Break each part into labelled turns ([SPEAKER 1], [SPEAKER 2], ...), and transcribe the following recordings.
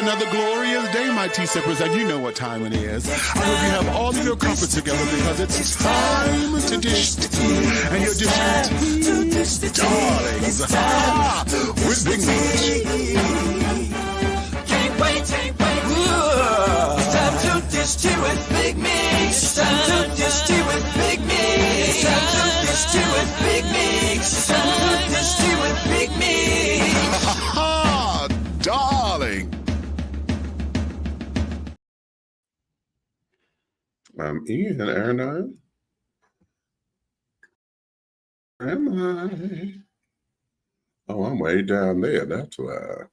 [SPEAKER 1] another glorious day, my tea sippers, and you know what time it is. I hope you have all of your comforts together because it's time to dish tea. And you're dishing tea, darlings, with Big Meat.
[SPEAKER 2] Can't wait. It's time to dish tea with Big Meat. It's time to dish tea with Big Meat. It's time to dish tea with Big Meat. It's time to dish tea with Big Meat.
[SPEAKER 1] Darling.
[SPEAKER 3] I'm Ian, aren't I? Am I? Oh, I'm way down there. That's why.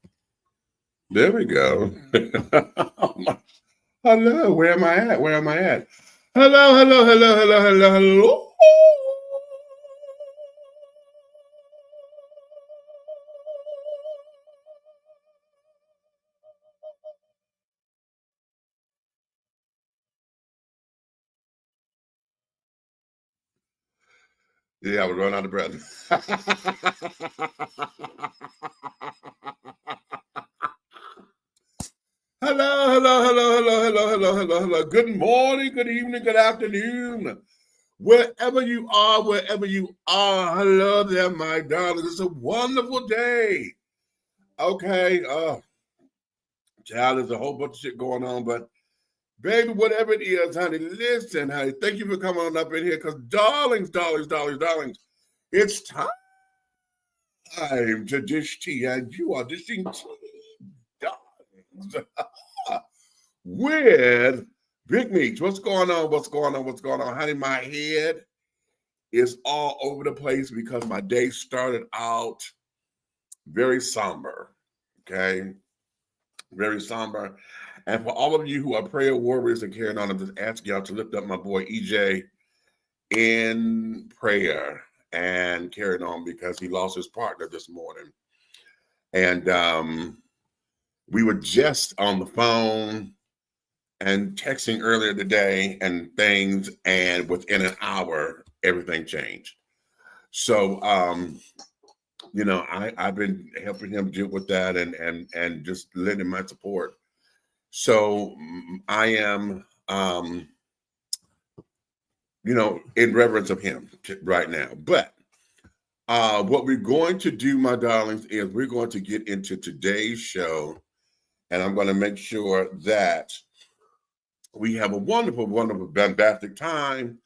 [SPEAKER 3] There we go. Hello, where am I at? Hello. Yeah, I was running out of breath. Hello. Good morning, good evening, good afternoon. Wherever you are. Hello there, my darling. It's a wonderful day. Okay. Child, there's a whole bunch of shit going on, but baby, whatever it is, honey, listen, honey. Thank you for coming on up in here because darlings, it's time to dish tea, and you are dishing tea, darlings, with Big Meat. What's going on? Honey, my head is all over the place because my day started out very somber, okay? Very somber. And for all of you who are prayer warriors and carrying on, I'm just asking y'all to lift up my boy EJ in prayer and carrying on because he lost his partner this morning. And we were just on the phone and texting earlier today and things, and within an hour, everything changed. So, you know, I've been helping him deal with that and just lending my support. So I am, you know, in reverence of him right now. But what we're going to do, my darlings, is we're going to get into today's show, and I'm going to make sure that we have a wonderful, bombastic time,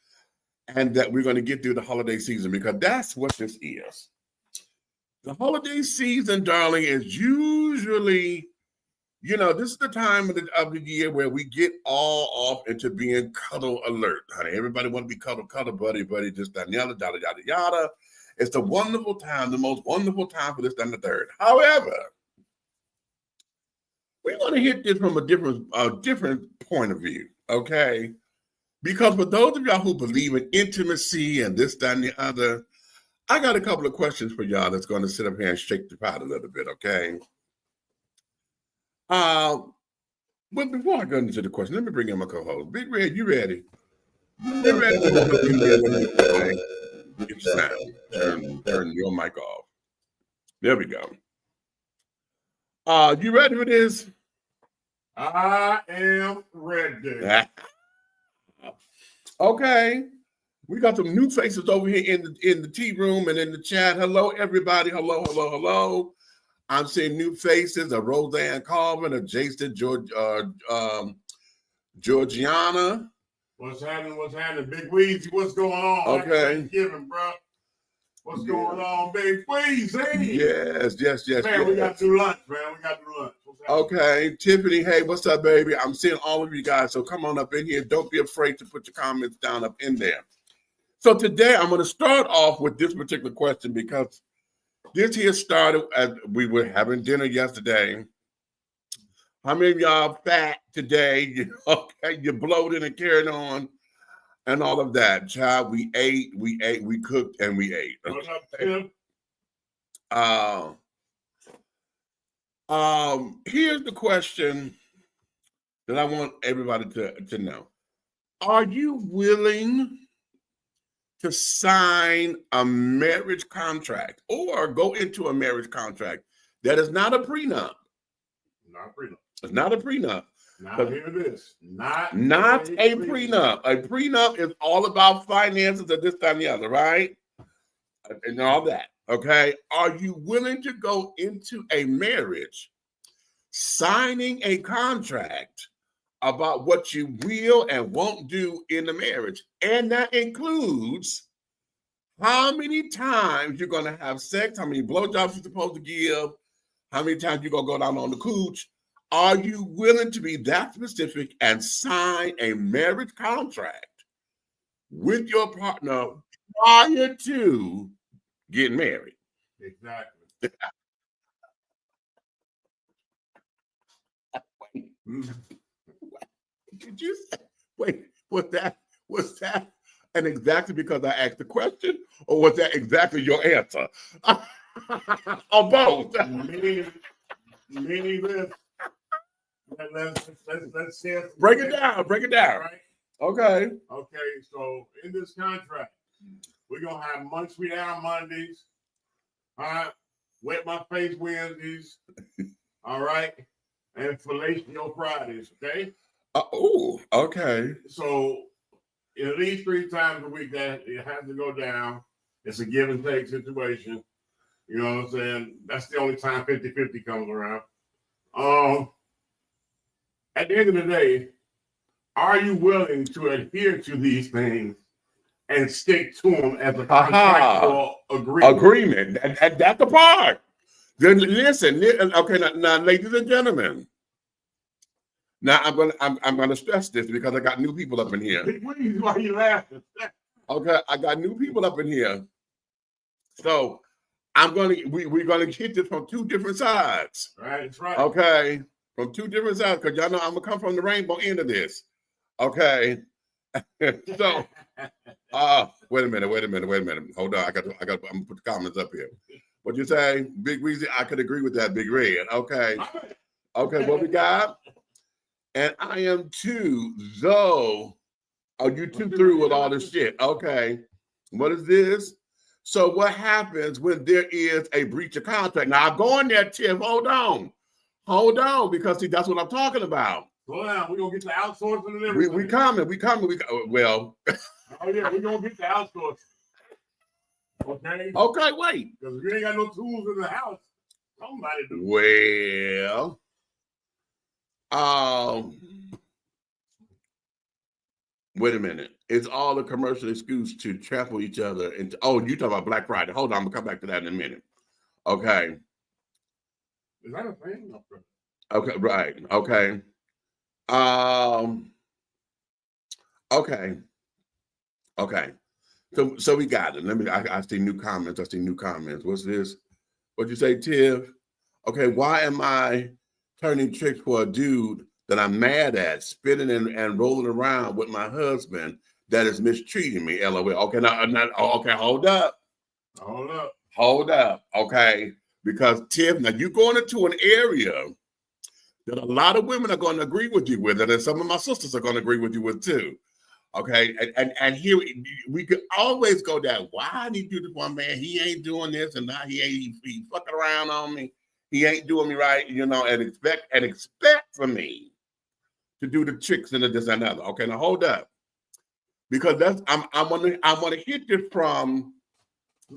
[SPEAKER 3] and that we're going to get through the holiday season, because that's what this is. The holiday season, darling, is usually, you know, this is the time of the year where we get all off into being cuddle alert, honey. Everybody want to be cuddle, buddy, just that, yada. It's the wonderful time, the most wonderful time for this, that, and the third. However, we want to hit this from a different point of view, okay? Because for those of y'all who believe in intimacy and this, that, and the other, I got a couple of questions for y'all that's going to sit up here and shake the pot a little bit, okay? But before I go into the question, let me bring in my co-host. Big Red, you ready? Big Red, get your sound. Turn your mic off. There we go. You ready for this?
[SPEAKER 4] I am ready.
[SPEAKER 3] Okay. We got some new faces over here in the tea room and in the chat. Hello, everybody. Hello. I'm seeing new faces, a Roseanne Carvin, a Jason Georgiana.
[SPEAKER 4] What's happening? Big Weezy, what's going on?
[SPEAKER 3] Okay.
[SPEAKER 4] Thanksgiving, bro. What's going on, Big Weezy?
[SPEAKER 3] Yes.
[SPEAKER 4] Man, we got to do lunch, man.
[SPEAKER 3] Okay. Tiffany, hey, what's up, baby? I'm seeing all of you guys, so come on up in here. Don't be afraid to put your comments down up in there. So today, I'm going to start off with this particular question because this here started as we were having dinner yesterday. How many of y'all fat today? Okay, you bloated and carried on and all of that. Child, we ate, we cooked, and we ate.
[SPEAKER 4] What's up, Tim?
[SPEAKER 3] Here's the question that I want everybody to know. Are you willing to sign a marriage contract or go into a marriage contract that is not a prenup?
[SPEAKER 4] Not prenup.
[SPEAKER 3] It's not a prenup.
[SPEAKER 4] Now here it is. Not
[SPEAKER 3] a prenup. A prenup is all about finances at this time and the other, right? And all that. Okay. Are you willing to go into a marriage signing a contract about what you will and won't do in the marriage? And that includes how many times you're going to have sex, how many blowjobs you're supposed to give, how many times you're going to go down on the cooch. Are you willing to be that specific and sign a marriage contract with your partner prior to getting married?
[SPEAKER 4] Exactly.
[SPEAKER 3] Did you say, wait, was that and exactly because I asked the question, or was that exactly your answer? Or both?
[SPEAKER 4] Meaning this. Let's share.
[SPEAKER 3] Break it down. Break it down.
[SPEAKER 4] Right?
[SPEAKER 3] Okay.
[SPEAKER 4] Okay. So in this contract, we're gonna have Munch Me Down Mondays. Wet My Face Wednesdays. All right. And Fellatio Fridays. Okay.
[SPEAKER 3] Okay.
[SPEAKER 4] So at least 3 times a week that it has to go down. It's a give and take situation. You know what I'm saying? That's the only time 50-50 comes around. At the end of the day, are you willing to adhere to these things and stick to them as a contractual agreement?
[SPEAKER 3] And that's the part. Then listen, okay, now, ladies and gentlemen. Now I'm gonna stress this because I got new people up in here.
[SPEAKER 4] Why are you laughing?
[SPEAKER 3] Okay, I got new people up in here. So we're gonna hit this from 2 different sides.
[SPEAKER 4] Right, that's right.
[SPEAKER 3] Okay, from 2 different sides, because y'all know I'm gonna come from the rainbow end of this. Okay. So wait a minute. Hold on. I'm gonna put the comments up here. What you say? Big Weezy, I could agree with that, Big Red. Okay. Okay, what we got? And I am too, though. Oh, you too through with all this shit. Okay. What is this? So what happens when there is a breach of contract? Now I'm going there, Tiff. Hold on, because see, that's what I'm talking about.
[SPEAKER 4] Slow down. We're gonna get the outsourcing and everything.
[SPEAKER 3] We coming. Well.
[SPEAKER 4] Oh yeah, we're gonna get the outsourcing. Okay.
[SPEAKER 3] Okay, wait.
[SPEAKER 4] Because if you ain't got no tools in the house, somebody do.
[SPEAKER 3] Well. Wait a minute. It's all a commercial excuse to trample each other into. Oh, you talking about Black Friday? Hold on, I'm gonna come back to that in a minute. Okay.
[SPEAKER 4] Is that a thing?
[SPEAKER 3] Okay, right. Okay. Okay. So we got it. I see new comments. What's this? What'd you say, Tiff? Okay, why am I turning tricks for a dude that I'm mad at, spinning and rolling around with my husband that is mistreating me? LOL. Okay, okay, hold up. Okay, because Tiff, now you're going into an area that a lot of women are going to agree with you with, and some of my sisters are going to agree with you with too. Okay, and here we could always go down. Why I need to do this one man? He ain't doing this, and now he fucking around on me. He ain't doing me right, and expect for me to do the tricks and this and that. Okay, now hold up, because I want to hit this from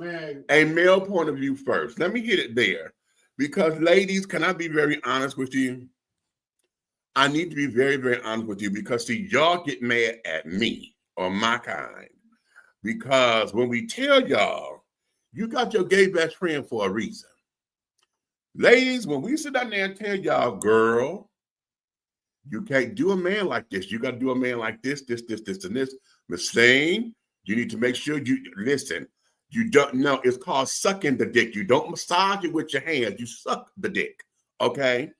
[SPEAKER 3] a male point of view first. Let me hit it there, because ladies, can I be very honest with you? I need to be very, very honest with you, because see, y'all get mad at me or my kind, because when we tell y'all, you got your gay best friend for a reason. Ladies, when we sit down there and tell y'all, girl, you can't do a man like this. You got to do a man like this, and this. Miss Thing, you need to make sure you listen. You don't know. It's called sucking the dick. You don't massage it with your hands. You suck the dick. Okay?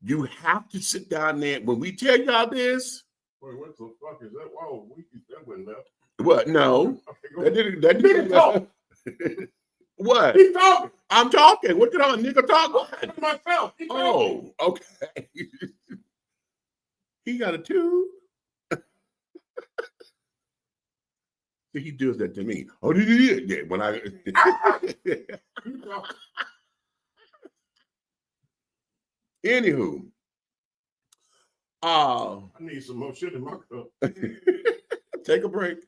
[SPEAKER 3] You have to sit down there. When we tell y'all this.
[SPEAKER 4] Wait, what the fuck is that? Whoa, that went left.
[SPEAKER 3] What? No.
[SPEAKER 4] Okay,
[SPEAKER 3] that didn't talk. What?
[SPEAKER 4] He's talking.
[SPEAKER 3] I'm talking. What did a nigga talk? What?
[SPEAKER 4] Myself.
[SPEAKER 3] Oh, okay. He got a tube. He does that to me. Oh, yeah. When I anywho,
[SPEAKER 4] I need some more shit in my cup.
[SPEAKER 3] Take a break.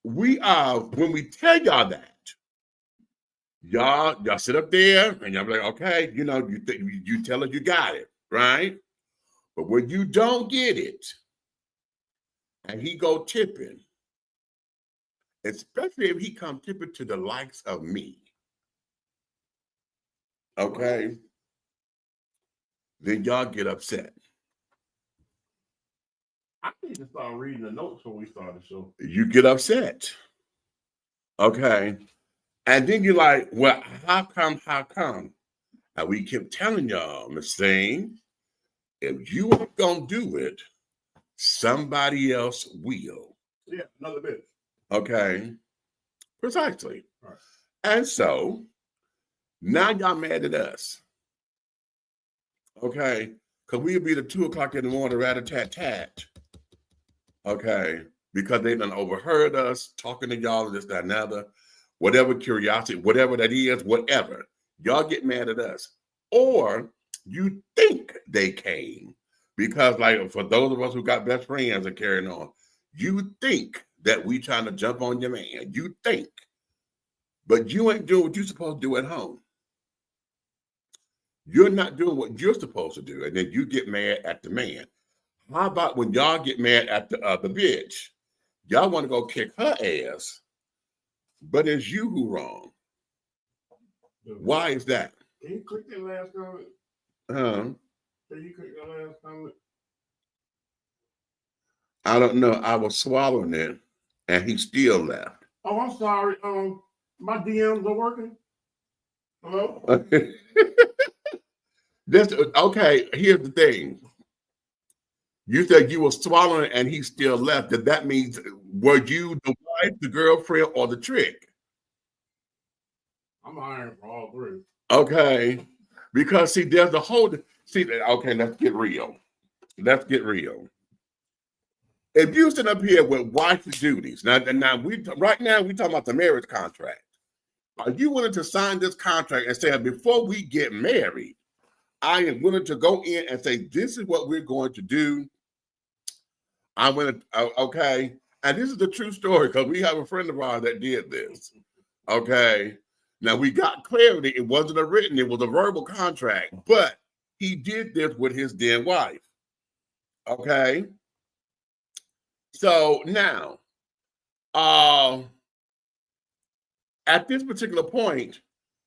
[SPEAKER 3] We are, when we tell y'all that, y'all sit up there and y'all be like, okay, you know, you tell us you got it, right? But when you don't get it, and he go tipping, especially if he come tipping to the likes of me, okay, then y'all get upset.
[SPEAKER 4] I need to start reading the notes when we start the show.
[SPEAKER 3] You get upset, okay? And then you're like, well, how come? And we keep telling y'all, Miss Thing, if you ain't gonna do it, somebody else will.
[SPEAKER 4] Yeah, another bitch.
[SPEAKER 3] Okay, precisely.
[SPEAKER 4] Right.
[SPEAKER 3] And so now y'all mad at us. Okay, because we'll be at 2 o'clock in the morning, rat-a-tat-tat. Okay, because they done overheard us talking to y'all and this, that, and other. Whatever curiosity, whatever that is, whatever. Y'all get mad at us. Or you think they came. Because, like, for those of us who got best friends and carrying on, you think that we trying to jump on your man. You think. But you ain't doing what you're supposed to do at home. You're not doing what you're supposed to do. And then you get mad at the man. How about when y'all get mad at the bitch? Y'all want to go kick her ass. But it's you who wrong. Why is that?
[SPEAKER 4] Can you click that last comment? Can you click that last comment?
[SPEAKER 3] I don't know. I was swallowing it, and he still left.
[SPEAKER 4] Oh, I'm sorry. My DMs are working. Hello?
[SPEAKER 3] Okay, here's the thing. You said you were swallowing and he still left. That means, were you the wife, the girlfriend, or the trick?
[SPEAKER 4] I'm hiring for all three.
[SPEAKER 3] Okay. Because, see, there's a whole... See, okay, let's get real. Let's get real. If you sit up here with wife's duties, right now we're talking about the marriage contract. Are you willing to sign this contract and say, before we get married, I am willing to go in and say, this is what we're going to do. I'm going to, okay. And this is the true story because we have a friend of ours that did this. Okay. Now we got clarity. It wasn't a written, it was a verbal contract, but he did this with his then wife. Okay. So now, at this particular point,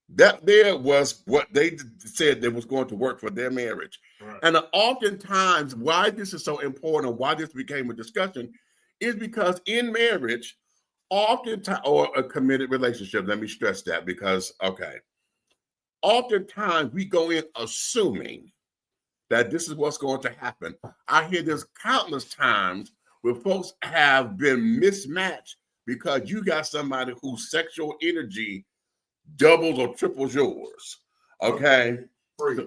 [SPEAKER 3] that there was what they said that was going to work for their marriage. Right. And oftentimes why this is so important, why this became a discussion, is because in marriage, oftentimes, or a committed relationship, let me stress that because, okay, oftentimes we go in assuming that this is what's going to happen. I hear this countless times where folks have been mismatched because you got somebody whose sexual energy doubles or triples yours. Okay.
[SPEAKER 4] Freeze.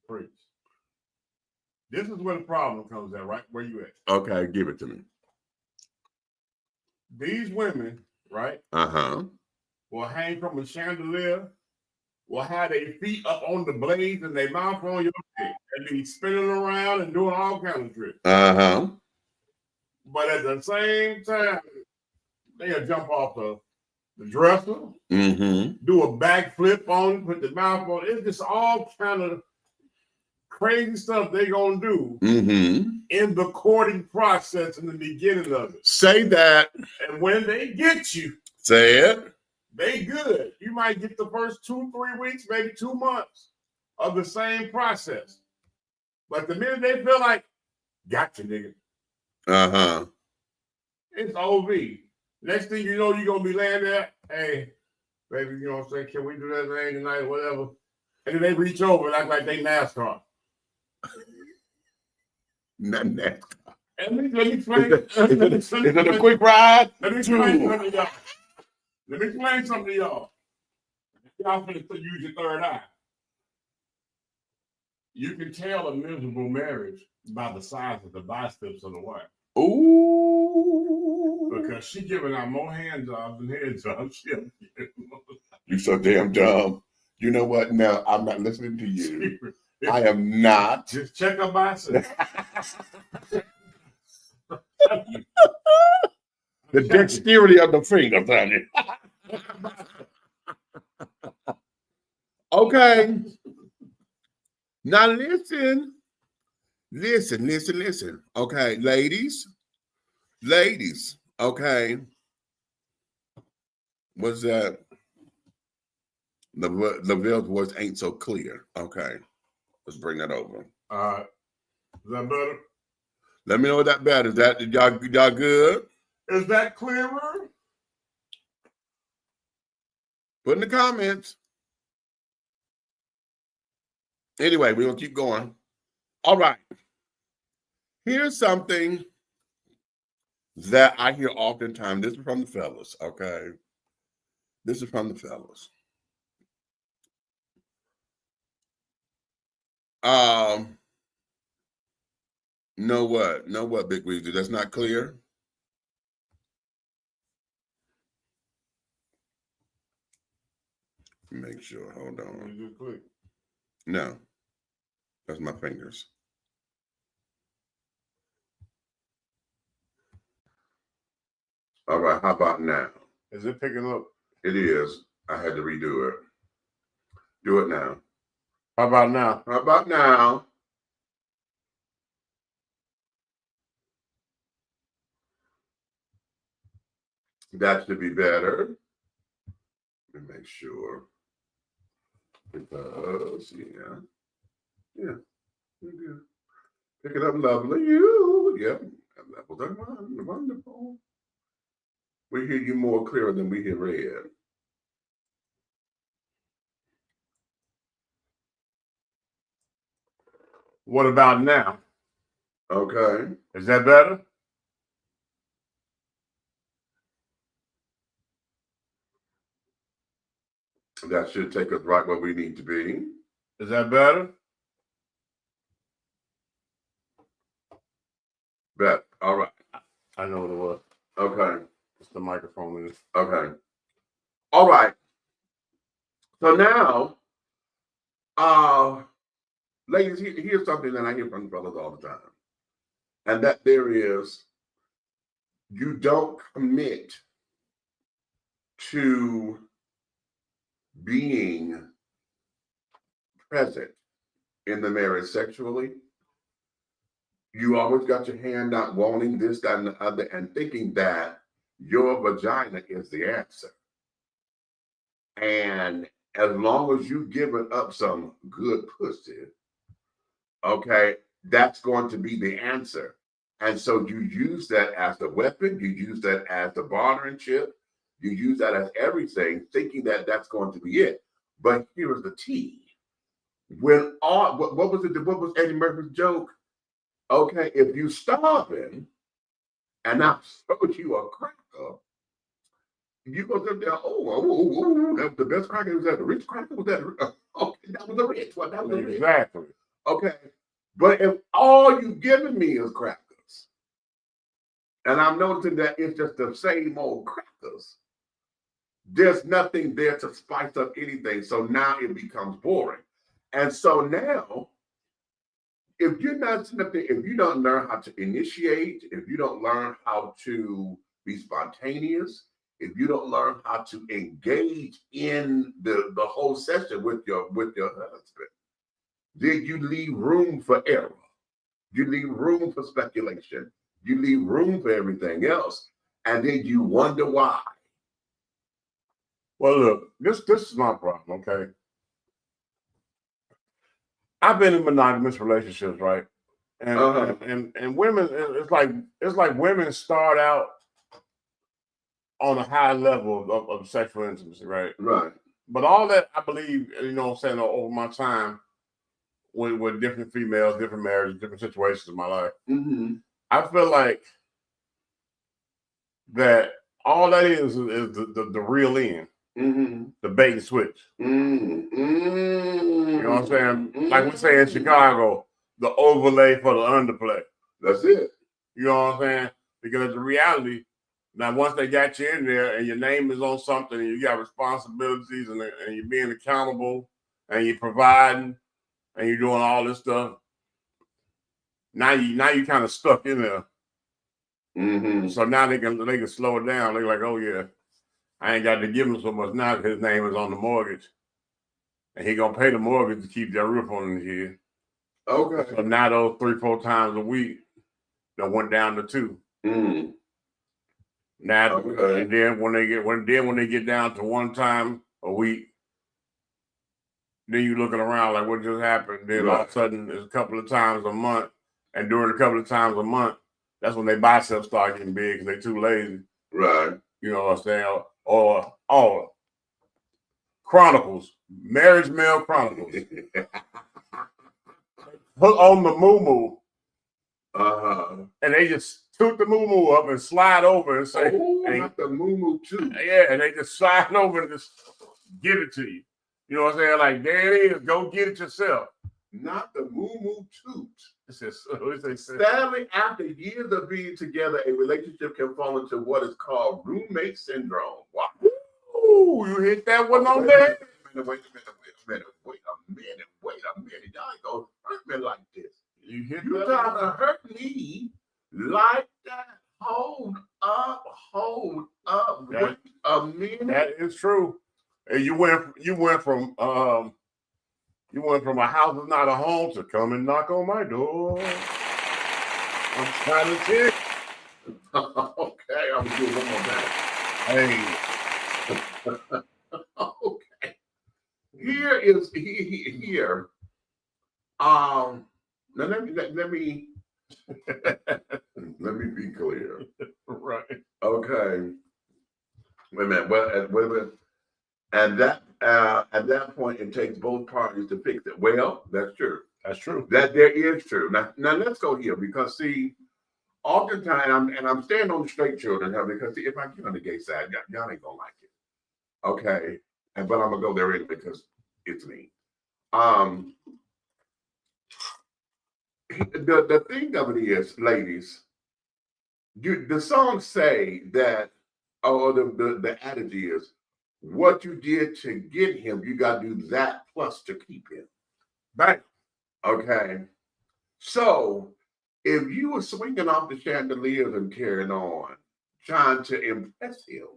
[SPEAKER 3] Freeze.
[SPEAKER 4] This is where the problem comes at, right? Where you at?
[SPEAKER 3] Okay, give it to me.
[SPEAKER 4] These women, right? Will hang from a chandelier, will have their feet up on the blades and their mouth on your dick and be spinning around and doing all kinds of tricks. But at the same time, they'll jump off the dresser, do a backflip on it, put the mouth on it. It's just all kind of crazy stuff they're going to do in the courting process in the beginning of it.
[SPEAKER 3] Say that.
[SPEAKER 4] And when they get you,
[SPEAKER 3] say it.
[SPEAKER 4] They good. You might get the first 2-3 weeks, maybe 2 months of the same process. But the minute they feel like, gotcha, nigga. It's OV. Next thing you know, you're going to be laying there, hey, baby, you know what I'm saying? Can we do that thing tonight or whatever? And then they reach over and act like they NASCAR.
[SPEAKER 3] Not NASCAR.
[SPEAKER 4] Let me explain.
[SPEAKER 3] Is it a quick ride?
[SPEAKER 4] Let me explain something to y'all. Let me explain something to y'all. Y'all finna use your third eye. You can tell a miserable marriage by the size of the biceps of the wife.
[SPEAKER 3] Ooh.
[SPEAKER 4] Because she giving out more hand jobs than head jobs.
[SPEAKER 3] You so damn dumb. You know what? No, I'm not listening to you. I am not.
[SPEAKER 4] Just check up myself.
[SPEAKER 3] The dexterity of the fingers, honey. Okay. Now listen. Listen. Okay, ladies. Okay. What's that? The veil's voice ain't so clear. Okay. Let's bring that over.
[SPEAKER 4] Is that better?
[SPEAKER 3] Let me know what that better. Is that y'all good?
[SPEAKER 4] Is that clearer?
[SPEAKER 3] Put in the comments. Anyway, we're gonna keep going. All right. Here's something that I hear oftentimes. This is from the fellas, okay? This is from the fellas. Know what, Big Weezy? That's not clear. Make sure. Hold on.
[SPEAKER 4] You just click.
[SPEAKER 3] No, that's my fingers. All right, how about now?
[SPEAKER 4] Is it picking up?
[SPEAKER 3] It is. I had to redo it. Do it now.
[SPEAKER 4] How about now?
[SPEAKER 3] How about now? That should be better. Let me make sure. Because, yeah, we're good. Pick it up, lovely. You, yep. Levels are wonderful. We hear you more clearer than we hear red.
[SPEAKER 4] What about now?
[SPEAKER 3] Okay.
[SPEAKER 4] Is that better?
[SPEAKER 3] That should take us right where we need to be.
[SPEAKER 4] Is that better?
[SPEAKER 3] Bet. All right.
[SPEAKER 4] I know what it was.
[SPEAKER 3] Okay.
[SPEAKER 4] It's the microphone.
[SPEAKER 3] Okay. All right. So now, ladies, here's something that I hear from the fellas all the time. And that there is, you don't commit to being present in the marriage sexually. You always got your hand out wanting this, that, and the other, and thinking that your vagina is the answer. And as long as you giving up some good pussy, okay, that's going to be the answer. And so you use that as the weapon, you use that as the bartering chip, you use that as everything, thinking that that's going to be it. But here's the T. When all, what was Eddie Murphy's joke? Okay, if you starving and I showed you a cracker, you go up there, that was the best cracker. Was that the rich cracker? Was that okay? That was the rich one. That was the rich.
[SPEAKER 4] Exactly.
[SPEAKER 3] Okay, but if all you giving me is crackers, and I'm noticing that it's just the same old crackers, there's nothing there to spice up anything. So now it becomes boring. And so now, if you're not sitting up there, if you don't learn how to initiate, if you don't learn how to be spontaneous, if you don't learn how to engage in the whole session with your husband, then you leave room for error. You leave room for speculation. You leave room for everything else. And then you wonder why.
[SPEAKER 4] Well, look, this is my problem, okay? I've been in monogamous relationships, right? And women, it's like women start out on a high level of sexual intimacy, right?
[SPEAKER 3] Right.
[SPEAKER 4] But all that, I believe, you know what I'm saying, over my time with different females, different marriages, different situations in my life, I feel like that all that is the real end. The bait and switch. You know what I'm saying? Like we say in Chicago, the overlay for the underplay.
[SPEAKER 3] That's it.
[SPEAKER 4] You know what I'm saying? Because the reality, Now, once they got you in there and your name is on something and you got responsibilities and you're being accountable and you're providing and you're doing all this stuff, now you kind of stuck in there.
[SPEAKER 3] Mm-hmm.
[SPEAKER 4] So now they can slow it down. They're like, oh yeah, I ain't got to give him so much now because his name is on the mortgage. And he gonna pay the mortgage to keep that roof on his head.
[SPEAKER 3] Okay.
[SPEAKER 4] So now those 3-4 times a week that went down to 2.
[SPEAKER 3] Mm.
[SPEAKER 4] Now,
[SPEAKER 3] Okay.
[SPEAKER 4] and then when they get down to 1 time a week, then you looking around like what just happened. Then all of a sudden it's a couple of times a month, and during a couple of times a month, that's when their biceps start getting big because they're too lazy.
[SPEAKER 3] Right.
[SPEAKER 4] You know what I'm saying? Or Chronicles, Marriage Mail Chronicles. Put on the moo-moo. And they just toot the moo-moo up and slide over and say,
[SPEAKER 3] oh,
[SPEAKER 4] hey,
[SPEAKER 3] not the moo-moo too.
[SPEAKER 4] yeah, and they just slide over and just give it to you. You know what I'm saying? Like, there it is. Go get it yourself.
[SPEAKER 3] Not the moo-moo toot.
[SPEAKER 4] It's
[SPEAKER 3] Sadly, after years of being together, a relationship can fall into what is called roommate syndrome. Wow.
[SPEAKER 4] Ooh, you hit that one on there?
[SPEAKER 3] Wait a minute. Y'all ain't gonna hurt me like this.
[SPEAKER 4] You
[SPEAKER 3] trying to hurt me like that. Hold up. Wait a minute.
[SPEAKER 4] That is true. And you went from a house is not a home to come and knock on my door. I'm trying to tell you.
[SPEAKER 3] Okay, I'm gonna do it one more time.
[SPEAKER 4] Hey.
[SPEAKER 3] Okay. Here. Now let me be clear.
[SPEAKER 4] Right.
[SPEAKER 3] Okay. Wait a minute. Well, and that at that point it takes both parties to fix it. Well, that's true.
[SPEAKER 4] That's true.
[SPEAKER 3] That there is true. Now let's go here because see, oftentimes I'm staying on the straight children here because see, if I get on the gay side, y'all ain't gonna like it. Okay. But I'm gonna go there anyway because it's me. The thing of it is, ladies, the songs say that, or the adage is, what you did to get him, you got to do that plus to keep him.
[SPEAKER 4] Right.
[SPEAKER 3] Okay. So if you were swinging off the chandeliers and carrying on, trying to impress him,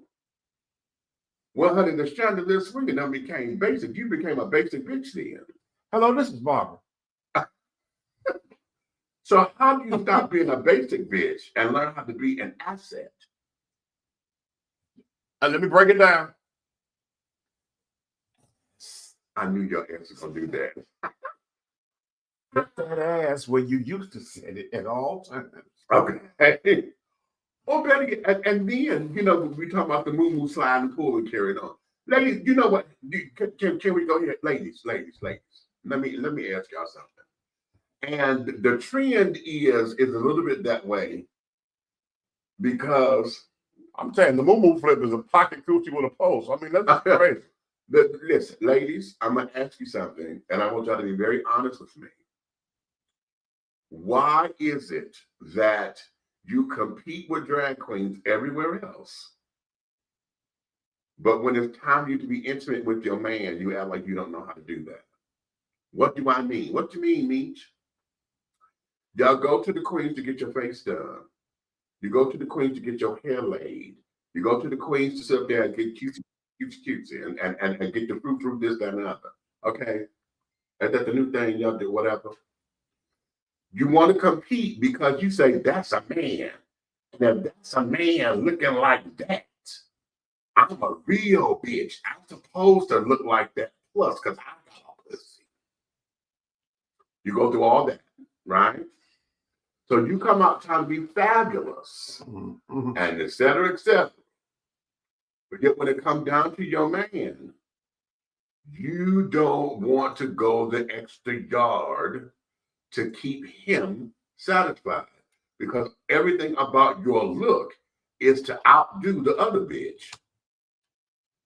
[SPEAKER 3] well, honey, the chandelier swinging them became basic. You became a basic bitch then.
[SPEAKER 4] Hello, this is Barbara.
[SPEAKER 3] So how do you stop being a basic bitch and learn how to be an asset?
[SPEAKER 4] Let me break it down.
[SPEAKER 3] I knew your ass was gonna do that.
[SPEAKER 4] Put that ass where you used to set it at all times.
[SPEAKER 3] Okay. Oh, Betty, and then, you know, we talk about the moo-moo slide and pull and carry it on. Ladies, you know what? Can we go here? Ladies. Let me ask y'all something. And the trend is a little bit that way because
[SPEAKER 4] I'm saying the moo-moo flip is a pocket coochie with a pulse. I mean, that's crazy.
[SPEAKER 3] Listen, ladies, I'm going to ask you something, and I want y'all to be very honest with me. Why is it that you compete with drag queens everywhere else, but when it's time for you to be intimate with your man, you act like you don't know how to do that? What do I mean? What do you mean, Meech? Y'all go to the queens to get your face done. You go to the queens to get your hair laid. You go to the queens to sit up there and get cutesy and get the fruit, this, that, and the other. Okay? Is that the new thing y'all do? Whatever. You want to compete because you say, that's a man. And if that's a man looking like that, I'm a real bitch. I'm supposed to look like that. Plus, because I got a pussy. You go through all that, right? So you come out trying to be fabulous, and et cetera, et cetera. But yet when it comes down to your man, you don't want to go the extra yard to keep him satisfied because everything about your look is to outdo the other bitch.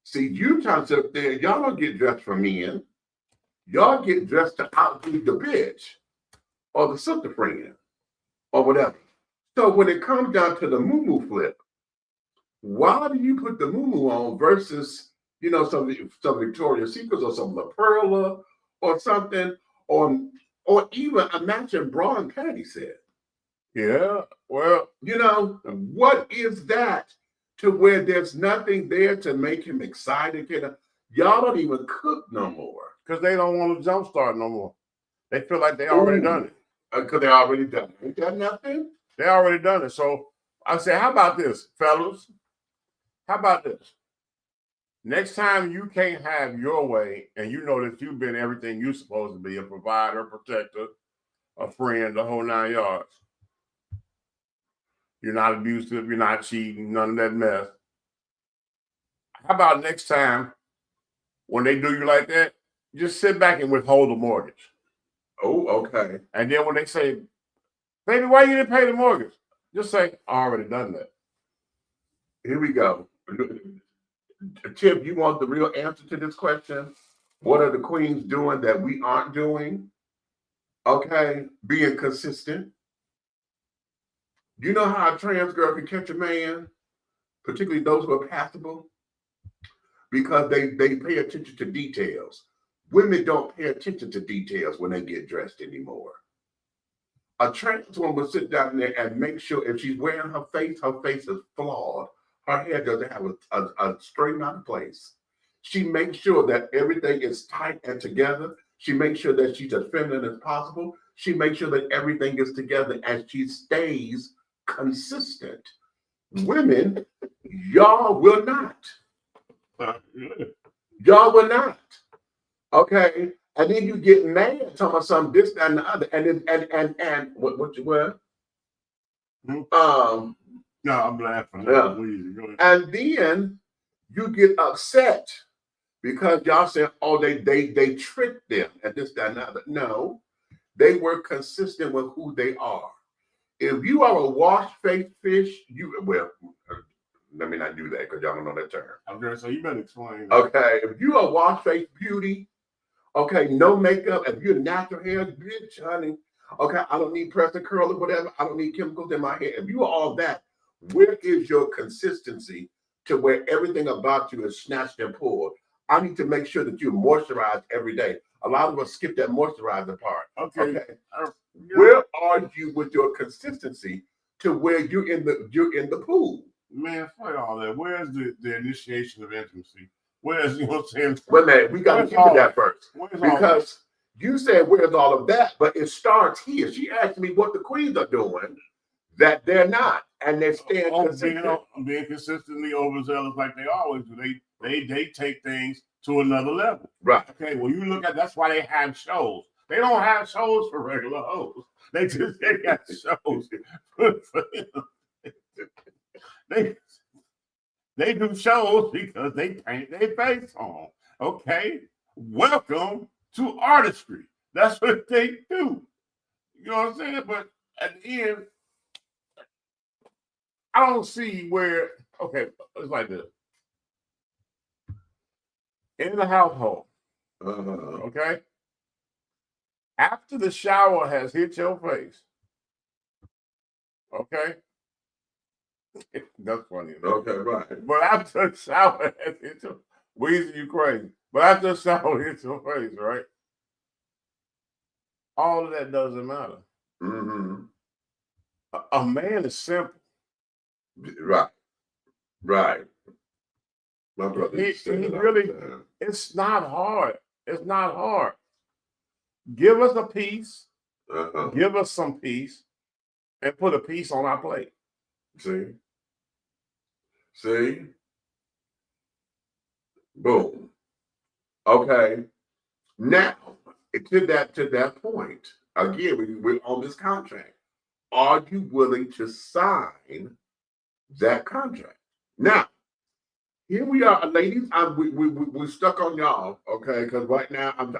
[SPEAKER 3] See, you trying to sit up there, y'all don't get dressed for men. Y'all get dressed to outdo the bitch or the sister friend or whatever. So when it comes down to the moo-moo flip, why do you put the muumuu on versus, you know, some Victoria's Secrets or some La Perla or something, or even a matching bra and panty set?
[SPEAKER 4] Yeah, well,
[SPEAKER 3] you know, what is that to where there's nothing there to make him excited? Y'all don't even cook no more.
[SPEAKER 4] Because they don't want to jumpstart no more. They feel like they already done it.
[SPEAKER 3] Because they already done it. Ain't that nothing?
[SPEAKER 4] They already done it. So I say, how about this, fellas? How about this? Next time you can't have your way and you know that you've been everything you're supposed to be, a provider, protector, a friend, the whole 9 yards. You're not abusive, you're not cheating, none of that mess. How about next time when they do you like that, just sit back and withhold the mortgage.
[SPEAKER 3] Oh, okay.
[SPEAKER 4] And then when they say, baby, why you didn't pay the mortgage? Just say, I already done that.
[SPEAKER 3] Here we go. Chip, you want the real answer to this question? What are the queens doing that we aren't doing? Okay, being consistent. You know how a trans girl can catch a man, particularly those who are passable? Because they pay attention to details. Women don't pay attention to details when they get dressed anymore. A trans woman will sit down there and make sure if she's wearing her face is flawed. Her hair doesn't have a straight out of place. She makes sure that everything is tight and together. She makes sure that she's as feminine as possible. She makes sure that everything is together and she stays consistent. Women, y'all will not. Y'all will not. Okay. And then you get mad talking about something, this, that, and the other. And what you were?
[SPEAKER 4] No, I'm laughing.
[SPEAKER 3] Yeah. And then you get upset because y'all say, oh, they tricked them and this, that, and the other. No, they were consistent with who they are. If you are a wash-faced fish, let me not do that because y'all don't know that term.
[SPEAKER 4] Okay, so you better explain.
[SPEAKER 3] Okay, if you are a wash-faced beauty, okay, no makeup, if you're natural hair, bitch, honey, okay, I don't need press and curl or whatever. I don't need chemicals in my hair. If you are all that, where is your consistency to where everything about you is snatched and pulled? I need to make sure that you moisturize every day. A lot of us skip that moisturizer part. Okay. Where are you with your consistency to where you're in the pool?
[SPEAKER 4] Man, fuck all that. Where's the initiation of intimacy? Where's, you know what I'm saying?
[SPEAKER 3] Wait a minute, we got to get to that first. Because you said, where's all of that? But it starts here. She asked me what the queens are doing that they're not. And they're staying consistent.
[SPEAKER 4] Being consistently overzealous like they always do. They take things to another level.
[SPEAKER 3] Right.
[SPEAKER 4] Okay, well, you look at, that's why they have shows. They don't have shows for regular hoes. They got shows for them. They do shows because they paint their face on. Okay, welcome to artistry. That's what they do. You know what I'm saying? But at the end, I don't see where. Okay, it's like this. In the household, okay, after the shower has hit your face, okay, that's funny.
[SPEAKER 3] Okay, right.
[SPEAKER 4] But after the shower has hit your, Weezy, you crazy. But after the shower hits your face, right, all of that doesn't matter.
[SPEAKER 3] Mm-hmm.
[SPEAKER 4] A man is simple.
[SPEAKER 3] Right. Right. My brother,
[SPEAKER 4] he really, it's not hard. It's not hard. Give us a piece, give us some peace, and put a piece on our plate.
[SPEAKER 3] See? Boom. Okay. Now, to that point, again, we're on this contract. Are you willing to sign that contract? Now, here we are, ladies. We're stuck on y'all, okay? Because right now I'm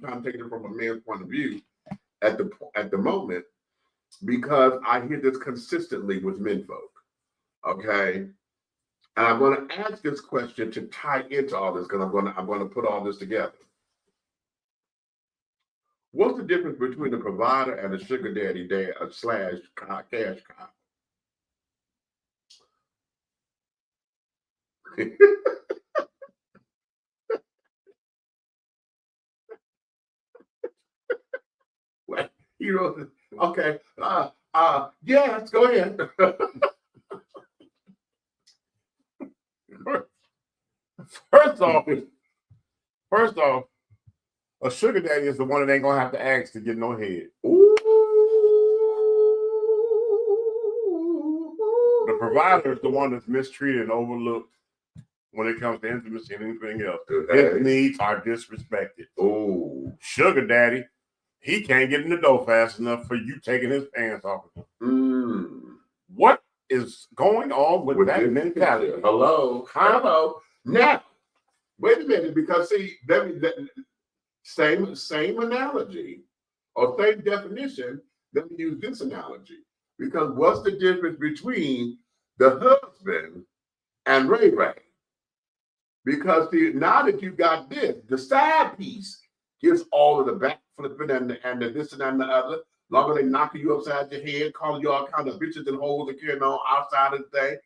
[SPEAKER 3] trying to take it from a man's point of view at the moment, because I hear this consistently with menfolk, okay? And I'm going to ask this question to tie into all this because I'm going to put all this together. What's the difference between a provider and a sugar daddy / cash cow? Well, you know, okay. Yes, go ahead.
[SPEAKER 4] First off, a sugar daddy is the one that ain't gonna have to ask to get no head.
[SPEAKER 3] Ooh.
[SPEAKER 4] The provider is the one that's mistreated and overlooked when it comes to intimacy and anything else. His needs are disrespected.
[SPEAKER 3] Oh,
[SPEAKER 4] sugar daddy, he can't get in the door fast enough for you taking his pants off of him. What is going on with that mentality?
[SPEAKER 3] Hello. Now, wait a minute, because see, same analogy or same definition. Let me use this analogy, because what's the difference between the husband and Ray Ray? Because see, now that you got this, the side piece gives all of the back flipping and the this and the other. Longer they knocking you upside your head, calling you all kind of bitches and hoes and carrying on outside of the thing.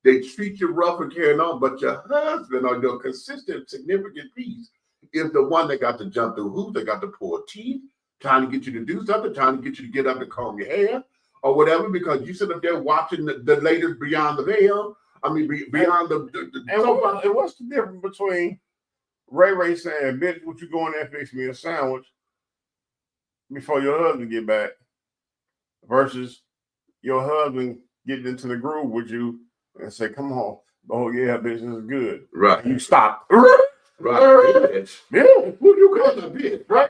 [SPEAKER 3] They treat you rough and carrying on, but your husband or your consistent, significant piece is the one that got to jump through hoops, that got to pull teeth, trying to get you to do something, trying to get you to get up and comb your hair or whatever, because you sit up there watching the latest Beyond the Veil. I mean, beyond
[SPEAKER 4] and what's the difference between Ray Ray saying, "Bitch, what you going there fix me a sandwich before your husband get back," versus your husband getting into the groove with you and say, "Come on, oh yeah, bitch, this is good."
[SPEAKER 3] Right.
[SPEAKER 4] And you stop.
[SPEAKER 3] Right. Bitch.
[SPEAKER 4] Yeah.
[SPEAKER 3] Who you call a bitch? Right.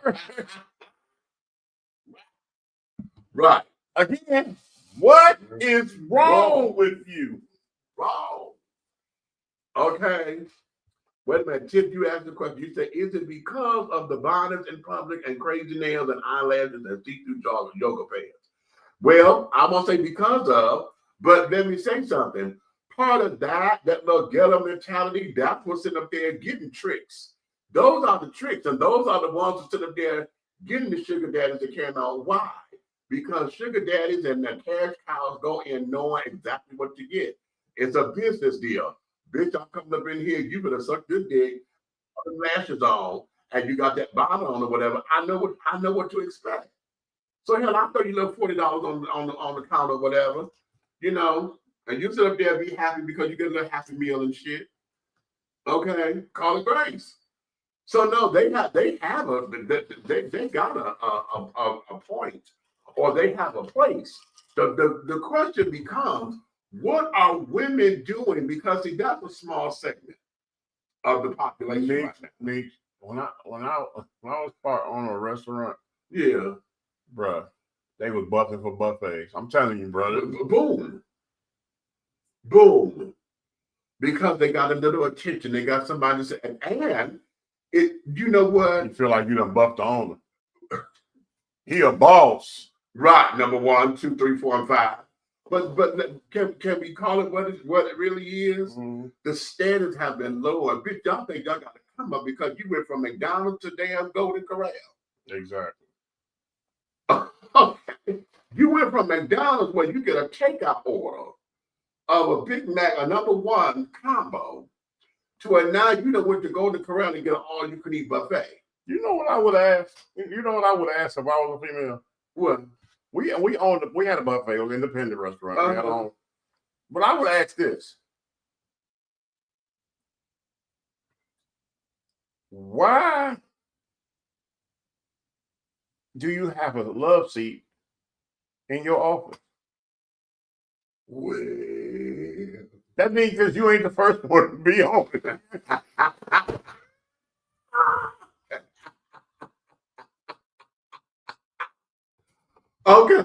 [SPEAKER 3] Right.
[SPEAKER 4] Again, what is wrong with you?
[SPEAKER 3] Wrong. Okay. Wait a minute, Tip, you asked the question. You said, is it because of the violence in public and crazy nails and eyelashes and see-through yoga pants? Well, I won't say because of, but let me say something. Part of that little ghetto mentality, that's what's sitting up there getting tricks. Those are the tricks, and those are the ones who sit up there getting the sugar daddies that can't know why. Because sugar daddies and the cash cows go in knowing exactly what you get. It's a business deal. Bitch, I'm coming up in here, you better suck this dick, put the lashes on, and you got that bonnet on or whatever. I know what to expect. So hell, I'll throw you a little $40 on the counter or whatever, you know, and you sit up there and be happy because you get a little Happy Meal and shit. Okay, call it grace. So no, they got a point, or they have a place. The question becomes, what are women doing? Because see, that's a small segment of the population right now.
[SPEAKER 4] When I was part owner of a restaurant,
[SPEAKER 3] yeah,
[SPEAKER 4] bruh, they was buffing for buffets. I'm telling you, brother.
[SPEAKER 3] Boom. Because they got a little attention. They got somebody to say, and it, you know what?
[SPEAKER 4] You feel like you done buffed the owner. He a boss.
[SPEAKER 3] Right, number 1, 2, 3, 4, and 5. But can we call it what it really is? Mm-hmm. The standards have been lower. Bitch, y'all think y'all got to come up because you went from McDonald's to damn Golden Corral.
[SPEAKER 4] Exactly.
[SPEAKER 3] Okay. You went from McDonald's where you get a takeout order of a Big Mac, a number 1 combo, to a now you know went to Golden Corral and get an all-you-can-eat buffet.
[SPEAKER 4] You know what I would ask? You know what I would ask if I was a female?
[SPEAKER 3] What?
[SPEAKER 4] We had a buffet, it was an independent restaurant. We had our own. But I would ask this. Why do you have a love seat in your office?
[SPEAKER 3] Well,
[SPEAKER 4] that means because you ain't the first one to be on it.
[SPEAKER 3] Okay.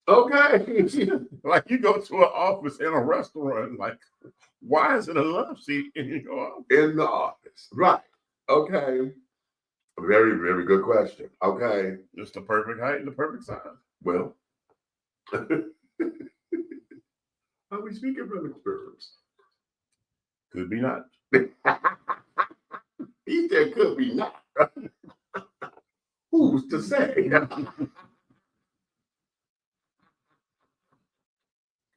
[SPEAKER 3] Okay.
[SPEAKER 4] Like you go to an office in a restaurant, like, why is it a love seat in your office?
[SPEAKER 3] In the office. Right. Okay. Very, very good question. Okay.
[SPEAKER 4] It's the perfect height and the perfect size.
[SPEAKER 3] Well, are we speaking from experience?
[SPEAKER 4] Could be not.
[SPEAKER 3] He said could be not. Who's to say?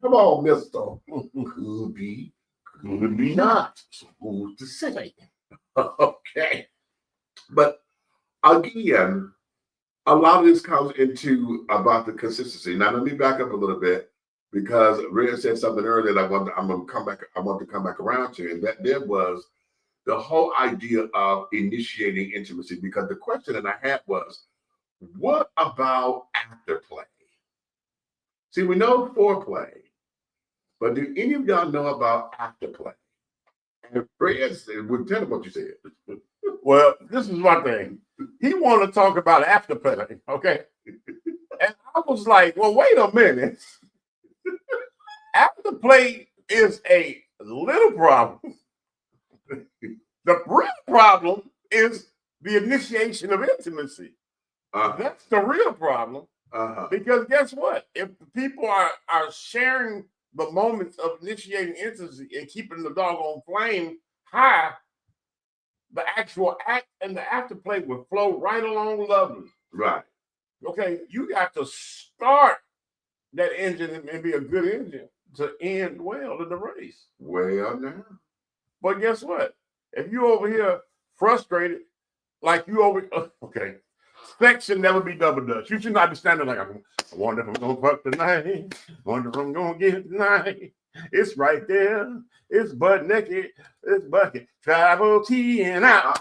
[SPEAKER 3] Come on, mister. Could be not. Who's to say? Okay. But again, a lot of this comes into about the consistency. Now, let me back up a little bit because Red said something earlier that I want to come back around to, and that there was the whole idea of initiating intimacy. Because the question that I had was, what about afterplay? See, we know foreplay, but do any of y'all know about afterplay? And Fred would tell them what you said.
[SPEAKER 4] Well, this is one thing. He wanted to talk about afterplay, okay? And I was like, well, wait a minute. Afterplay is a little problem. The real problem is the initiation of intimacy. That's the real problem. Because guess what? If people are sharing the moments of initiating intimacy and keeping the doggone flame high, the actual act and the afterplay will flow right along lovely.
[SPEAKER 3] Right.
[SPEAKER 4] Okay, you got to start that engine and be a good engine to end well in the race.
[SPEAKER 3] Well, now.
[SPEAKER 4] But guess what? If you over here frustrated, like you over, okay, sex should never be double dutch. You should not be standing like, I wonder if I'm gonna fuck tonight. Wonder if I'm gonna get it tonight. It's right there. It's butt naked. It's bucket. Travel key and out.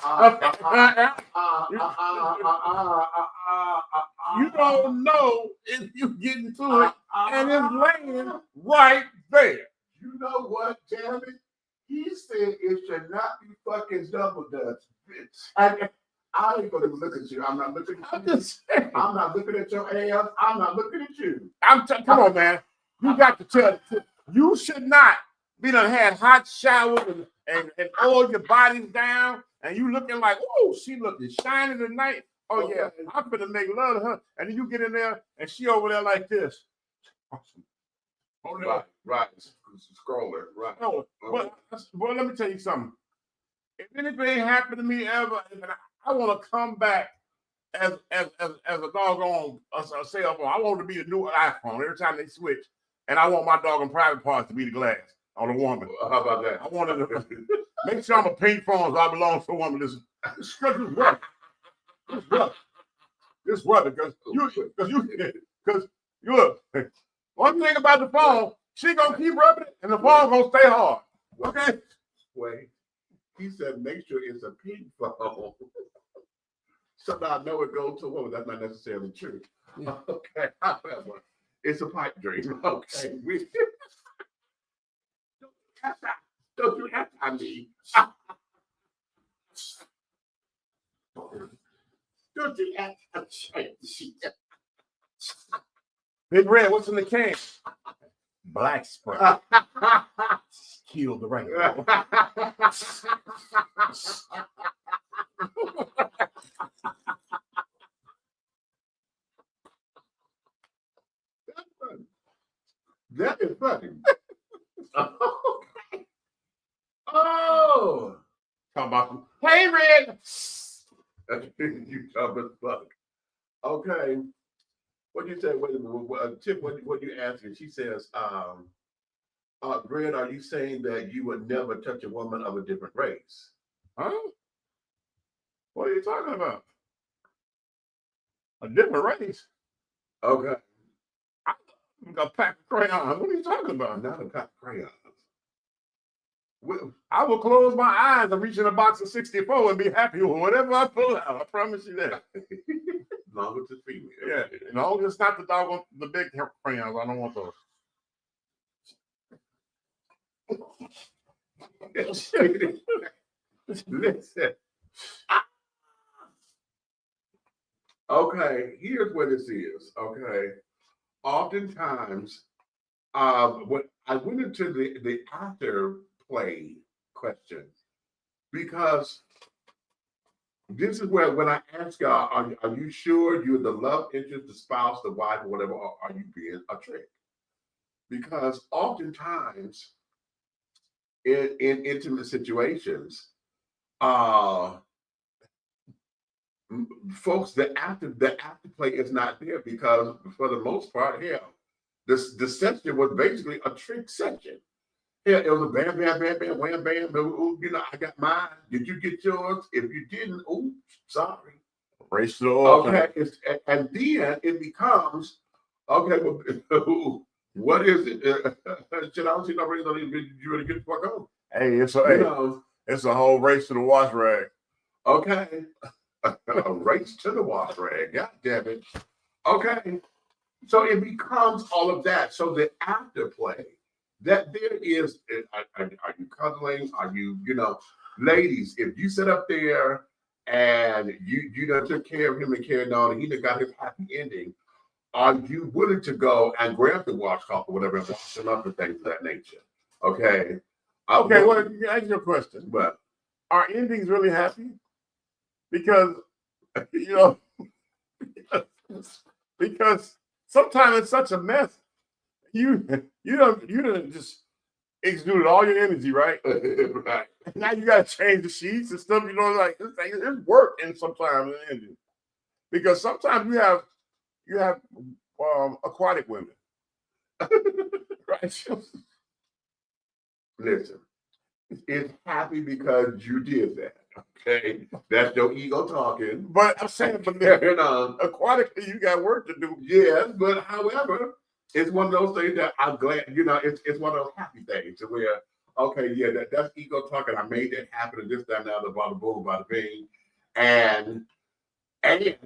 [SPEAKER 4] You don't know if you get into it, and it's laying right there.
[SPEAKER 3] You know what, Jeremy? He said it should not be fucking double dutch, bitch. I ain't gonna look at you. I'm not looking at you. I'm not looking at your ass. I'm not looking at you.
[SPEAKER 4] Come on, man. You got to tell. You should not be done had hot showers and oil your bodies down, and you looking like, oh, she looking shiny tonight. Oh yeah, I'm gonna make love to her, and then you get in there and she over there like this.
[SPEAKER 3] Right. Scroller. Right.
[SPEAKER 4] No, but let me tell you something. If anything happened to me ever, I want to come back as a doggone a cell phone. I want to be a new iPhone every time they switch, and I want my doggone private parts to be the glass on a woman.
[SPEAKER 3] How about that?
[SPEAKER 4] I want to make sure I'm a pink phone so I belong to a woman. This brother. This brother, because you look. One thing about the phone, she gonna keep rubbing it, and the phone gonna stay hard. Okay.
[SPEAKER 3] Wait. He said, make sure it's a pink phone. So I know it goes to a woman. That's not necessarily true. Yeah. Okay. However, it's a pipe dream. Okay. Don't you have me? Don't you have to
[SPEAKER 4] Big Red, what's in the can? Black Sprite. Kill the right.
[SPEAKER 3] That is funny. Oh,
[SPEAKER 4] talk about hey Red.
[SPEAKER 3] You dumb as fuck. Okay. What you say? Wait a minute. Tip, what you asking? She says, Red, are you saying that you would never touch a woman of a different race?
[SPEAKER 4] Huh? What are you talking about? A different race?
[SPEAKER 3] Okay.
[SPEAKER 4] A pack of crayons. What are you talking about?
[SPEAKER 3] Not a pack of crayons.
[SPEAKER 4] I will close my eyes and reach in a box of 64 and be happy with whatever I pull out. I promise you that.
[SPEAKER 3] As long as it's female.
[SPEAKER 4] Yeah. As long as it's not the big crayons. I don't want those.
[SPEAKER 3] Listen. Okay, here's what this is. Okay. Oftentimes, when I went into the afterplay question, because this is where when I ask y'all, are you sure you're the love interest, the spouse, the wife, or whatever, or are you being a trick? Because oftentimes in intimate situations, folks, the afterplay is not there because for the most part, hell, the session was basically a trick session. Yeah, it was a bam, bam, bam, bam, wham, bam. Ooh, you know, I got mine. Did you get yours? If you didn't, ooh, sorry.
[SPEAKER 4] Race to the oil.
[SPEAKER 3] Okay, and then it becomes, okay, well, what is it? Shit, I don't see no reason you really get the fuck on.
[SPEAKER 4] Hey, it's a whole race to the wash rag.
[SPEAKER 3] Okay, a race to the wash rag. God damn it. Okay, so it becomes all of that. So the afterplay, that there is, are you cuddling? Are you, you know, ladies, if you sit up there and you done took care of him and carried on and he done got his happy ending, are you willing to go and grab the washcloth or whatever and wash them up and things of that nature? Okay.
[SPEAKER 4] Okay, well, ask your question.
[SPEAKER 3] But
[SPEAKER 4] are endings really happy? Because, you know, because sometimes it's such a mess. You don't just exuded all your energy, right?
[SPEAKER 3] right.
[SPEAKER 4] Now you gotta change the sheets and stuff. You know, like it's work, and sometimes an engine, because sometimes you have aquatic women, right?
[SPEAKER 3] Listen, it's happy because you did that. Okay, that's your ego talking.
[SPEAKER 4] But I'm saying, but
[SPEAKER 3] you know,
[SPEAKER 4] aquatically, you got work to do.
[SPEAKER 3] Yes, but however, it's one of those things that I'm glad, you know, it's one of those happy things where, okay, yeah, that's ego talking. I made that happen and this, that, and the other, bada boom, bada bing. And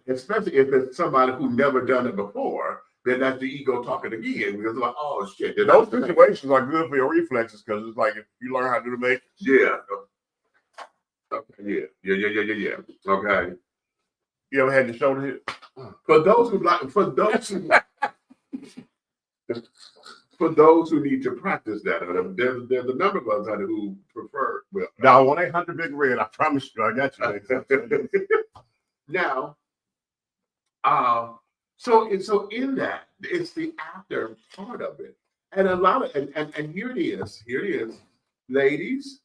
[SPEAKER 3] especially if it's somebody who never done it before, then that's the ego talking again. Because like, oh shit.
[SPEAKER 4] Those situations are good for your reflexes because it's like if you learn how to do the matrix.
[SPEAKER 3] Yeah. Okay, yeah. Okay.
[SPEAKER 4] You ever had your shoulder hit?
[SPEAKER 3] For those who need to practice that, there's a number of us who prefer. Well,
[SPEAKER 4] now 1-800 Big Red. I promise you, I got you.
[SPEAKER 3] Now, so in that, it's the after part of it, and a lot of and here it is, ladies.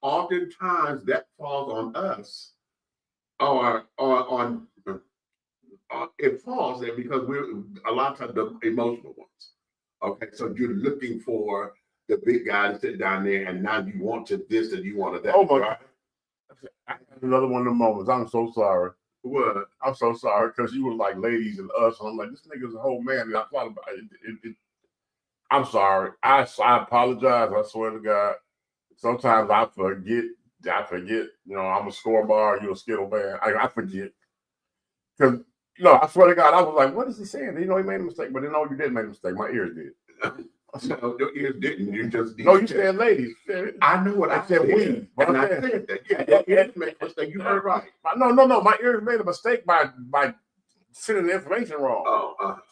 [SPEAKER 3] Oftentimes that falls on us, or on it falls there because we're a lot of times the emotional ones. Okay, so you're looking for the big guy to sit down there, and now you want to this and you want to that.
[SPEAKER 4] Oh my God. I had another one of the moments. I'm so sorry.
[SPEAKER 3] What?
[SPEAKER 4] I'm so sorry because you were like ladies and us. And I'm like, this nigga's a whole man. And I thought about it. I'm sorry. I apologize. I swear to God. Sometimes I forget. You know, I'm a scoreboard. You're a skittle man. I forget. Because, you know, I swear to God, I was like, what is he saying? You know, he made a mistake. But then, no, you didn't make a mistake. My ears did.
[SPEAKER 3] No, your ears didn't. You just
[SPEAKER 4] no, you said ladies.
[SPEAKER 3] I know what I said.
[SPEAKER 4] We.
[SPEAKER 3] And I said that. Yeah, your ears made a mistake. You heard right.
[SPEAKER 4] No. My ears made a mistake by sending the information wrong.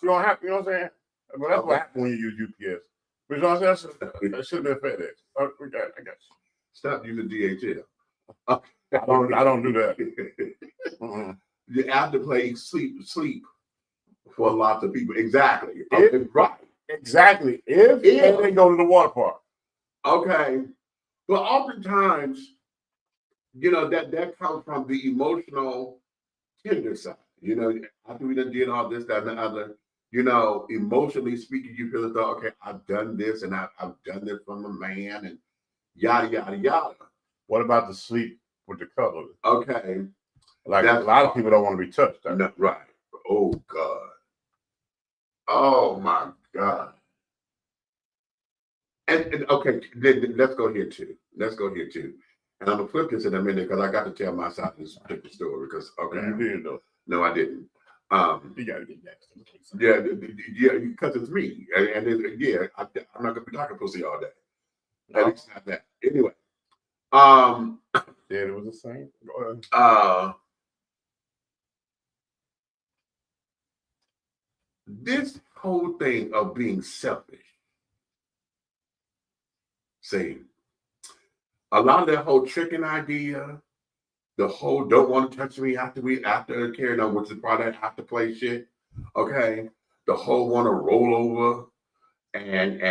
[SPEAKER 4] You don't have, you know what I'm saying? Well, that's what happens when you use UPS. You know what I'm saying? That should have been FedEx. I got you.
[SPEAKER 3] Stop using DHL.
[SPEAKER 4] I don't do that.
[SPEAKER 3] The afterplay sleep for lots of people. Exactly.
[SPEAKER 4] Right. Exactly. If they go to the water park.
[SPEAKER 3] Okay. But oftentimes, you know, that comes from the emotional tender side. You know, after we done did all this, that, and the other, you know, emotionally speaking, you feel as though, okay, I've done this and I've done this from a man and yada, yada, yada.
[SPEAKER 4] What about the sleep with the cuddle?
[SPEAKER 3] Okay.
[SPEAKER 4] Like a lot of people don't want to be touched.
[SPEAKER 3] No, right. Oh, God. Oh, my God. And okay, let's go here too. And I'm going to flip this in a minute because I got to tell my side of this particular story because, okay.
[SPEAKER 4] You did, though.
[SPEAKER 3] No, I didn't.
[SPEAKER 4] You got to get next.
[SPEAKER 3] Yeah, because it's me. And I'm not going to be talking pussy all day. At least not that. Anyway.
[SPEAKER 4] Yeah, it was the same. Go ahead.
[SPEAKER 3] This whole thing of being selfish. See, a lot of that whole tricking idea, the whole don't want to touch me after carry on, which is part of that afterplay shit. Okay, the whole want to roll over and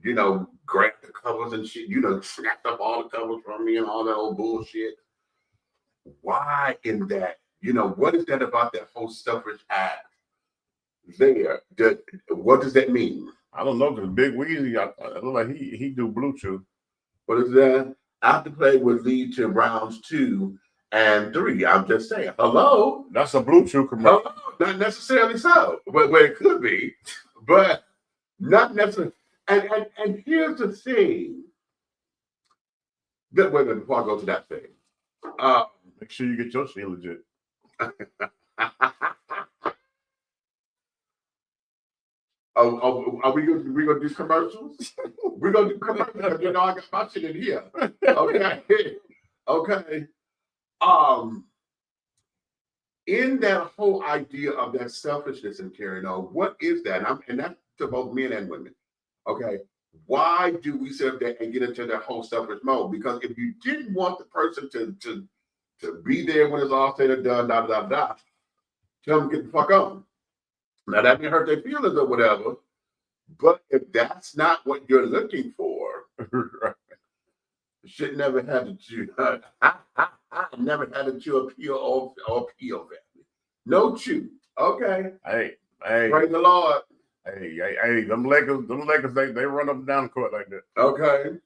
[SPEAKER 3] you know, grab the covers and shit. You know, snapped up all the covers from me and all that old bullshit. Why in that? You know, what is that about that whole selfish act there. What does that mean?
[SPEAKER 4] I don't know, because Big Weezy, I look like he do Bluetooth.
[SPEAKER 3] What is that? Afterplay would lead to rounds 2 and 3. I'm just saying. Hello?
[SPEAKER 4] That's a Bluetooth commercial.
[SPEAKER 3] Hello? Not necessarily so. But well, it could be. But not necessarily. And here's the thing. Wait a minute before I go to that thing.
[SPEAKER 4] Make sure you get your shit legit.
[SPEAKER 3] Are we gonna do commercials? We're gonna do commercials. You know, I got my shit in here. Okay. Okay. In that whole idea of that selfishness and carrying on, what is that? And that's to both men and women. Okay. Why do we sit up there and get into that whole selfish mode? Because if you didn't want the person to be there when it's all said and done, tell them to get the fuck on. Now that may hurt their feelings or whatever, but if that's not what you're looking for, shit never had to chew. I never had to chew a peel or peel, family. No chew. Okay.
[SPEAKER 4] Hey.
[SPEAKER 3] Praise the Lord.
[SPEAKER 4] Hey, them Lakers, they run up and down the court like that.
[SPEAKER 3] Okay.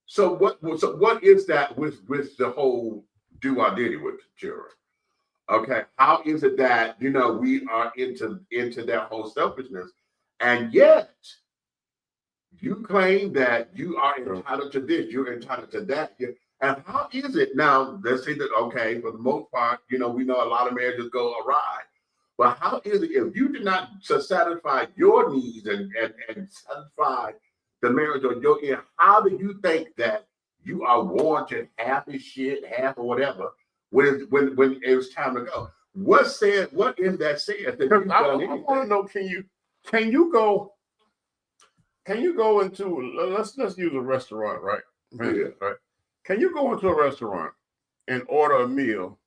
[SPEAKER 3] So what is that with the whole do I diddy with the children? Okay, how is it that we are into that whole selfishness, and yet you claim that you are entitled to this, you're entitled to that, and how is it now? Let's say that okay, for the most part, we know a lot of marriages go awry, but how is it if you did not satisfy your needs and satisfy the marriage or your end? How do you think that you are warranted half his shit, half or whatever? When it was time to go, what is that said? That
[SPEAKER 4] I want to know, can you go into let's use a restaurant, right?
[SPEAKER 3] Yeah.
[SPEAKER 4] Right. Can you go into a restaurant and order a meal?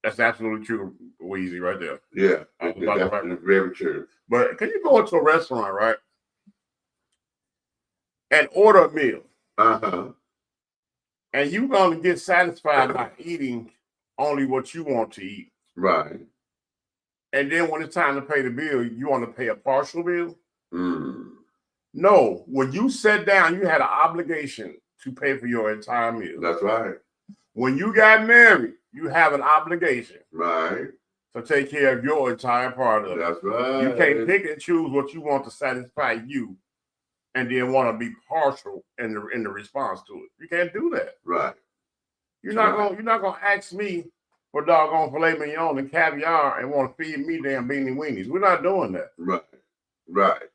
[SPEAKER 4] That's absolutely true, Weezy, right there.
[SPEAKER 3] Yeah, that's very true.
[SPEAKER 4] But can you go into a restaurant, right, and order a meal? And you're going to get satisfied by eating only what you want to eat.
[SPEAKER 3] Right.
[SPEAKER 4] And then when it's time to pay the bill, you want to pay a partial bill? No. When you sat down, you had an obligation to pay for your entire meal.
[SPEAKER 3] That's right.
[SPEAKER 4] When you got married, you have an obligation.
[SPEAKER 3] Right.
[SPEAKER 4] To take care of your entire part of it.
[SPEAKER 3] That's right.
[SPEAKER 4] You can't pick and choose what you want to satisfy you and then want to be partial in the response to it. You can't do that.
[SPEAKER 3] Right.
[SPEAKER 4] You're not gonna ask me for doggone filet mignon and caviar and want to feed me damn beanie weenies. We're not doing that.
[SPEAKER 3] Right. Right.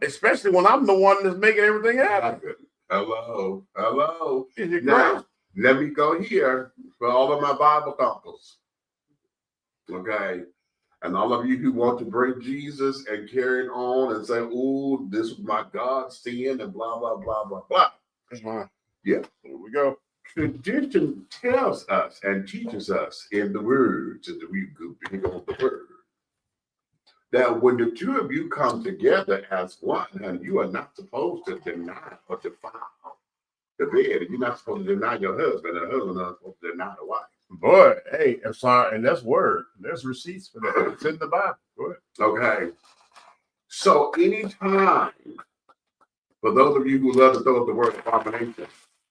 [SPEAKER 4] Especially when I'm the one that's making everything happen.
[SPEAKER 3] Hello.
[SPEAKER 4] Is it
[SPEAKER 3] now,
[SPEAKER 4] crazy?
[SPEAKER 3] let me go here for all of my Bible thumpers. Okay. And all of you who want to bring Jesus and carry it on and say, "Oh, this was my God's sin," and blah, blah, blah, blah, blah.
[SPEAKER 4] That's fine.
[SPEAKER 3] Yeah.
[SPEAKER 4] Here we go.
[SPEAKER 3] Tradition tells us and teaches us in the words, and we go big on the word, that when the two of you come together as one, and you are not supposed to deny or defile the bed, and you're not supposed to deny your husband, and the husband is not supposed to deny the wife.
[SPEAKER 4] Boy, hey, I'm sorry, and that's word. There's receipts for that. It's in the Bible. Go ahead.
[SPEAKER 3] Okay. So anytime, for those of you who love to throw up the word abomination,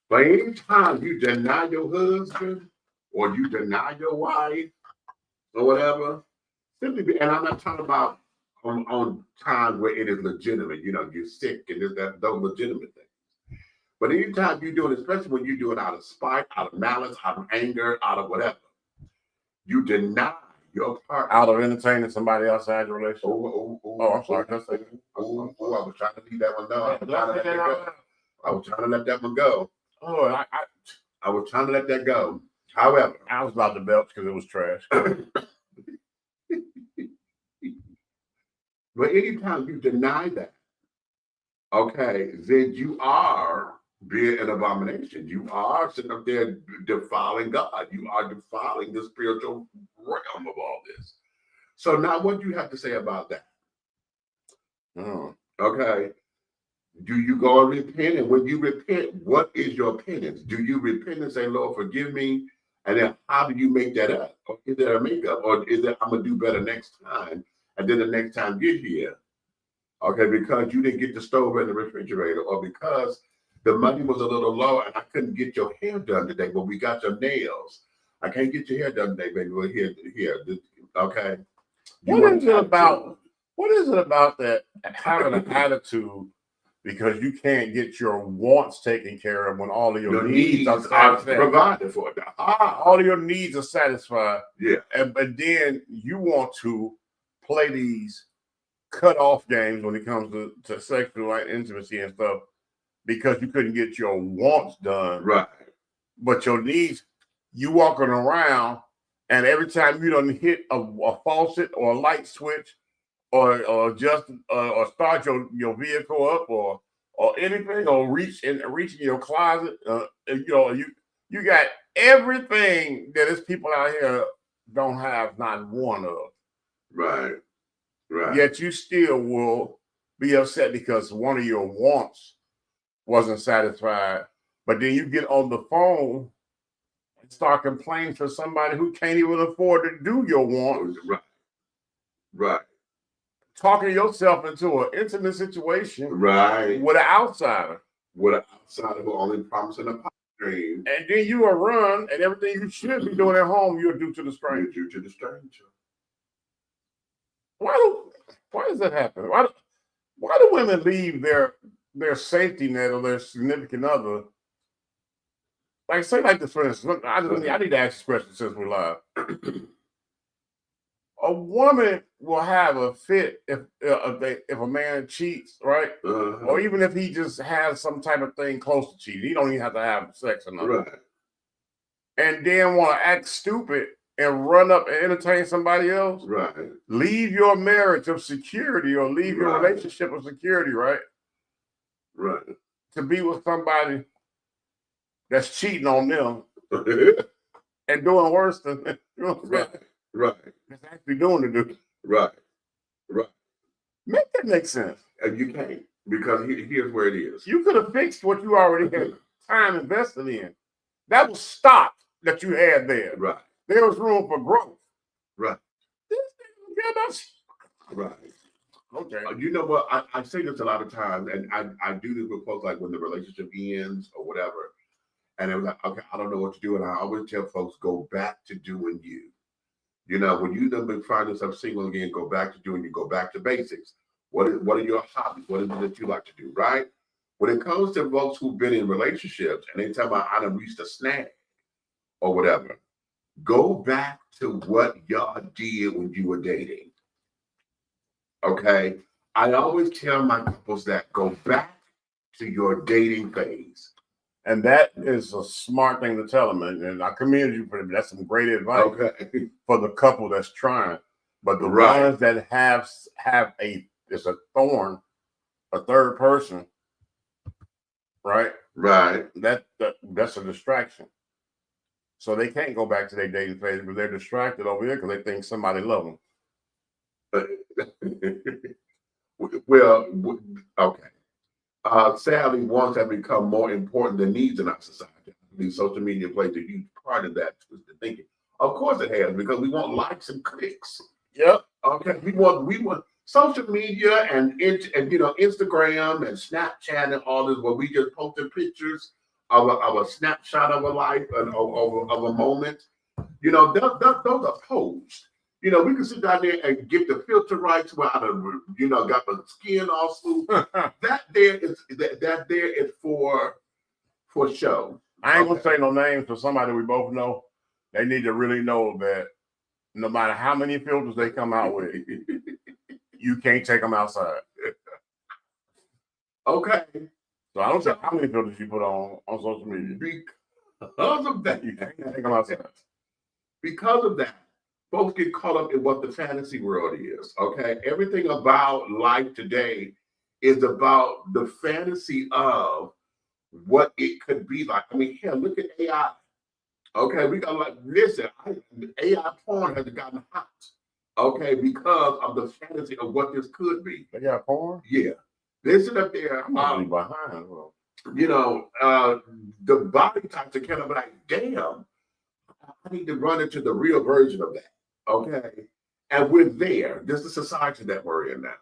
[SPEAKER 3] but anytime you deny your husband or you deny your wife or whatever, simply, and I'm not talking about on times where it is legitimate, you're sick and those legitimate things. But anytime you do it, especially when you do it out of spite, out of malice, out of anger, out of whatever, you deny your partner.
[SPEAKER 4] Out of entertaining somebody outside your relationship.
[SPEAKER 3] Oh,
[SPEAKER 4] I'm sorry. Can I say that?
[SPEAKER 3] I was trying to leave that one down. I was trying to let that one go.
[SPEAKER 4] Oh,
[SPEAKER 3] I was trying to let that go. However,
[SPEAKER 4] I was about to belch because it was trash.
[SPEAKER 3] But anytime you deny that, okay, then you are being an abomination. You are sitting up there defiling God. You are defiling the spiritual realm of all this. So now what do you have to say about that? Okay. Do you go and repent? And when you repent, what is your penance? Do you repent and say, "Lord, forgive me"? And then how do you make that up? Or is there a makeup? Or is it, "I'm going to do better next time"? and then the next time get here, okay, because you didn't get the stove and the refrigerator, or because the money was a little low and I couldn't get your hair done today, but we got your nails. I can't get your hair done today, baby. We're here, okay.
[SPEAKER 4] What is it about that having an attitude because you can't get your wants taken care of when all of your needs are
[SPEAKER 3] provided for?
[SPEAKER 4] All of your needs are satisfied.
[SPEAKER 3] Yeah.
[SPEAKER 4] But then you want to play these cut-off games when it comes to sexual intimacy and stuff because you couldn't get your wants done.
[SPEAKER 3] Right.
[SPEAKER 4] But your needs, you walking around, and every time you don't hit a faucet or a light switch or just or start your vehicle up or anything, or reach in your closet, you got everything that is people out here don't have, not one of.
[SPEAKER 3] Right. Right.
[SPEAKER 4] Yet you still will be upset because one of your wants wasn't satisfied. But then you get on the phone and start complaining to somebody who can't even afford to do your wants.
[SPEAKER 3] Right. Right.
[SPEAKER 4] Talking yourself into an intimate situation,
[SPEAKER 3] right,
[SPEAKER 4] with an outsider.
[SPEAKER 3] With an outsider who only promising a pipe dream.
[SPEAKER 4] And then you will run, and everything you should be doing at home, you'll do to the stranger.
[SPEAKER 3] You do to the stranger.
[SPEAKER 4] Why does that happen? Why do women leave their safety net or their significant other? Like, say like this, for instance, I need to ask this question since we're live. A woman will have a fit if a man cheats, right? Or even if he just has some type of thing close to cheating. He don't even have to have sex or nothing.
[SPEAKER 3] Right.
[SPEAKER 4] And then want to act stupid and run up and entertain somebody else.
[SPEAKER 3] Right.
[SPEAKER 4] Leave your marriage of security or leave your relationship of security, right?
[SPEAKER 3] Right.
[SPEAKER 4] To be with somebody that's cheating on them and doing worse than them. You know what I'm saying?
[SPEAKER 3] Right.
[SPEAKER 4] It's actually doing the dude.
[SPEAKER 3] Right. Right.
[SPEAKER 4] Make that make sense.
[SPEAKER 3] And you can't, because here's where it is.
[SPEAKER 4] You could have fixed what you already had time invested in. That was stock that you had there.
[SPEAKER 3] Right.
[SPEAKER 4] There was room for growth.
[SPEAKER 3] Right.
[SPEAKER 4] This thing don't
[SPEAKER 3] right.
[SPEAKER 4] Okay.
[SPEAKER 3] You know what? I say this a lot of times, and I do this with folks, like when the relationship ends or whatever, and it was like, okay, I don't know what to do, and I always tell folks, go back to doing you. You know, when you then find yourself single again, go back to doing you. Go back to basics. What are your hobbies? What is it that you like to do, right? When it comes to folks who've been in relationships and they tell me I done reached a snag or whatever, go back to what y'all did when you were dating. Okay? I always tell my couples that go back to your dating phase.
[SPEAKER 4] And that is a smart thing to tell them. And I commend you for that. That's some great advice for the couple that's trying. But the ones that have it's a thorn, a third person, right?
[SPEAKER 3] Right.
[SPEAKER 4] That's a distraction. So they can't go back to their dating phase because they're distracted over here because they think somebody loves them.
[SPEAKER 3] Well, okay. Sadly, wants have become more important than needs in our society. I mean, social media plays a huge part of that twisted thinking. Of course it has, because we want likes and clicks.
[SPEAKER 4] Yep.
[SPEAKER 3] Okay. We want social media and Instagram and Snapchat and all this, where we just posting pictures of a snapshot of a life and of a moment. You know, those are posed. You know, we can sit down there and get the filter right where I got the skin all smooth. that there is for show.
[SPEAKER 4] I ain't gonna say no names for somebody we both know. They need to really know that no matter how many filters they come out with, you can't take them outside.
[SPEAKER 3] Okay.
[SPEAKER 4] So I don't care how many filters you put on social media.
[SPEAKER 3] Because of that,
[SPEAKER 4] you can't take them outside.
[SPEAKER 3] Because of that, folks get caught up in what the fantasy world is, okay? Everything about life today is about the fantasy of what it could be like. I mean, hell, look at AI. Okay, we got AI porn has gotten hot, okay, because of the fantasy of what this could be.
[SPEAKER 4] They got porn?
[SPEAKER 3] Yeah. They sit up there.
[SPEAKER 4] I'm behind.
[SPEAKER 3] The body types are kind of like, damn, I need to run into the real version of that. Okay. And we're there. This is the society that we're in now.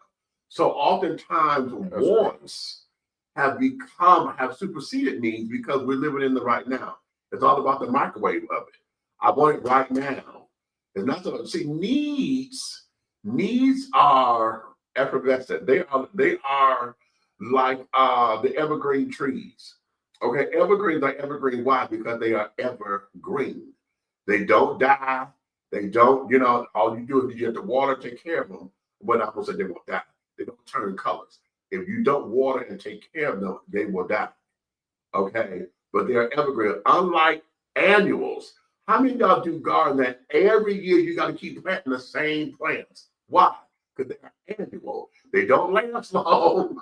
[SPEAKER 3] So oftentimes wants have superseded needs because we're living in the right now. It's all about the microwave of it. I want it right now. It's not so. See, needs are effervescent. They are like the evergreen trees. Okay, evergreens are evergreen. Why? Because they are evergreen. They don't die. They don't, all you do is you have to water, take care of them. But I almost said they won't die. They don't turn colors. If you don't water and take care of them, they will die. Okay, but they are evergreen. Unlike annuals, how many of y'all do garden that every year you got to keep planting the same plants? Why? Because they are annual. They don't last long.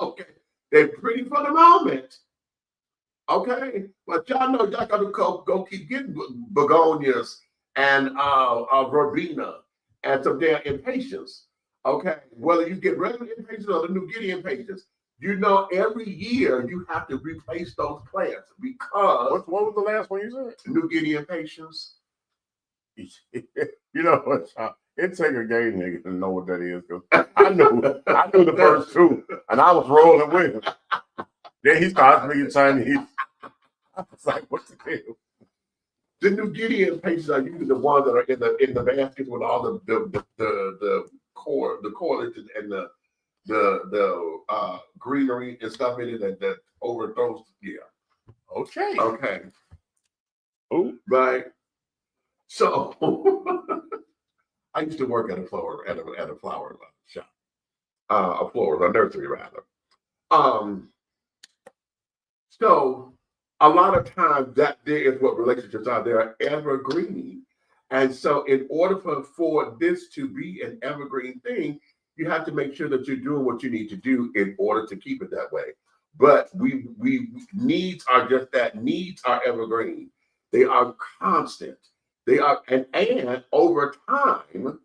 [SPEAKER 3] Okay, they're pretty for the moment. Okay, but y'all know y'all got to go keep getting begonias and verbena and some damn impatiens. Okay, whether you get regular impatiens or the New Guinea impatiens, every year you have to replace those plants because
[SPEAKER 4] what was the last one you said?
[SPEAKER 3] New Guinea impatiens.
[SPEAKER 4] You know what? It take a gay nigga to know what that is. I knew the first two, and I was rolling with him. Then he started speaking Chinese. I was like, what the hell?
[SPEAKER 3] The New Guinea impatiens are usually the ones that are in the baskets with all the cordage and the greenery and stuff in it that overthrows. Yeah. Okay.
[SPEAKER 4] Oh,
[SPEAKER 3] right. So I used to work at a flower shop, a nursery rather. So a lot of times that there is what relationships are. They are evergreen. And so in order for this to be an evergreen thing, you have to make sure that you're doing what you need to do in order to keep it that way. But we needs are just that. Needs are evergreen. They are constant. They are and over time,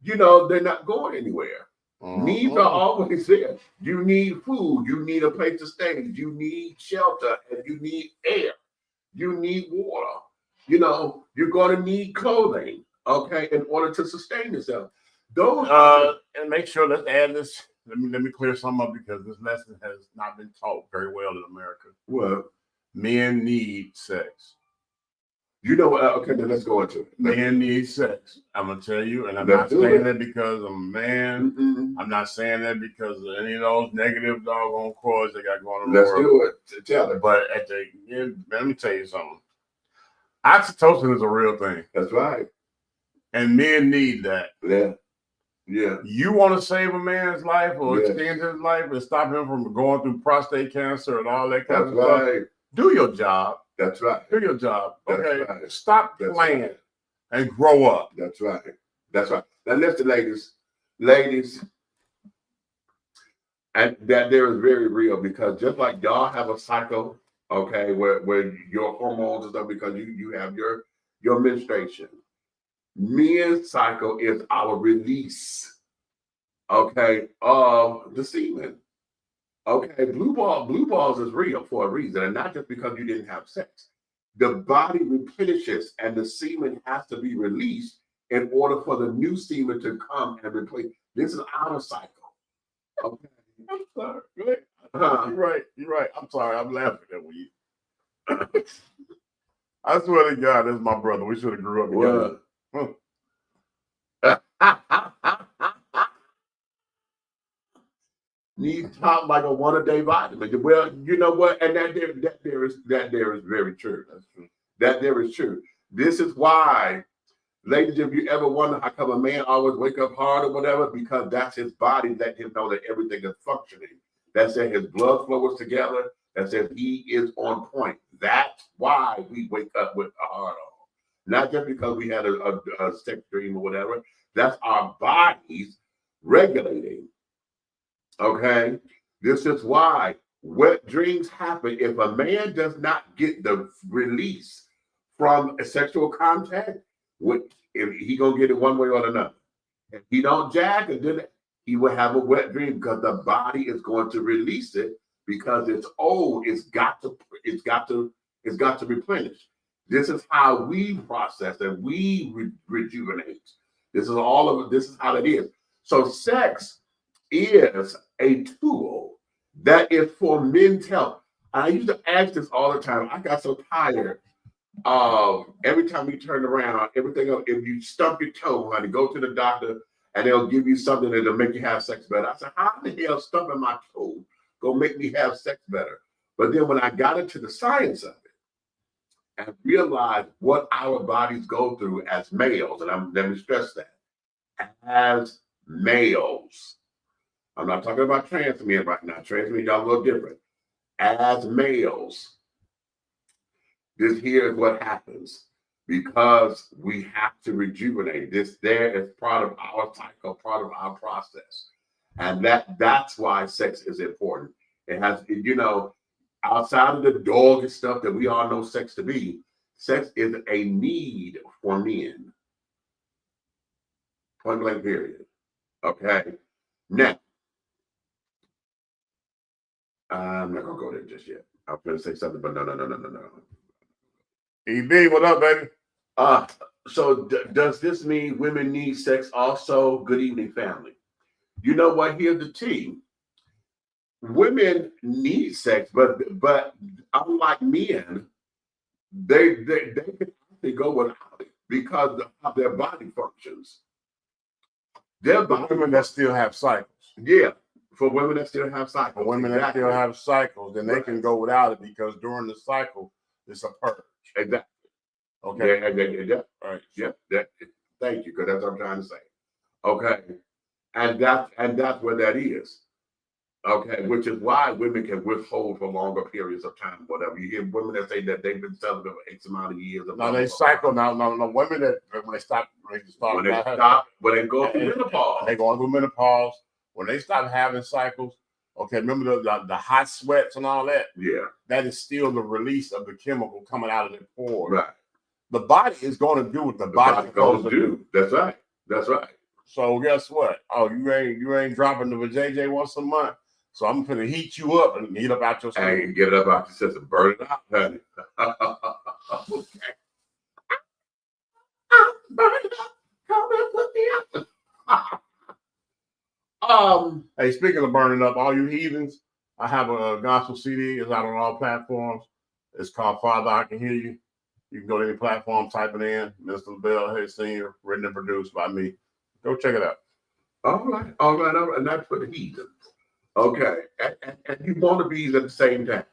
[SPEAKER 3] they're not going anywhere. Needs are always there. You need food. You need a place to stay. You need shelter, and you need air. You need water. You're going to need clothing, okay, in order to sustain yourself. Those
[SPEAKER 4] and make sure, let's add this. Let me clear something up because this lesson has not been taught very well in America.
[SPEAKER 3] What?
[SPEAKER 4] Men need sex.
[SPEAKER 3] Okay, then let's go into it.
[SPEAKER 4] Men need sex. I'm gonna tell you, and I'm not saying that because I'm a man.
[SPEAKER 3] Mm-mm.
[SPEAKER 4] I'm not saying that because of any of those negative doggone quotes they got going on.
[SPEAKER 3] Let's do it. Tell it.
[SPEAKER 4] But at the end, let me tell you something. Oxytocin is a real thing.
[SPEAKER 3] That's right.
[SPEAKER 4] And men need that.
[SPEAKER 3] Yeah.
[SPEAKER 4] You want to save a man's life or extend his life and stop him from going through prostate cancer and all that kind of stuff. Do your job.
[SPEAKER 3] That's right.
[SPEAKER 4] Do your job. Okay.
[SPEAKER 3] Right.
[SPEAKER 4] Stop playing and grow up.
[SPEAKER 3] That's right. Now listen, ladies, and that there is very real because just like y'all have a cycle, okay, where your hormones and stuff because you have your menstruation. Men's cycle is our release, okay, of the semen. Okay, blue balls is real for a reason, and not just because you didn't have sex. The body replenishes, and the semen has to be released in order for the new semen to come and replace. This is our cycle. Okay,
[SPEAKER 4] I'm sorry. You're right. I'm sorry. I'm laughing at you. I swear to God, that's my brother. We should have grew up together.
[SPEAKER 3] Need to talk like a one-a-day vitamin. Well, you know what? And that there is very true. That's true. That there is true. This is why, ladies, if you ever wonder how come a man always wake up hard or whatever, because that's his body letting him know that everything is functioning. That says his blood flow is together. That says he is on point. That's why we wake up with a hard on. Not just because we had a sex dream or whatever. That's our bodies regulating. Okay, this is why wet dreams happen. If a man does not get the release from a sexual contact, if he gonna get it one way or another. If he don't jack, and then he will have a wet dream because the body is going to release it because it's old. It's got to replenish. This is how we process and we rejuvenate. This is all of it. This is how it is. So sex is a tool that is for men's health. I used to ask this all the time. I got so tired of every time you turn around, everything else, if you stump your toe, honey, go to the doctor and they'll give you something that'll make you have sex better. I said, how the hell stumping my toe gonna make me have sex better? But then when I got into the science of it and realized what our bodies go through as males, and let me stress that, as males, I'm not talking about trans men right now. Trans men, y'all a little different. As males, this here is what happens because we have to rejuvenate. This there is part of our cycle, part of our process. And that's why sex is important. It has, you know, outside of the dog and stuff that we all know sex to be, sex is a need for men. Point blank period. Okay. Now, I'm not gonna go there just yet. I was gonna say something, but no.
[SPEAKER 4] EB, what up, baby?
[SPEAKER 3] So does this mean women need sex also? Good evening, family. You know what? Here's the tea. Women need sex, but unlike men, they can go without it because of their body functions. Their body
[SPEAKER 4] Women that still have cycles.
[SPEAKER 3] Yeah, for women that still have cycles.
[SPEAKER 4] For women that still have cycles, then they can go without it because during the cycle, it's a purge.
[SPEAKER 3] Exactly.
[SPEAKER 4] Okay.
[SPEAKER 3] Yeah.
[SPEAKER 4] All right.
[SPEAKER 3] Yeah. Thank you, because that's what I'm trying to say. Okay. And that's what that is. Okay, which is why women can withhold for longer periods of time, whatever. You hear women that say that they've been celibate for X amount of years.
[SPEAKER 4] No, they cycle now. No, women that when they stop,
[SPEAKER 3] when they go through menopause,
[SPEAKER 4] they go through menopause. When they stop having cycles, okay, remember the hot sweats and all that?
[SPEAKER 3] Yeah,
[SPEAKER 4] that is still the release of the chemical coming out of their pores.
[SPEAKER 3] Right.
[SPEAKER 4] The body is going to do what the body is going to do.
[SPEAKER 3] That's right. That's right.
[SPEAKER 4] So guess what? Oh, you ain't dropping the JJ once a month. So I'm gonna heat you up and heat up out your skin.
[SPEAKER 3] And get it up out your system, burn it out, honey. Okay. Burn it up. Come and put me up.
[SPEAKER 4] Hey, speaking of burning up, all you heathens, I have a gospel CD. It's out on all platforms. It's called Father, I Can Hear You. You can go to any platform, type it in. Mr. Bell, hey, senior, written and produced by me. Go check it out.
[SPEAKER 3] All right. And that's for the heathens. Okay, and you want to be at the same time.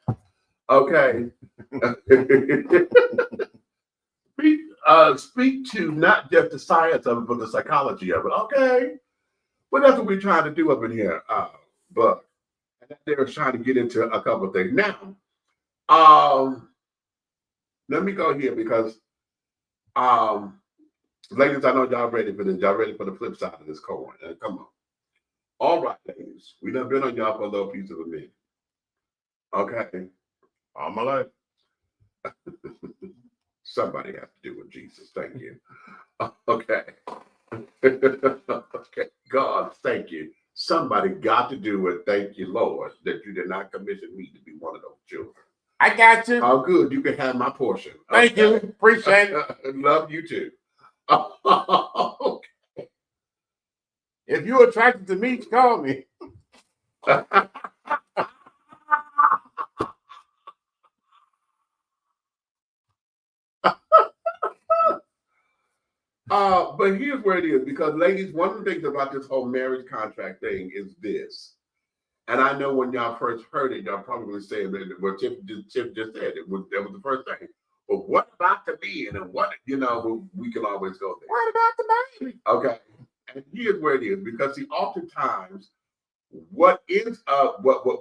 [SPEAKER 3] Okay. Speak to not just the science of it, but the psychology of it. Okay. Well, that's what we're trying to do up in here. But they're trying to get into a couple of things. Now, let me go here because, ladies, I know y'all ready for this. Y'all ready for the flip side of this coin. Come on. All right, ladies. We done been on y'all for a little piece of a minute. Okay.
[SPEAKER 4] All my life.
[SPEAKER 3] Somebody has to do with Jesus. Thank you. Okay. Okay. God, thank you. Somebody got to do it. Thank you, Lord, that you did not commission me to be one of those children.
[SPEAKER 4] I got you.
[SPEAKER 3] Oh, good. You can have my portion.
[SPEAKER 4] Thank you. Appreciate it.
[SPEAKER 3] Love you too. Okay.
[SPEAKER 4] If you're attracted to me, call me.
[SPEAKER 3] But here's where it is, because ladies, one of the things about this whole marriage contract thing is this. And I know when y'all first heard it, y'all probably said that what Chip just said, that was the first thing. But what about the men? And what, we can always go there.
[SPEAKER 4] What about the baby?
[SPEAKER 3] Okay. And here's where it is, because see, oftentimes what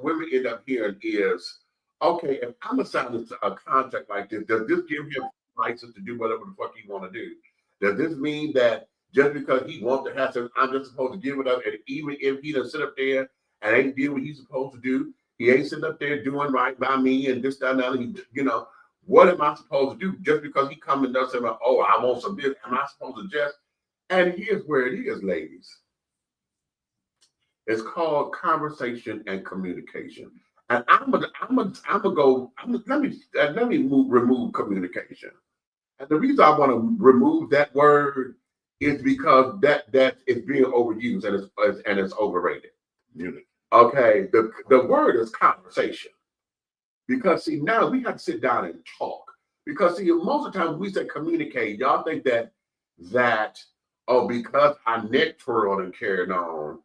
[SPEAKER 3] women end up hearing is, okay, if I'm gonna sign a contract like this, does this give him license to do whatever the fuck he want to do? Does this mean that just because he wants to have sex, I'm just supposed to give it up? And even if he doesn't sit up there and ain't doing what he's supposed to do, he ain't sitting up there doing right by me and this, that, and that. What am I supposed to do? Just because he comes and does something, oh, I want some this, am I supposed to just? And here's where it is, ladies. It's called conversation and communication. And let me remove communication. And the reason I want to remove that word is because that is being overused and it's overrated.
[SPEAKER 4] Unity.
[SPEAKER 3] Okay, the word is conversation. Because see, now we have to sit down and talk. Because see, most of the time we say communicate, y'all think that because our neck twirled and carried on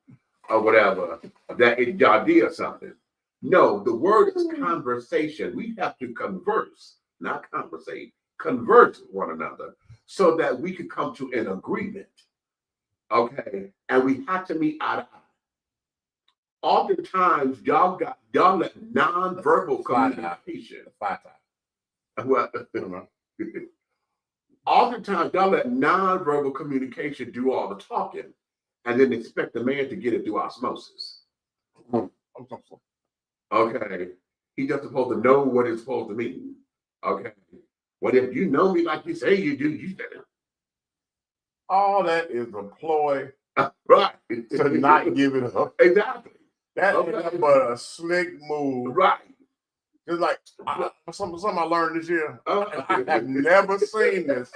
[SPEAKER 3] or whatever, that y'all did something. No, the word is conversation. We have to converse, not conversate, converse with one another so that we can come to an agreement. Okay, and we have to meet eye to eye. Oftentimes, y'all let non-verbal communication. Well, oftentimes, y'all let non-verbal communication do all the talking, and then expect the man to get it through osmosis. Okay, he just supposed to know what it's supposed to mean. Okay, what if you know me like you say you do? You said it.
[SPEAKER 4] All that is a ploy
[SPEAKER 3] Right
[SPEAKER 4] to not give it up.
[SPEAKER 3] Exactly.
[SPEAKER 4] That is but a slick move.
[SPEAKER 3] Right.
[SPEAKER 4] Just like something I learned this year.
[SPEAKER 3] Uh-huh.
[SPEAKER 4] I have never seen this.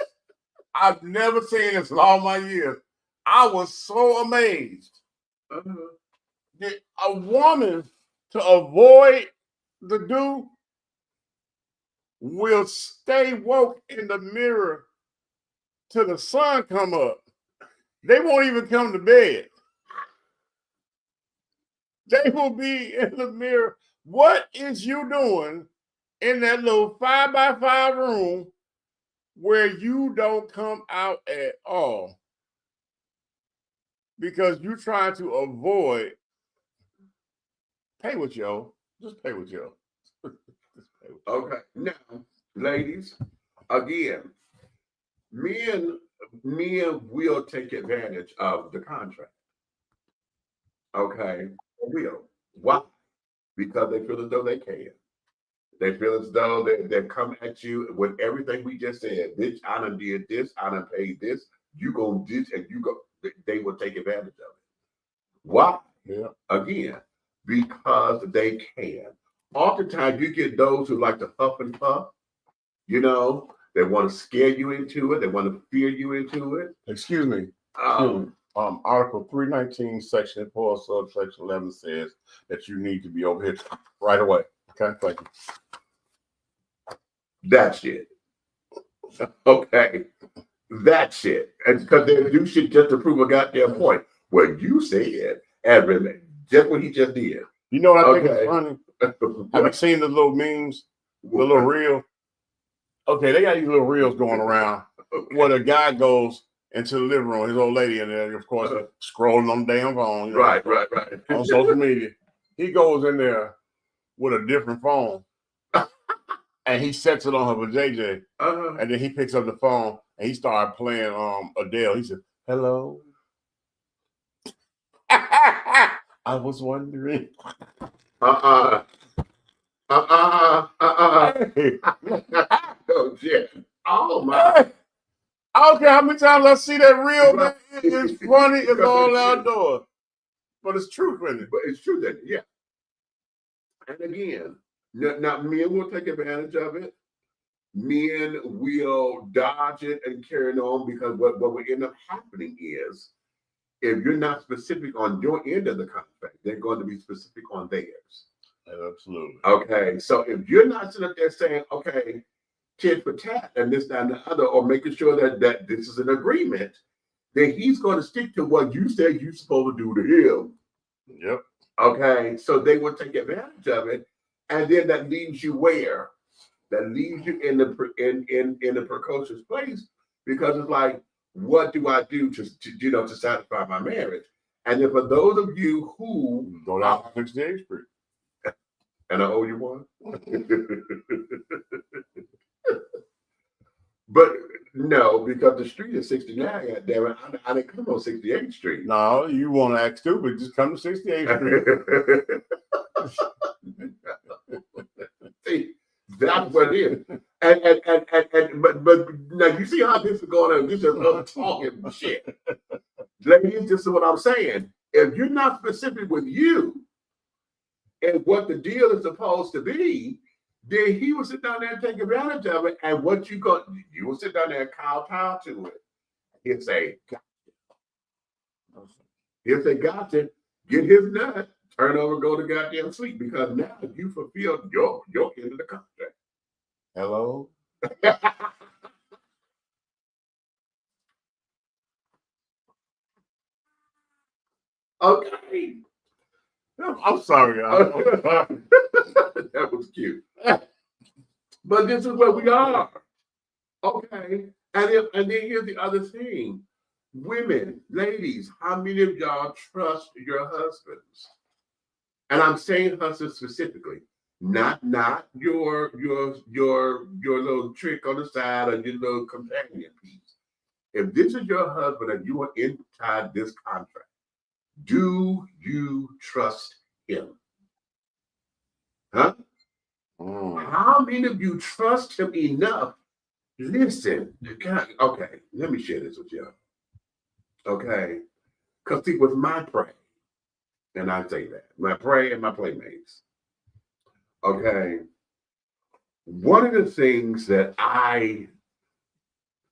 [SPEAKER 4] I've never seen this in all my years. I was so amazed. That a woman, to avoid the dude, will stay woke in the mirror till the sun come up. They won't even come to bed. They will be in the mirror. What is you doing in that little 5x5 room where you don't come out at all? Because you're trying to avoid pay with yo. Just pay with yo.
[SPEAKER 3] Okay. Now, ladies, again, men will take advantage of the contract. Okay. Will. Why? Because they feel as though they can. They feel as though they're coming at you with everything we just said. Bitch, I done did this, I done paid this, you gonna do this, and you go, they will take advantage of it. Why?
[SPEAKER 4] Yeah.
[SPEAKER 3] Again, because they can. Oftentimes you get those who like to huff and puff, you know, they want to scare you into it, they want to fear you into it.
[SPEAKER 4] Excuse me. Article 319, section 4, subsection 11 says that you need to be over here right away. Okay, thank you.
[SPEAKER 3] That's it. Okay, that's it. And because they do shit just to prove a goddamn point. Well, you said everything, just what he just did.
[SPEAKER 4] You know what I think is funny? Have you seen the little memes, the little reel? Okay, they got these little reels going around where the guy goes into the living room, his old lady in there, of course, scrolling on the damn phone. You know,
[SPEAKER 3] Right.
[SPEAKER 4] on social media. He goes in there with a different phone and he sets it on her for JJ. And then he picks up the phone and he started playing Adele. He said, hello. I was wondering.
[SPEAKER 3] Oh, shit. Oh, my.
[SPEAKER 4] I don't care how many times I see that reel, man. It is funny as all outdoors. But it's true, isn't it?
[SPEAKER 3] But it's true, that yeah. And again, now men will take advantage of it. Men will dodge it and carry it on because what will end up happening is if you're not specific on your end of the contract, they're going to be specific on theirs.
[SPEAKER 4] Absolutely.
[SPEAKER 3] Okay, so if you're not sitting up there saying, okay, tit for tat and this, that, and the other, or making sure that this is an agreement, then he's going to stick to what you said you're supposed to do to him.
[SPEAKER 4] Yep.
[SPEAKER 3] Okay, so they will take advantage of it, and then that leaves you where? That leaves you in the precocious place because it's like, what do I do to satisfy my marriage? And then for those of you who
[SPEAKER 4] go down 68th Street,
[SPEAKER 3] and I owe you one. But no, because the street is 69. Damn it, I didn't come on 68th Street.
[SPEAKER 4] No, you want to act stupid? Just come to 68th Street.
[SPEAKER 3] See, that's what it is. But now you see how this is going on. This is us talking shit. Ladies, this is what I'm saying. If you're not specific with you and what the deal is supposed to be, then he will sit down there and take advantage of it. And what you will sit down there and kowtow to it. He'll say, He'll say, gotcha, get his nut, turn over, go to goddamn sleep, because now you fulfilled your end of the contract.
[SPEAKER 4] Hello?
[SPEAKER 3] Okay.
[SPEAKER 4] I'm sorry, y'all.
[SPEAKER 3] That was cute. But this is where we are. Okay. And then here's the other thing. Women, ladies, how many of y'all trust your husbands? And I'm saying husbands specifically, not your little trick on the side or your little companion piece. If this is your husband and you are inside this contract, do you trust him? Huh? How many of you trust him enough? Listen, okay, let me share this with y'all. Okay, because see, with my prey, and I say that, my prey and my playmates, okay, one of the things that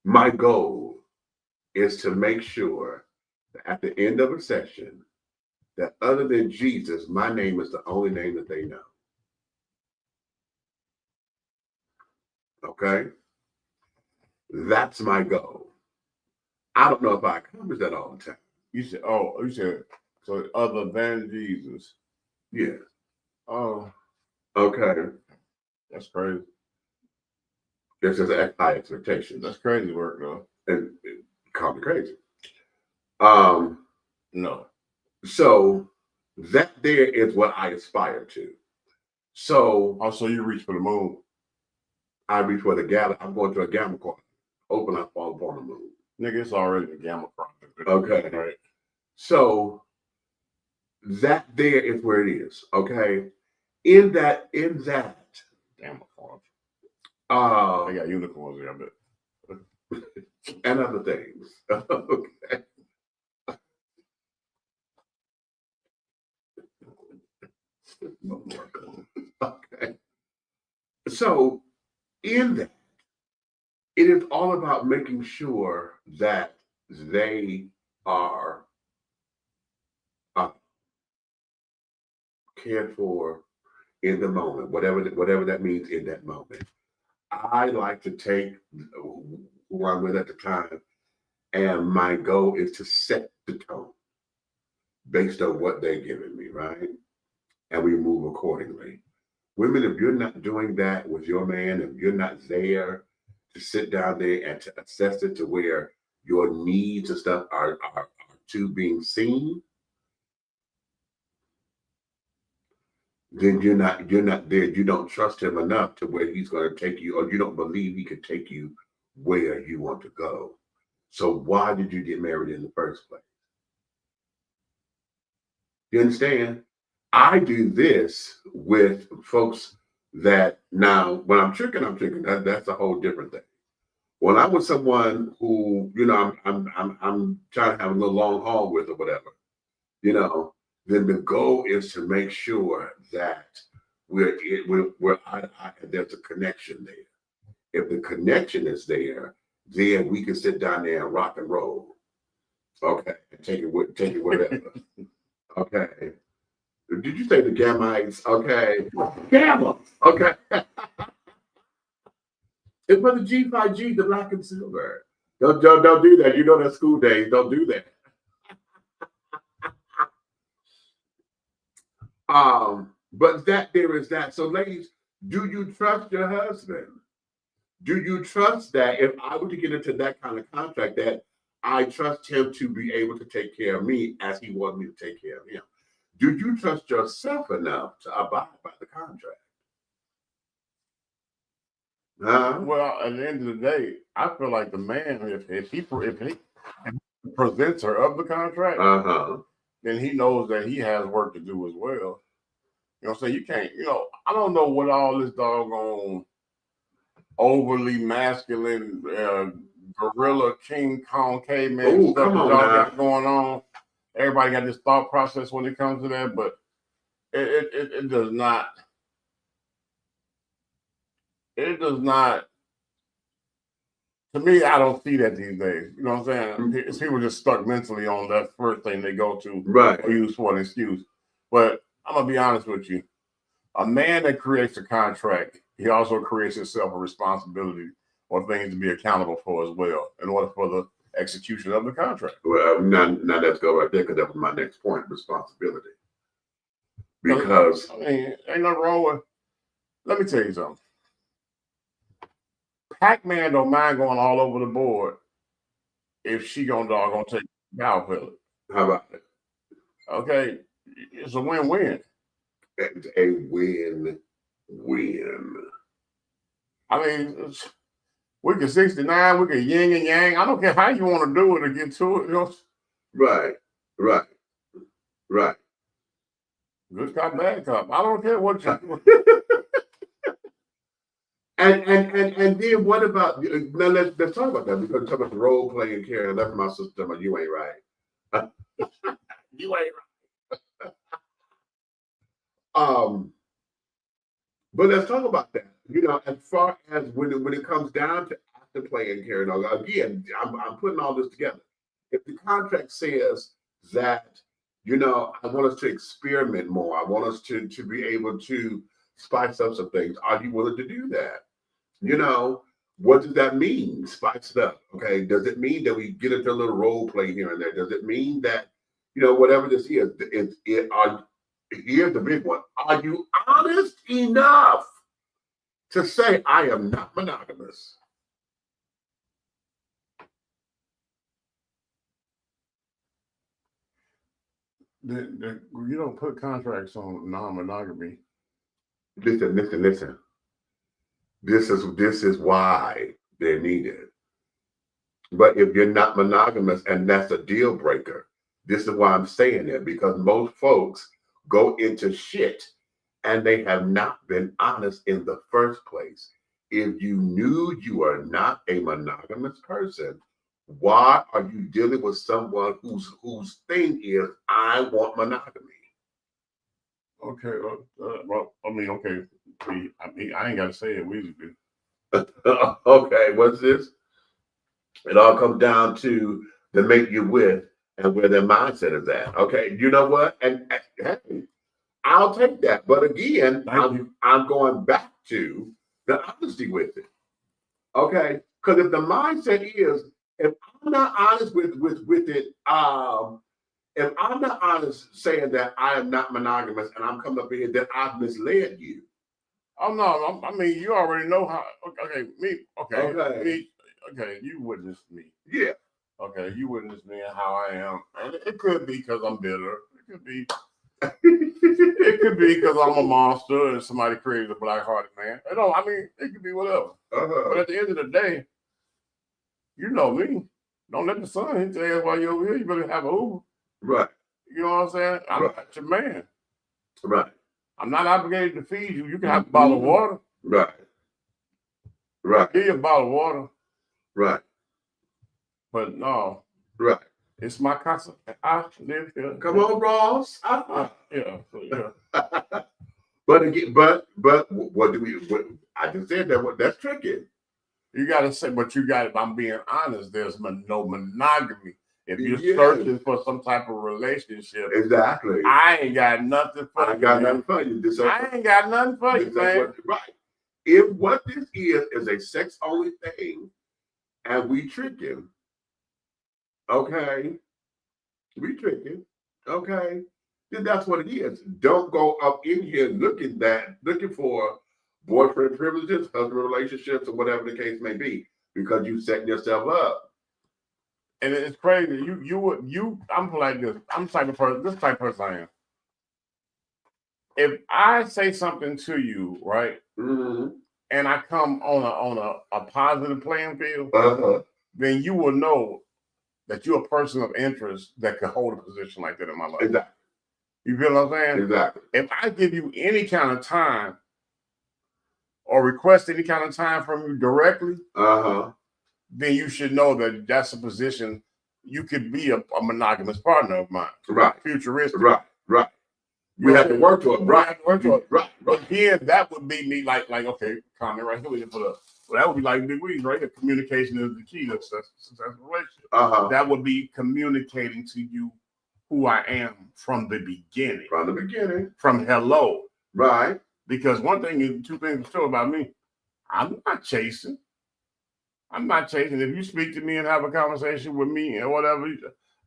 [SPEAKER 3] my goal is to make sure that at the end of a session, that other than Jesus, my name is the only name that they know. Okay? That's my goal. I don't know if I accomplish that all the time.
[SPEAKER 4] You said, so other than Jesus.
[SPEAKER 3] Yeah.
[SPEAKER 4] Oh.
[SPEAKER 3] Okay.
[SPEAKER 4] That's crazy.
[SPEAKER 3] It's just high expectations.
[SPEAKER 4] That's crazy work, though.
[SPEAKER 3] And it call me crazy.
[SPEAKER 4] No.
[SPEAKER 3] So that there is what I aspire to. So
[SPEAKER 4] also you reach for the moon.
[SPEAKER 3] I reach for the galaxy. I'm going to a gamma quadrant. Hoping I fall upon the moon.
[SPEAKER 4] Nigga, it's already a gamma quadrant.
[SPEAKER 3] Okay.
[SPEAKER 4] Right.
[SPEAKER 3] So that there is where it is. Okay. In that
[SPEAKER 4] gamma quadrant.
[SPEAKER 3] I
[SPEAKER 4] got unicorns there, I bet.
[SPEAKER 3] And other things. Okay. Okay. So in that, it is all about making sure that they are cared for in the moment, whatever that means in that moment. I like to take who I'm with at the time, and my goal is to set the tone based on what they're giving me, right? And we move accordingly. Women, if you're not doing that with your man, if you're not there to sit down there and to assess it to where your needs and stuff are to being seen, then you're not there. You don't trust him enough to where he's going to take you, or you don't believe he could take you where you want to go. So why did you get married in the first place? You understand? I do this with folks that now when I'm tricking, that's a whole different thing. When I'm with someone who, I'm trying to have a little long haul with or whatever, then the goal is to make sure that there's a connection there. If the connection is there, then we can sit down there and rock and roll. Okay, and take it whatever. Okay. Did you say the Gammites? Okay. Gamma. Okay. It's for the G5G, the black and silver. Don't do that. You know that school days. Don't do that. But there is that. So, ladies, do you trust your husband? Do you trust that if I were to get into that kind of contract, that I trust him to be able to take care of me as he wants me to take care of him? Do you trust yourself enough to abide by the contract?
[SPEAKER 4] Well, at the end of the day, I feel like the man, if he presents her of the contract, then he knows that he has work to do as well. You know what I'm saying? You can't, I don't know what all this doggone overly masculine gorilla King Kong caveman stuff y'all got going on. Everybody got this thought process when it comes to that, but it does not. It does not To me, I don't see that these days. You know what I'm saying? People just stuck mentally on that first thing they go to,
[SPEAKER 3] right?
[SPEAKER 4] Or use for an excuse. But I'm gonna be honest with you. A man that creates a contract, he also creates himself a responsibility or things to be accountable for as well, in order for the execution of the contract.
[SPEAKER 3] Well, now let's go right there, because that was my next point: responsibility. Because
[SPEAKER 4] I mean, ain't nothing wrong with. Let me tell you something. Pac-Man don't mind going all over the board if she gonna take cow pellet.
[SPEAKER 3] How about it?
[SPEAKER 4] Okay, it's a win-win.
[SPEAKER 3] It's a win-win.
[SPEAKER 4] I mean, we can 69, we can yin and yang. I don't care how you want to do it to get to it. You know?
[SPEAKER 3] Right.
[SPEAKER 4] Good cop, bad cop. I don't care what you.
[SPEAKER 3] And then what about, now let's talk about that, because talk about the role playing care, and that's my sister, but you ain't right. You ain't right. But let's talk about that. You know, as far as when it comes down to afterplay and care, again, I'm putting all this together. If the contract says that, you know, I want us to experiment more, I want us to be able to spice up some things, are you willing to do that? You know, what does that mean? Spice it up. Okay. Does it mean that we get into a little role play here and there? Does it mean that, you know, whatever this is, here's the big one. Are you honest enough to say, I am not monogamous?
[SPEAKER 4] You don't put contracts on non-monogamy.
[SPEAKER 3] Listen. This is why they're needed. But if you're not monogamous and that's a deal breaker, this is why I'm saying that, because most folks go into shit and they have not been honest in the first place. If you knew you are not a monogamous person, why are you dealing with someone whose thing is, I want monogamy?
[SPEAKER 4] Okay, well, I mean, okay. I ain't got to say it. We do.
[SPEAKER 3] Okay, what's this? It all comes down to the mate you're with and where their mindset is at. Okay, you know what? And hey, I'll take that. But again, I'm going back to the honesty with it. Okay, because if the mindset is, if I'm not honest with it, if I'm not honest saying that I am not monogamous and I'm coming up here, then I've misled you.
[SPEAKER 4] Oh no, I mean, you already know how. Okay, you witnessed me.
[SPEAKER 3] Yeah.
[SPEAKER 4] Okay, you witnessed me and how I am, and it could be because I'm bitter. It could be. It could be because I'm a monster and somebody created a black-hearted man. It could be whatever. But at the end of the day, you know me. Don't let the sun hit your ass while you're over here. You better have a Uber.
[SPEAKER 3] Right.
[SPEAKER 4] You know what I'm saying? I'm not your man.
[SPEAKER 3] Right.
[SPEAKER 4] I'm not obligated to feed you. You can have a bottle of water.
[SPEAKER 3] Right.
[SPEAKER 4] Give you a bottle of water.
[SPEAKER 3] Right.
[SPEAKER 4] But no.
[SPEAKER 3] Right.
[SPEAKER 4] It's my casa. I live here.
[SPEAKER 3] Come on, Ross.
[SPEAKER 4] Yeah.
[SPEAKER 3] But again, but what do we? I just said that. That's tricky.
[SPEAKER 4] You gotta say, but you got. If I'm being honest, there's no monogamy. If you're searching for some type of relationship,
[SPEAKER 3] exactly.
[SPEAKER 4] I ain't got nothing for you.
[SPEAKER 3] I ain't got nothing for you.
[SPEAKER 4] I ain't got nothing for you, man.
[SPEAKER 3] Right. If what this is a sex only thing, and we trick him, okay, okay, then that's what it is. Don't go up in here looking for boyfriend privileges, husband relationships, or whatever the case may be, because you setting yourself up.
[SPEAKER 4] And it's crazy. I'm like this. I'm the type of person. This type of person I am. If I say something to you, right, and I come on a positive playing field, then you will know that you're a person of interest that can hold a position like that in my life.
[SPEAKER 3] Exactly.
[SPEAKER 4] You feel what I'm saying?
[SPEAKER 3] Exactly.
[SPEAKER 4] If I give you any kind of time or request any kind of time from you directly, then you should know that that's a position you could be a monogamous partner of mine.
[SPEAKER 3] Right.
[SPEAKER 4] Futuristic.
[SPEAKER 3] Right. You have to work to it, right?
[SPEAKER 4] Right. Again, that would be me like okay, comment right here. We can put up. Well, that would be like Big Weed, right? The communication is the key to successful relationship. That would be communicating to you who I am from the beginning. From hello.
[SPEAKER 3] Right.
[SPEAKER 4] Because one thing is, two things are true about me. I'm not chasing. If you speak to me and have a conversation with me and whatever,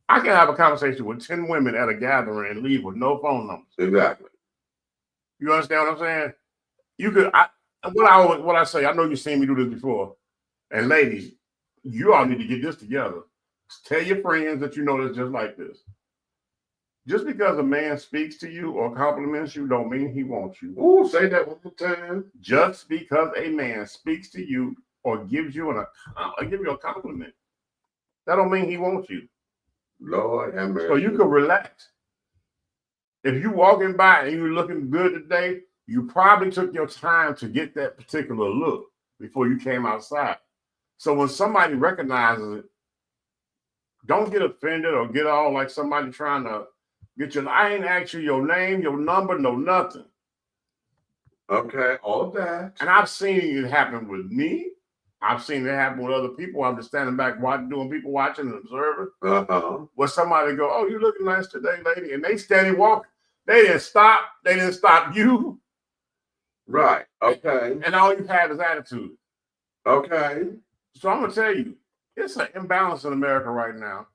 [SPEAKER 4] I can have a conversation with 10 women at a gathering and leave with no phone numbers.
[SPEAKER 3] Exactly.
[SPEAKER 4] You understand what I'm saying? You could. What I say. I know you've seen me do this before. And ladies, you all need to get this together. Tell your friends that you know that's just like this. Just because a man speaks to you or compliments you don't mean he wants you.
[SPEAKER 3] Ooh, say that one more time.
[SPEAKER 4] Just because a man speaks to you or gives you a compliment, that don't mean he wants you.
[SPEAKER 3] Lord have mercy.
[SPEAKER 4] So you can relax. If you walking by and you're looking good today, you probably took your time to get that particular look before you came outside. So when somebody recognizes it, don't get offended or get all like somebody trying to get your. I ain't asked you your name, your number, no nothing.
[SPEAKER 3] Okay, all of that.
[SPEAKER 4] And I've seen it happen with me. I've seen it happen with other people. I'm just standing back doing people watching and observing. Where somebody go, "Oh, you looking nice today, lady," and they steady walking. They didn't stop. They didn't stop you.
[SPEAKER 3] Right. Okay.
[SPEAKER 4] And all you had is attitude.
[SPEAKER 3] Okay.
[SPEAKER 4] So I'm gonna tell you, it's an imbalance in America right now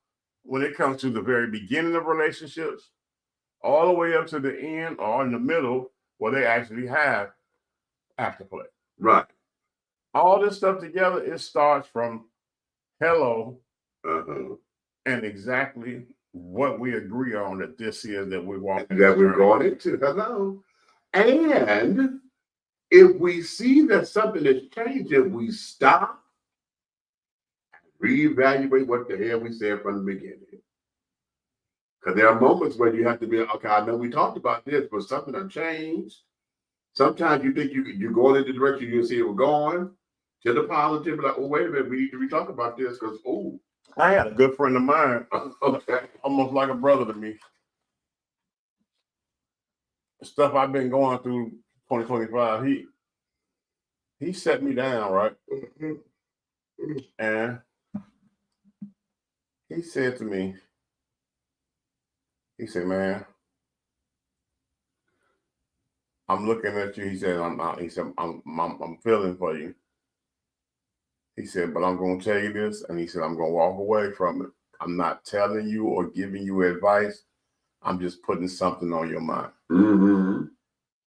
[SPEAKER 4] when it comes to the very beginning of relationships, all the way up to the end or in the middle where they actually have afterplay.
[SPEAKER 3] Right.
[SPEAKER 4] All this stuff together, it starts from hello and exactly what we agree on that this is that we're walking.
[SPEAKER 3] That we're going into. Hello. And if we see that something is changing, we stop, reevaluate what the hell we said from the beginning. Because there are moments where you have to be, okay, I know we talked about this, but something has changed. Sometimes you think you're going in the direction you see it going, to the positive, like, oh, wait a minute, we need to re-talk about this because, oh.
[SPEAKER 4] I had a good friend of mine, almost like a brother to me. The stuff I've been going through 2025, he set me down, right? And he said to me, he said, "Man, I'm looking at you." He said, I'm feeling for you. He said, "But I'm going to tell you this." And he said, "I'm going to walk away from it. I'm not telling you or giving you advice. I'm just putting something on your mind."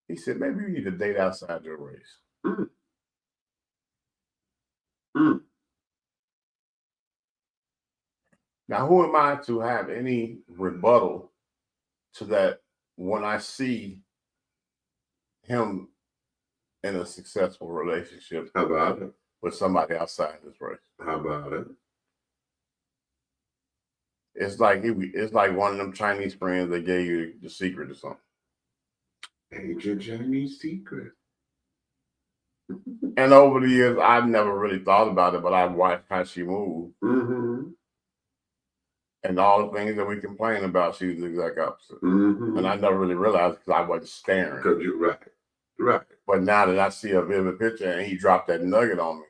[SPEAKER 4] He said, "Maybe you need to date outside your race." Now, who am I to have any rebuttal to that when I see him in a successful relationship?
[SPEAKER 3] How about it?
[SPEAKER 4] With somebody outside his race?
[SPEAKER 3] How about it?
[SPEAKER 4] It's like one of them Chinese friends that gave you the secret or something.
[SPEAKER 3] Ain't your Chinese secret.
[SPEAKER 4] And over the years, I've never really thought about it, but I've watched how she moved. And all the things that we complain about, she was the exact opposite. And I never really realized because I wasn't staring.
[SPEAKER 3] Because you're right. Right.
[SPEAKER 4] But now that I see a vivid picture and he dropped that nugget on me,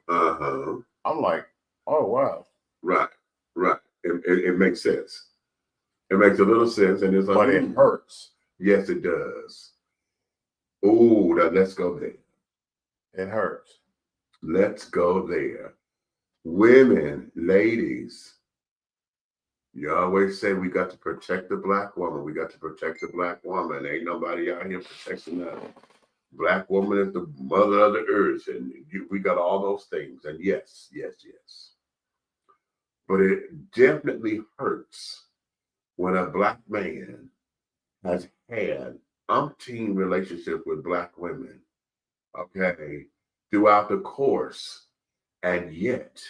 [SPEAKER 4] I'm like, oh, wow.
[SPEAKER 3] Right. Right. It makes sense. It makes a little sense. And it's like,
[SPEAKER 4] but it hurts.
[SPEAKER 3] Yes, it does. Oh, let's go there.
[SPEAKER 4] It hurts.
[SPEAKER 3] Let's go there. Women, ladies, you always say we got to protect the Black woman. We got to protect the Black woman. Ain't nobody out here protecting us. Black woman is the mother of the earth, and we got all those things. And yes. But it definitely hurts when a Black man has had umpteen relationships with Black women, okay, throughout the course, and yet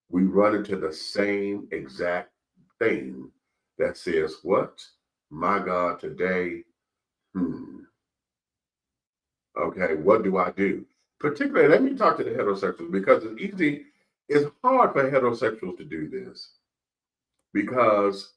[SPEAKER 3] we run into the same exact thing that says, what? My God, today, okay, what do I do? Particularly, let me talk to the heterosexuals because it's hard for heterosexuals to do this because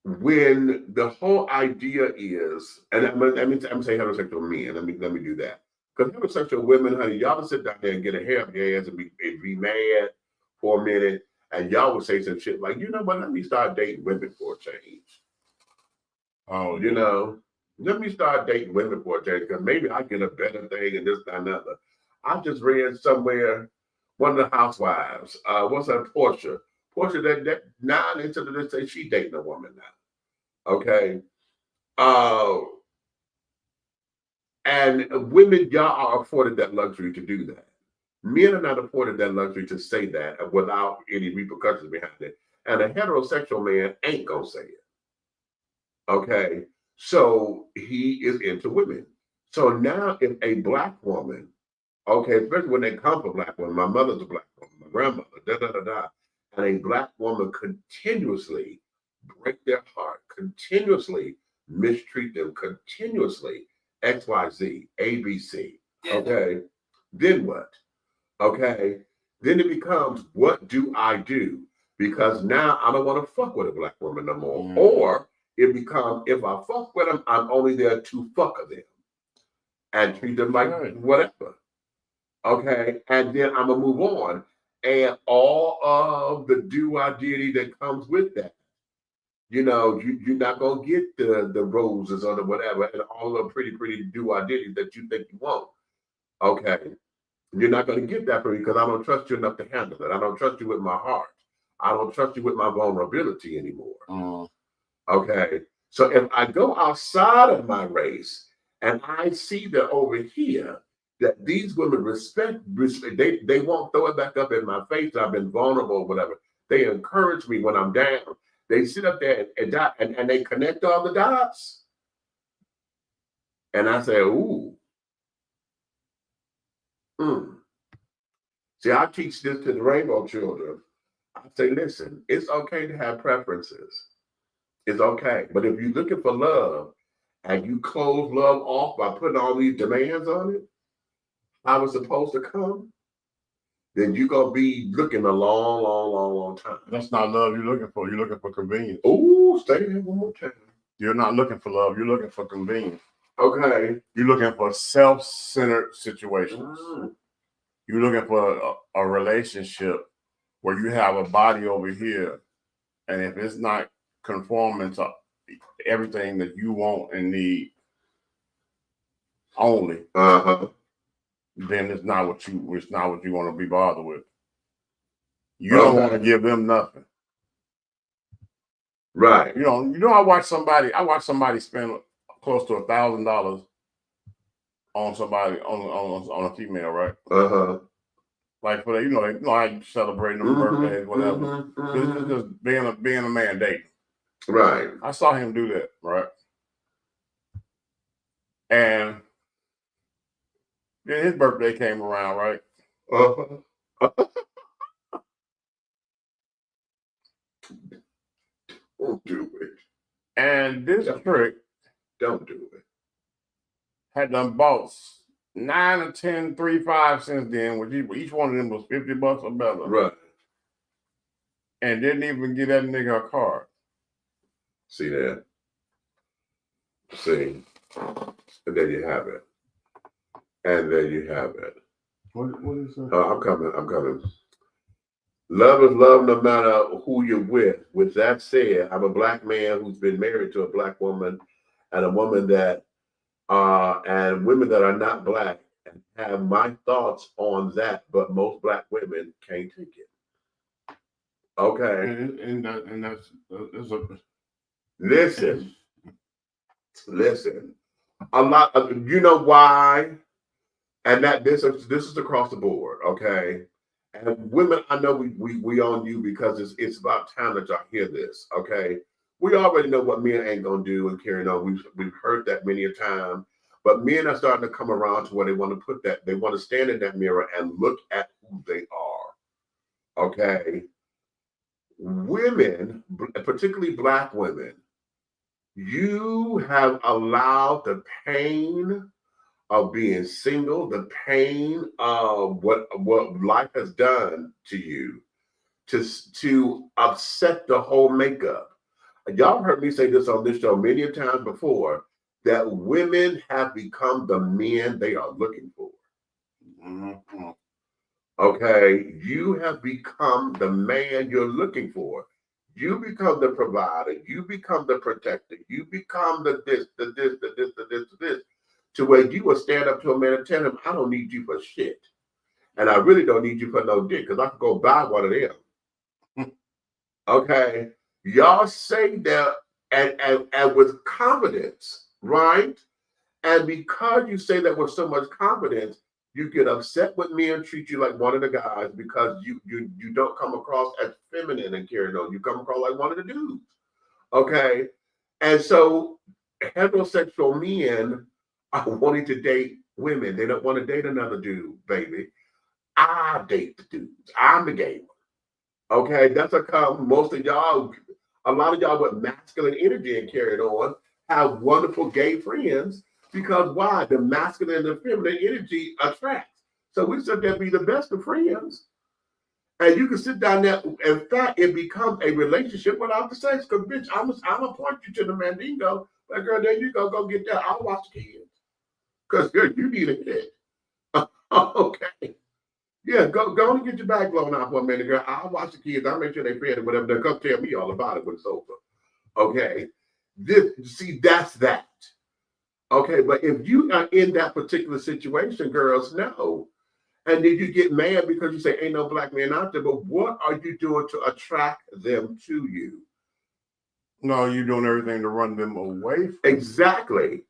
[SPEAKER 3] when the whole idea is, and I'm saying heterosexual men, let me do that. Because heterosexual women, honey, y'all sit down there and get a hair up your ass and be mad for a minute, and y'all would say some shit like, you know what, let me start dating women for a change.
[SPEAKER 4] Oh,
[SPEAKER 3] you know, let me start dating women for a change, because maybe I get a better thing and this, that, and another. I just read somewhere, one of the housewives, what's that, Portia, that now into this say she dating a woman now. Okay. And women, y'all are afforded that luxury to do that. Men are not afforded that luxury to say that without any repercussions behind it. And a heterosexual man ain't gonna say it. Okay. So he is into women. So now if a black woman, okay, especially when they come from black women, my mother's a black woman, my grandmother, and a black woman continuously break their heart, continuously mistreat them, continuously XYZ, ABC. Okay. Then what? Okay. Then it becomes, what do I do? Because now I don't want to fuck with a black woman no more. Or it becomes, if I fuck with them, I'm only there to fuck them and treat them like whatever. Okay. And then I'm going to move on. And all of the do-I-diddy that comes with that. You know, you're not going to get the roses or the whatever and all the pretty do-I-diddy that you think you want. Okay. You're not going to get that from me because I don't trust you enough to handle it. I don't trust you with my heart. I don't trust you with my vulnerability anymore. Okay. So if I go outside of my race and I see that over here, that these women respect they won't throw it back up in my face. I've been vulnerable or whatever. They encourage me when I'm down. They sit up there and they connect all the dots. And I say, ooh. See, I teach this to the rainbow children. I say, listen, it's okay to have preferences. It's okay. But if you're looking for love and you close love off by putting all these demands on it, how it's supposed to come, then you're going to be looking a long time.
[SPEAKER 4] That's not love you're looking for. You're looking for convenience.
[SPEAKER 3] Ooh, stay there one more time.
[SPEAKER 4] You're not looking for love. You're looking for convenience.
[SPEAKER 3] Okay.
[SPEAKER 4] You're looking for self-centered situations. You're looking for a relationship where you have a body over here, and if it's not conforming to everything that you want and need only, then it's not what you want to be bothered with. You don't want to give them nothing.
[SPEAKER 3] Right.
[SPEAKER 4] You know, I watch somebody spend close to $1,000 on somebody on a female, right? Like for I celebrate them birthdays, whatever. Just being a man dating.
[SPEAKER 3] Right.
[SPEAKER 4] I saw him do that, right? And then his birthday came around, right?
[SPEAKER 3] Don't do it.
[SPEAKER 4] And this trick,
[SPEAKER 3] don't do it,
[SPEAKER 4] had done bought 9 or 10 3.5 since then, which each one of them was $50 or better.
[SPEAKER 3] Right.
[SPEAKER 4] And didn't even give that nigga a card.
[SPEAKER 3] See that? See. And there you have it. And there you have it.
[SPEAKER 4] What is that?
[SPEAKER 3] I'm coming. Love is love no matter who you're with. With that said, I'm a black man who's been married to a black woman and a woman that and women that are not black and have my thoughts on that, but most black women can't take it. Okay.
[SPEAKER 4] And that's
[SPEAKER 3] Listen. A lot of, you know why? And that this is across the board, okay? And women, I know we on you because it's about time that y'all hear this, okay? We already know what men ain't gonna do and carrying on. We've heard that many a time, but men are starting to come around to where they want to put that. They want to stand in that mirror and look at who they are, okay? Women, particularly black women, you have allowed the pain of being single, the pain of what life has done to you, to upset the whole makeup. Y'all heard me say this on this show many times before, that women have become the men they are looking for.
[SPEAKER 4] Mm-hmm.
[SPEAKER 3] Okay, you have become the man you're looking for. You become the provider. You become the protector. You become the this, the this, the this, the this, the this, to where you will stand up to a man and tell him, I don't need you for shit. And I really don't need you for no dick, because I can go buy one of them. Okay, y'all say that and with confidence, right? And because you say that with so much confidence, you get upset with me and treat you like one of the guys because you don't come across as feminine and carrying on. You come across like one of the dudes. Okay, and so heterosexual men are wanting to date women. They don't want to date another dude, baby. I date the dudes. I'm the gay one. Okay, that's how most of y'all, a lot of y'all with masculine energy and carried on, have wonderful gay friends, because why? The masculine and the feminine energy attracts. So we sit there be the best of friends. And you can sit down there. In fact, it becomes a relationship without the sex. Because, bitch, I'm going to point you to the Mandingo. Like, girl, there you go get that. I'll watch the kids. Because, girl, you need a hit. Okay. Yeah, go and get your bag blown out for a minute, girl. I'll watch the kids. I'll make sure they fed it, whatever. They'll come tell me all about it when it's over. Okay. That's that. Okay, but if you are in that particular situation, girls, no. And then you get mad because you say, ain't no black man out there, but what are you doing to attract them to you?
[SPEAKER 4] No, you're doing everything to run them away from
[SPEAKER 3] Exactly.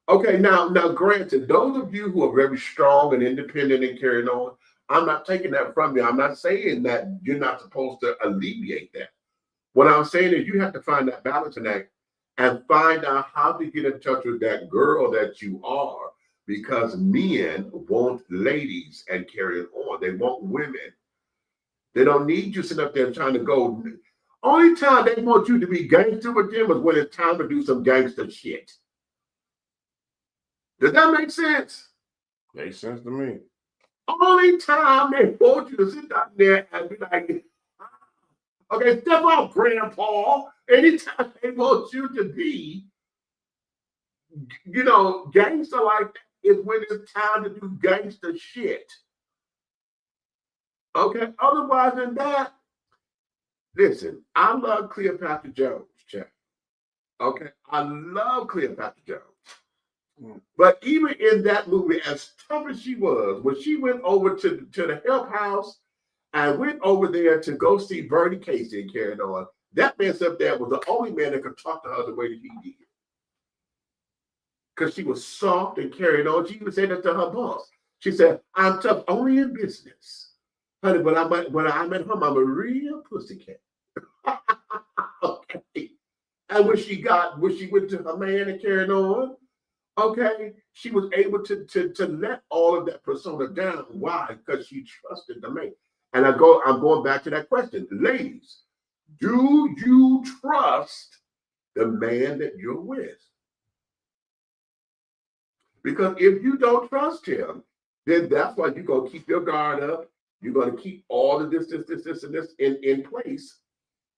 [SPEAKER 3] Okay, now granted, those of you who are very strong and independent and carrying on, I'm not taking that from you. I'm not saying that you're not supposed to alleviate that. What I'm saying is you have to find that balancing act and find out how to get in touch with that girl that you are, because men want ladies and carry on. They want women. They don't need you sitting up there trying to go. Only time they want you to be gangster with them is when it's time to do some gangster shit. Does that make sense?
[SPEAKER 4] Makes sense to me.
[SPEAKER 3] Only time they want you to sit down there and be like, okay, step off, Grandpa. Anytime they want you to be, gangster like that is when it's time to do gangster shit. Okay, otherwise than that, listen, I love Cleopatra Jones, Chad. Okay, I love Cleopatra Jones. But even in that movie, as tough as she was, when she went over to the help house and went over there to go see Bernie Casey and carried on, that man up there was the only man that could talk to her the way that he did. Because she was soft and carried on. She even said that to her boss. She said, I'm tough only in business. Honey, when I'm at home, I'm a real pussycat. Okay. And when she went to her man and carried on, okay, she was able to let all of that persona down. Why? Because she trusted the man. And I'm going back to that question. Ladies, do you trust the man that you're with? Because if you don't trust him, then that's why you're going to keep your guard up. You're going to keep all of this and this in place.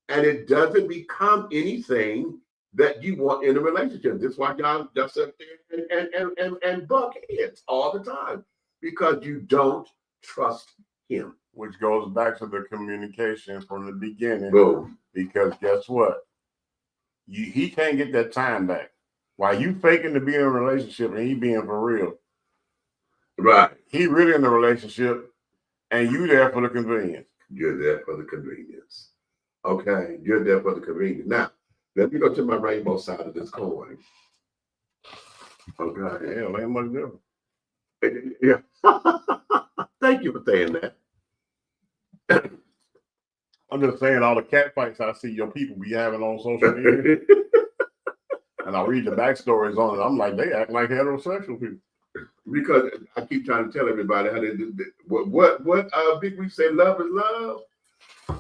[SPEAKER 3] And it doesn't become anything that you want in a relationship. That's why y'all just sit there and buck heads all the time, because you don't trust him.
[SPEAKER 4] Which goes back to the communication from the beginning.
[SPEAKER 3] Boom.
[SPEAKER 4] Because guess what? He can't get that time back. While you faking to be in a relationship and he being for real.
[SPEAKER 3] Right.
[SPEAKER 4] He really in the relationship and you there for the convenience.
[SPEAKER 3] You're there for the convenience. Okay, you're there for the convenience. Now, let me go to my rainbow side of this coin. Okay.
[SPEAKER 4] Yeah, ain't much different.
[SPEAKER 3] Yeah. Thank you for saying that.
[SPEAKER 4] I'm just saying all the cat fights I see your people be having on social media. And I read the backstories on it. I'm like, they act like heterosexual people.
[SPEAKER 3] Because I keep trying to tell everybody how they do what Big Reef say, love is love.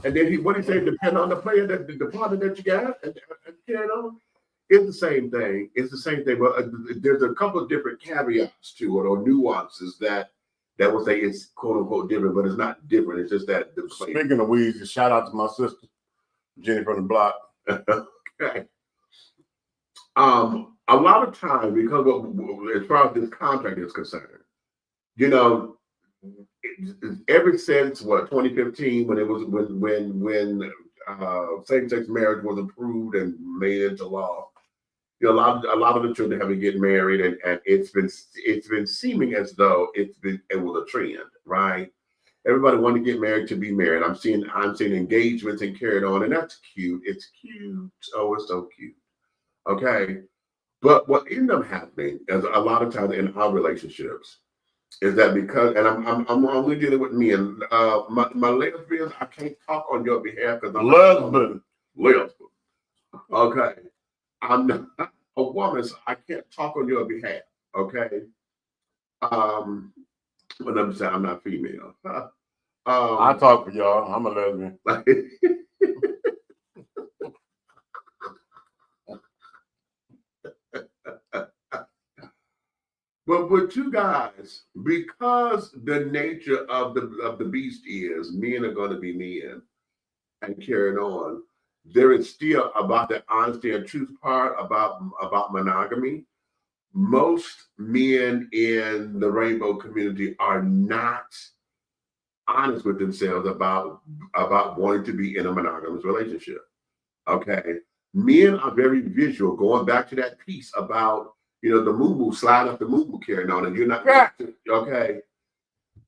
[SPEAKER 3] And then what he say, depend on the player, the partner that you got, and carry on. It's the same thing. It's the same thing. But there's a couple of different caveats to it, or nuances that would say it's quote unquote different, but it's not different. It's just that.
[SPEAKER 4] Speaking of weeds, shout out to my sister, Jenny from the block.
[SPEAKER 3] Okay. A lot of times, because as far as this contract is concerned, you know, ever since 2015, when it was when same-sex marriage was approved and made into law, you know, a lot of the children have been getting married, and it's been seeming as though it was a trend, right? Everybody wanted to get married to be married. I'm seeing engagements and carried on, and that's cute. It's cute. Oh, it's so cute. Okay. But what ended up happening is a lot of times in our relationships is that because, and I'm only dealing with men, my lesbians, I can't talk on your behalf because I'm lesbian. Okay. I'm not a woman, so I can't talk on your behalf. Okay. But I'm saying I'm not female.
[SPEAKER 4] I talk for y'all. I'm a lesbian.
[SPEAKER 3] But with you guys, because the nature of the beast is men are going to be men and carrying on, there is still about the honesty and truth part about monogamy. Most men in the rainbow community are not honest with themselves about wanting to be in a monogamous relationship. Okay, men are very visual. Going back to that piece about, you know, the moo slide up the moo carrying on, and you're not okay.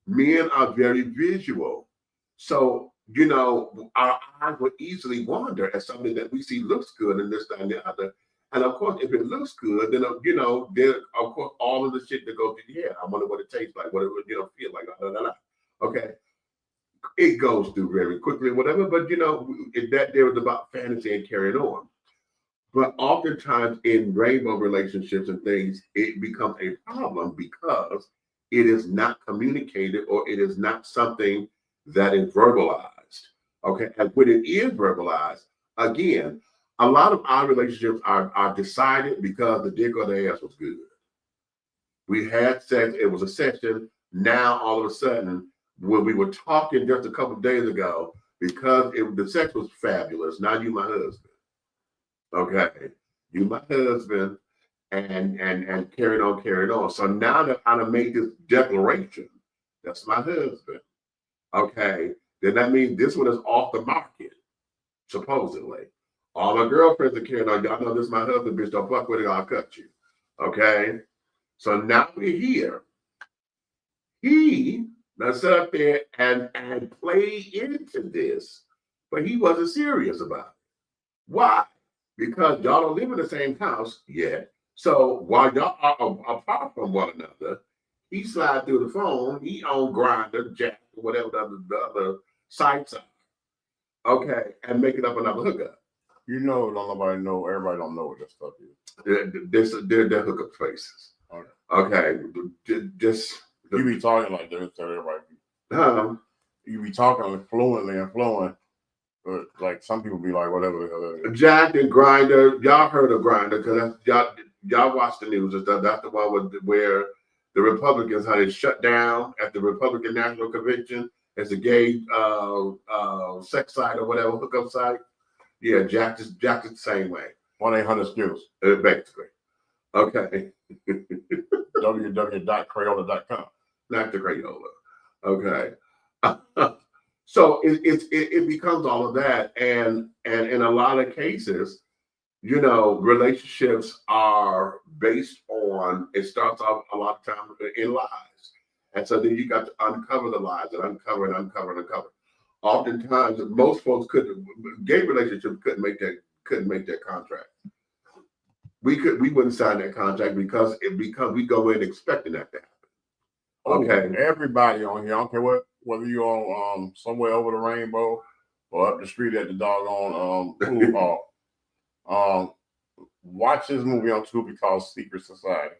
[SPEAKER 3] Men are very visual, so you know our eyes would easily wander at something that we see looks good and this, that, and the other. And of course, if it looks good, then you know, there of course all of the shit that goes through your head. I wonder what it tastes like, what it would, you know, feel like. Blah, blah, blah. Okay, it goes through very quickly, whatever. But you know, that there was about fantasy and carrying on. But oftentimes in rainbow relationships and things, it becomes a problem because it is not communicated or it is not something that is verbalized. Okay, and when it is verbalized, again, a lot of our relationships are decided because the dick or the ass was good. We had sex, it was a session. Now all of a sudden, when we were talking just a couple of days ago, because the sex was fabulous, now you my husband. Okay, you my husband, and carried on. So now that I made this declaration, that's my husband. Okay, then that means this one is off the market, supposedly. All my girlfriends are carrying on. Y'all know this is my husband, bitch. Don't fuck with it, I'll cut you. Okay, so now we're here. He now sit up there and play into this, but he wasn't serious about it. Why? Because y'all don't live in the same house yet. So while y'all are apart from one another, he slide through the phone. He on Grindr, Jack, whatever the other sites are. Okay, and making up another hookup.
[SPEAKER 4] You know, don't nobody know. Everybody don't know what this stuff is.
[SPEAKER 3] They're hookup places. Okay, just
[SPEAKER 4] you be talking like this to everybody. You be talking fluently and flowing. But like some people be like, whatever the hell that is.
[SPEAKER 3] Jack and Grindr, y'all heard of Grindr because y'all watch the news and stuff. That's the one where the Republicans had it shut down at the Republican National Convention as a gay sex site or whatever, hookup site. Yeah, Jack is the same way.
[SPEAKER 4] 1-800-SKILLS.
[SPEAKER 3] Basically. Okay.
[SPEAKER 4] www.crayola.com.
[SPEAKER 3] Not the Crayola. Okay. So it becomes all of that, and in a lot of cases, you know, relationships are based on, it starts off a lot of times in lies, and so then you got to uncover the lies and uncover. Oftentimes, most folks gay relationships couldn't make that contract. We wouldn't sign that contract because we go in expecting that to happen. Okay,
[SPEAKER 4] everybody on here, I don't care whether you're on somewhere over the rainbow or up the street at the doggone pool hall. Watch this movie on Tubi called Secret Society.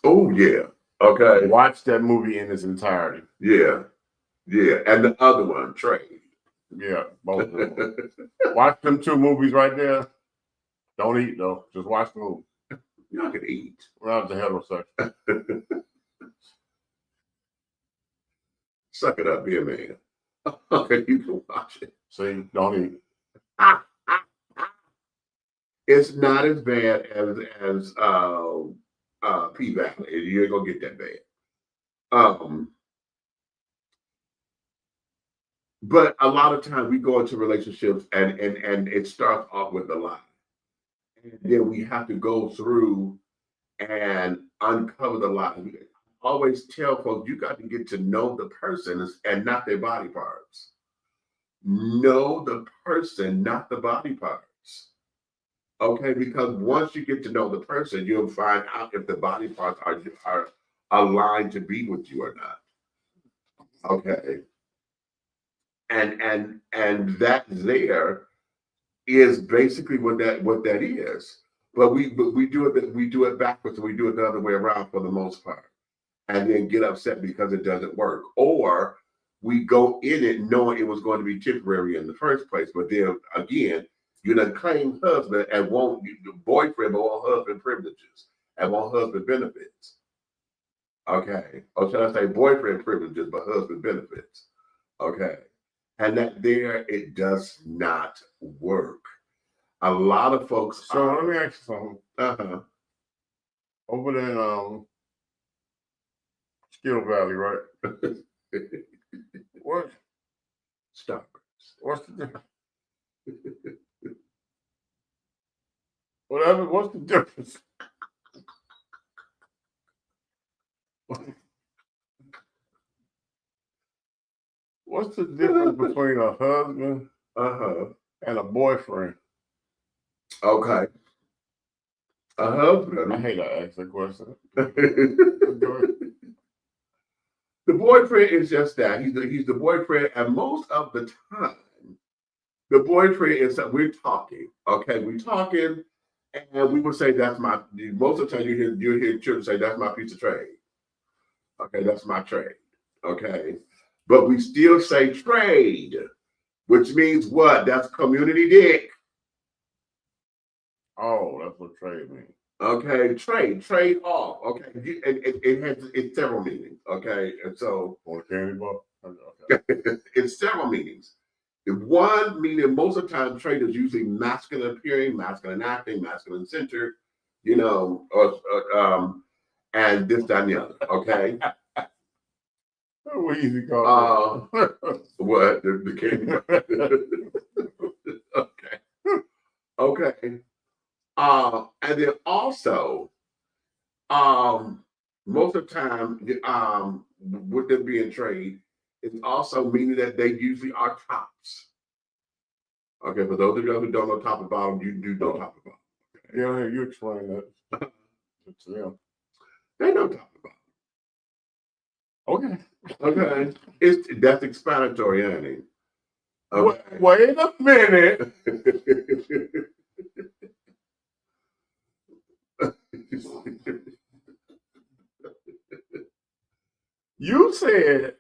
[SPEAKER 3] Oh yeah. Okay.
[SPEAKER 4] Watch that movie in its entirety.
[SPEAKER 3] Yeah. Yeah. And the other one, Trade.
[SPEAKER 4] Yeah, both of them. Watch them two movies right there. Don't eat though. Just watch the movie.
[SPEAKER 3] You're not gonna eat.
[SPEAKER 4] Around the heterosexual.
[SPEAKER 3] Suck it up, be a man. Okay, you can watch it.
[SPEAKER 4] See, don't eat.
[SPEAKER 3] It's not as bad as P-Valley. You ain't gonna get that bad. But a lot of times we go into relationships and it starts off with a lie. And then we have to go through and uncover the lie. I always tell folks, you got to get to know the person and not their body parts. Know the person, not the body parts. Okay, because once you get to know the person, you'll find out if the body parts are aligned to be with you or not. Okay. And that there is basically what that is. But we do it backwards, and we do it the other way around for the most part, and then get upset because it doesn't work, or we go in it knowing it was going to be temporary in the first place, but then again, you done claim husband and won't boyfriend, but want husband privileges and want husband benefits. Okay, or should I say boyfriend privileges but husband benefits? Okay, and that there it does not work. A lot of folks.
[SPEAKER 4] So let me ask you something. Over there in Skill Valley, right? What?
[SPEAKER 3] Stop.
[SPEAKER 4] What's the difference? Whatever. What's the difference? What's the difference between a husband and a boyfriend?
[SPEAKER 3] Okay. A husband.
[SPEAKER 4] I hate to ask that question.
[SPEAKER 3] The boyfriend is just that. He's the boyfriend, and most of the time, the boyfriend is that we're talking. Okay, we're talking, and we will say that's my. Most of the time, you hear children say that's my piece of trade. Okay, that's my trade. Okay, but we still say trade, which means what? That's community dick.
[SPEAKER 4] Oh, that's what trade means.
[SPEAKER 3] Okay, trade off. Okay, it's several meanings. Okay, and so
[SPEAKER 4] candy bar. Okay.
[SPEAKER 3] It's several meanings. One meaning most of the time trade is usually masculine appearing, masculine acting, masculine centered, and this, that, and the other. Okay.
[SPEAKER 4] What easy call.
[SPEAKER 3] What the candy bar. Okay. Okay. And then also, most of the time, with them being trade, it's also meaning that they usually are tops. Okay, for those of you who don't know top and bottom, you do know top and bottom. Okay?
[SPEAKER 4] Yeah, you explain that to them.
[SPEAKER 3] They know top and bottom.
[SPEAKER 4] Okay.
[SPEAKER 3] Okay. That's explanatory, ain't it? Okay.
[SPEAKER 4] Wait a minute. You said,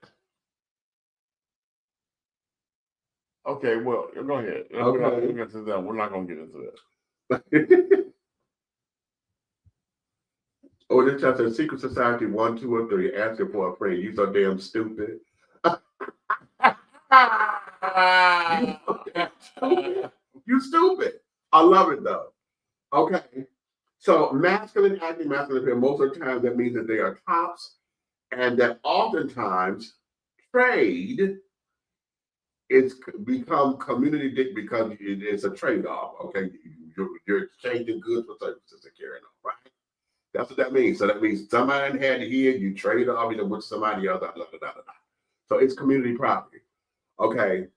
[SPEAKER 4] okay, well, go ahead.
[SPEAKER 3] Okay.
[SPEAKER 4] We'll get to that. We're not going to get into that.
[SPEAKER 3] Oh, this chapter says Secret Society 1, 2, or 3. Asking for a friend. You so damn stupid. You stupid. I love it though. Okay. So masculine acting, masculine appearing, most of the time that means that they are tops, and that oftentimes trade it's become community dick because it's a trade-off. Okay. You're exchanging goods for services and carrying on, right? That's what that means. So that means somebody had to hear you trade off with somebody else. So it's community property. Okay.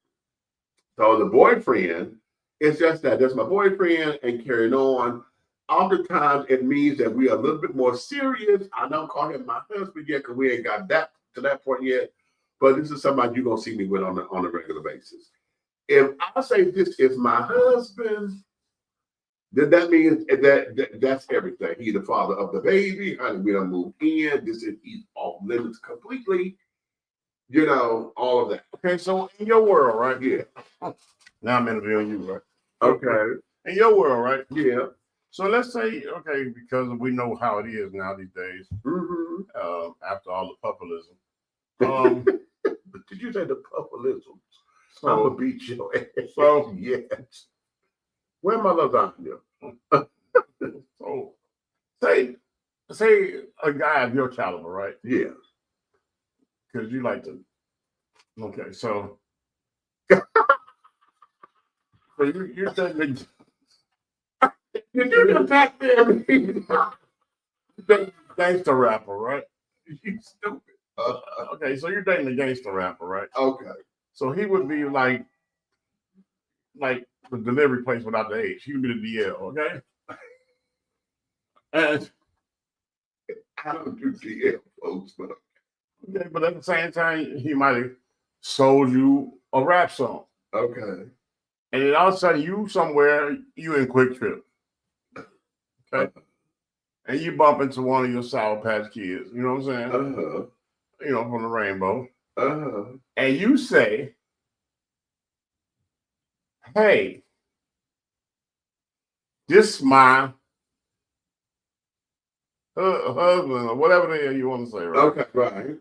[SPEAKER 3] So the boyfriend, it's just that. That's my boyfriend and carrying on. Oftentimes it means that we are a little bit more serious. I don't call him my husband yet because we ain't got that to that point yet. But this is somebody you're gonna see me with on a regular basis. If I say this is my husband, then that means that's everything. He's the father of the baby. Honey, we done moved in. He's off limits completely. All of that.
[SPEAKER 4] Okay, so in your world, right?
[SPEAKER 3] Yeah.
[SPEAKER 4] Now I'm interviewing you, right?
[SPEAKER 3] Okay.
[SPEAKER 4] In your world, right?
[SPEAKER 3] Yeah.
[SPEAKER 4] So let's say, okay, because we know how it is now these days, after all the populism.
[SPEAKER 3] Did you say the populism?
[SPEAKER 4] So,
[SPEAKER 3] I'm gonna beat your ass.
[SPEAKER 4] So
[SPEAKER 3] yes. Where my lasagna?
[SPEAKER 4] So say a guy of your caliber, right?
[SPEAKER 3] Yeah.
[SPEAKER 4] Because you like to. Okay, so you're dating
[SPEAKER 3] You attack them.
[SPEAKER 4] gangster rapper, right?
[SPEAKER 3] You stupid.
[SPEAKER 4] Okay, so you're dating a gangster rapper, right?
[SPEAKER 3] Okay.
[SPEAKER 4] So he would be like the delivery place without the H. He would be the DL, okay? And
[SPEAKER 3] I don't do DL, folks, but
[SPEAKER 4] okay, but at the same time, he might have sold you a rap song.
[SPEAKER 3] okay.
[SPEAKER 4] And then all of a sudden you in Quick Trip. Okay. And you bump into one of your Sour Patch Kids, you know what I'm saying? You know, from the Rainbow. And you say, hey, this my husband, or whatever the hell you want to say, right?
[SPEAKER 3] Okay, right.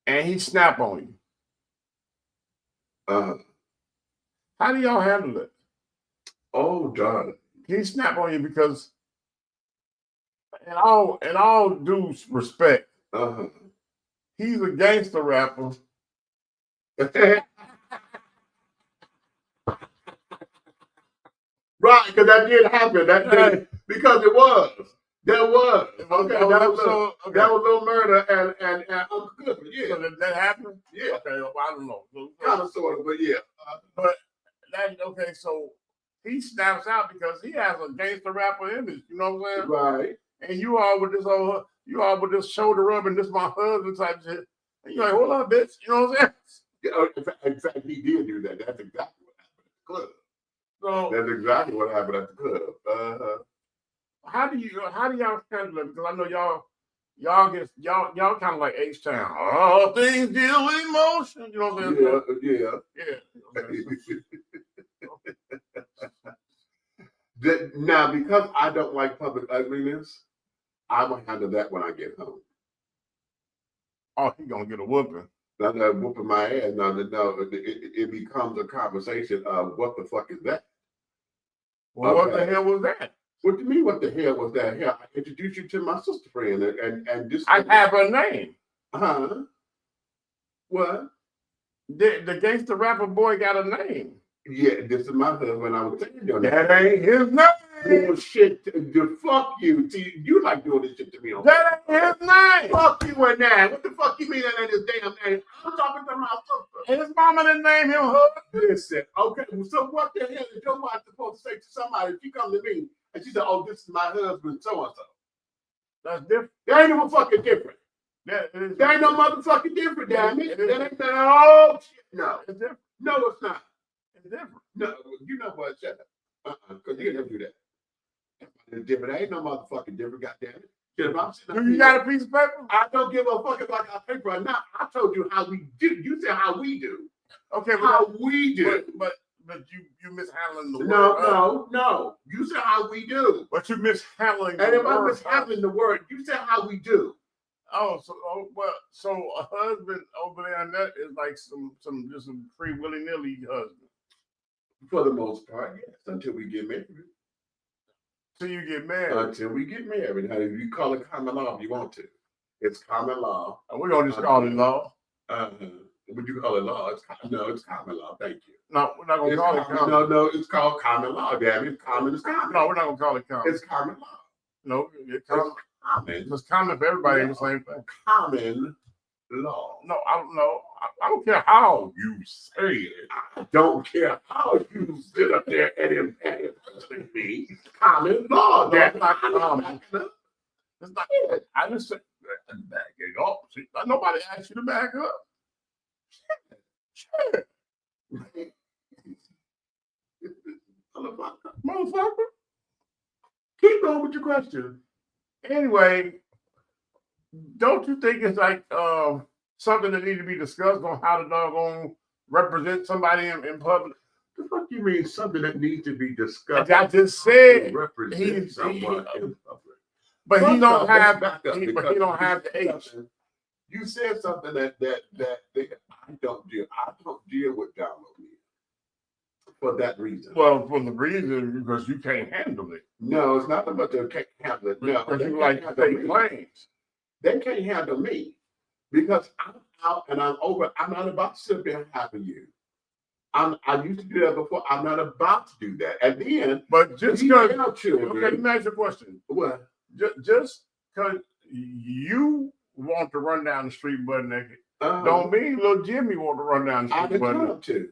[SPEAKER 4] And he snap on you. How do y'all handle it?
[SPEAKER 3] Oh, darling.
[SPEAKER 4] He snap on you because, in all due respect, he's a gangster rapper.
[SPEAKER 3] Right, because that did happen. That did, because it was. There was. Okay, that was Little Murder and Uncle Clifford. Yeah.
[SPEAKER 4] So that happened?
[SPEAKER 3] Yeah.
[SPEAKER 4] Okay, well, I don't know.
[SPEAKER 3] Kind of, sort of, but yeah.
[SPEAKER 4] But that, okay, so he snaps out because he has a gangster rapper image, you know what I'm saying?
[SPEAKER 3] Right.
[SPEAKER 4] And you all with this shoulder rub and this my husband type shit. And you're like, hold up, bitch. You know what I'm saying?
[SPEAKER 3] Yeah, in fact, he did do that. That's exactly what happened at the club.
[SPEAKER 4] So
[SPEAKER 3] that's exactly what happened at the club.
[SPEAKER 4] How do y'all handle it? Because I know y'all kind of like H-Town. All things deal with emotion. You know what I'm saying?
[SPEAKER 3] Yeah. Now, because I don't like public ugliness, I'm gonna handle that when I get home.
[SPEAKER 4] Oh, he gonna get a whooping.
[SPEAKER 3] Now that whooping my ass. Now, it becomes a conversation of what the fuck is that?
[SPEAKER 4] Well, what the hell was that?
[SPEAKER 3] What do you mean? What the hell was that? Hell, I introduced you to my sister friend, and this.
[SPEAKER 4] I have her name.
[SPEAKER 3] What?
[SPEAKER 4] The gangster rapper boy got a name.
[SPEAKER 3] Yeah, this is my husband. I was telling you
[SPEAKER 4] that ain't his name.
[SPEAKER 3] Bullshit. Fuck you. See, you like doing this shit to me.
[SPEAKER 4] That ain't his name.
[SPEAKER 3] Fuck you and that. What the fuck you mean that ain't his damn name? I'm talking to my sister.
[SPEAKER 4] His mama didn't name him
[SPEAKER 3] Listen, okay, so what the hell is your wife supposed to say to somebody if she come to me and she said, oh, this is my husband, so-and-so?
[SPEAKER 4] That's different.
[SPEAKER 3] That ain't no fucking different. That ain't no motherfucking different, damn it. That ain't no shit. No. It's different. No, it's not.
[SPEAKER 4] It's different.
[SPEAKER 3] No, you know what? Shut up. Because you can't do that. It's different. There ain't no motherfucking different, goddamn it.
[SPEAKER 4] Do you got a piece of paper?
[SPEAKER 3] I don't give a fuck if I got paper or not. I told you how we do. You said how we do.
[SPEAKER 4] Okay, but
[SPEAKER 3] how we do.
[SPEAKER 4] But you mishandling the word.
[SPEAKER 3] No. You said how we do.
[SPEAKER 4] But you mishandling the
[SPEAKER 3] word. And if I'm mishandling the word, you said how we do.
[SPEAKER 4] Oh, so a husband over there and that is like some free willy-nilly husband.
[SPEAKER 3] For the most part, yes. Until we get married.
[SPEAKER 4] Until you get married.
[SPEAKER 3] Until we get married. Now, if you call it common law if you want to. It's common law.
[SPEAKER 4] And we're gonna just call it law.
[SPEAKER 3] Would you call it law? It's common law. Thank you.
[SPEAKER 4] No, we're not gonna call it common.
[SPEAKER 3] No, it's called common law. Damn it, common is common.
[SPEAKER 4] No, we're not gonna call it common.
[SPEAKER 3] It's common law.
[SPEAKER 4] No, it's common. It's common for everybody in the same thing.
[SPEAKER 3] Common law.
[SPEAKER 4] No, I don't know. I don't care how you say it.
[SPEAKER 3] I don't care how you sit up there and impersonate me. Common law. That's not common.
[SPEAKER 4] It's not. I just said back it up. See, nobody asked you to back up. Shit. Motherfucker.
[SPEAKER 3] Keep going with your question.
[SPEAKER 4] Anyway, don't you think it's like something that needs to be discussed on how to doggone represent somebody in public?
[SPEAKER 3] The fuck you mean something that needs to be discussed?
[SPEAKER 4] I just said
[SPEAKER 3] represent someone in public.
[SPEAKER 4] But he don't have the H.
[SPEAKER 3] You said something that I don't deal with download media. for that reason.
[SPEAKER 4] Well, for the reason because you can't handle it.
[SPEAKER 3] No, it's not about they can't handle it. No,
[SPEAKER 4] Because
[SPEAKER 3] they
[SPEAKER 4] you
[SPEAKER 3] can't
[SPEAKER 4] like
[SPEAKER 3] handle
[SPEAKER 4] state
[SPEAKER 3] me.
[SPEAKER 4] claims.
[SPEAKER 3] They can't handle me because I'm out and I'm over. I'm not about to sit there and happen you. I used to do that before. I'm not about to do that. And then,
[SPEAKER 4] But just because,
[SPEAKER 3] children.
[SPEAKER 4] okay, let me ask you a question.
[SPEAKER 3] What?
[SPEAKER 4] Just because you want to run down the street butt naked, don't mean little Jimmy want to run down the
[SPEAKER 3] I
[SPEAKER 4] street butt
[SPEAKER 3] didn't
[SPEAKER 4] naked.
[SPEAKER 3] to.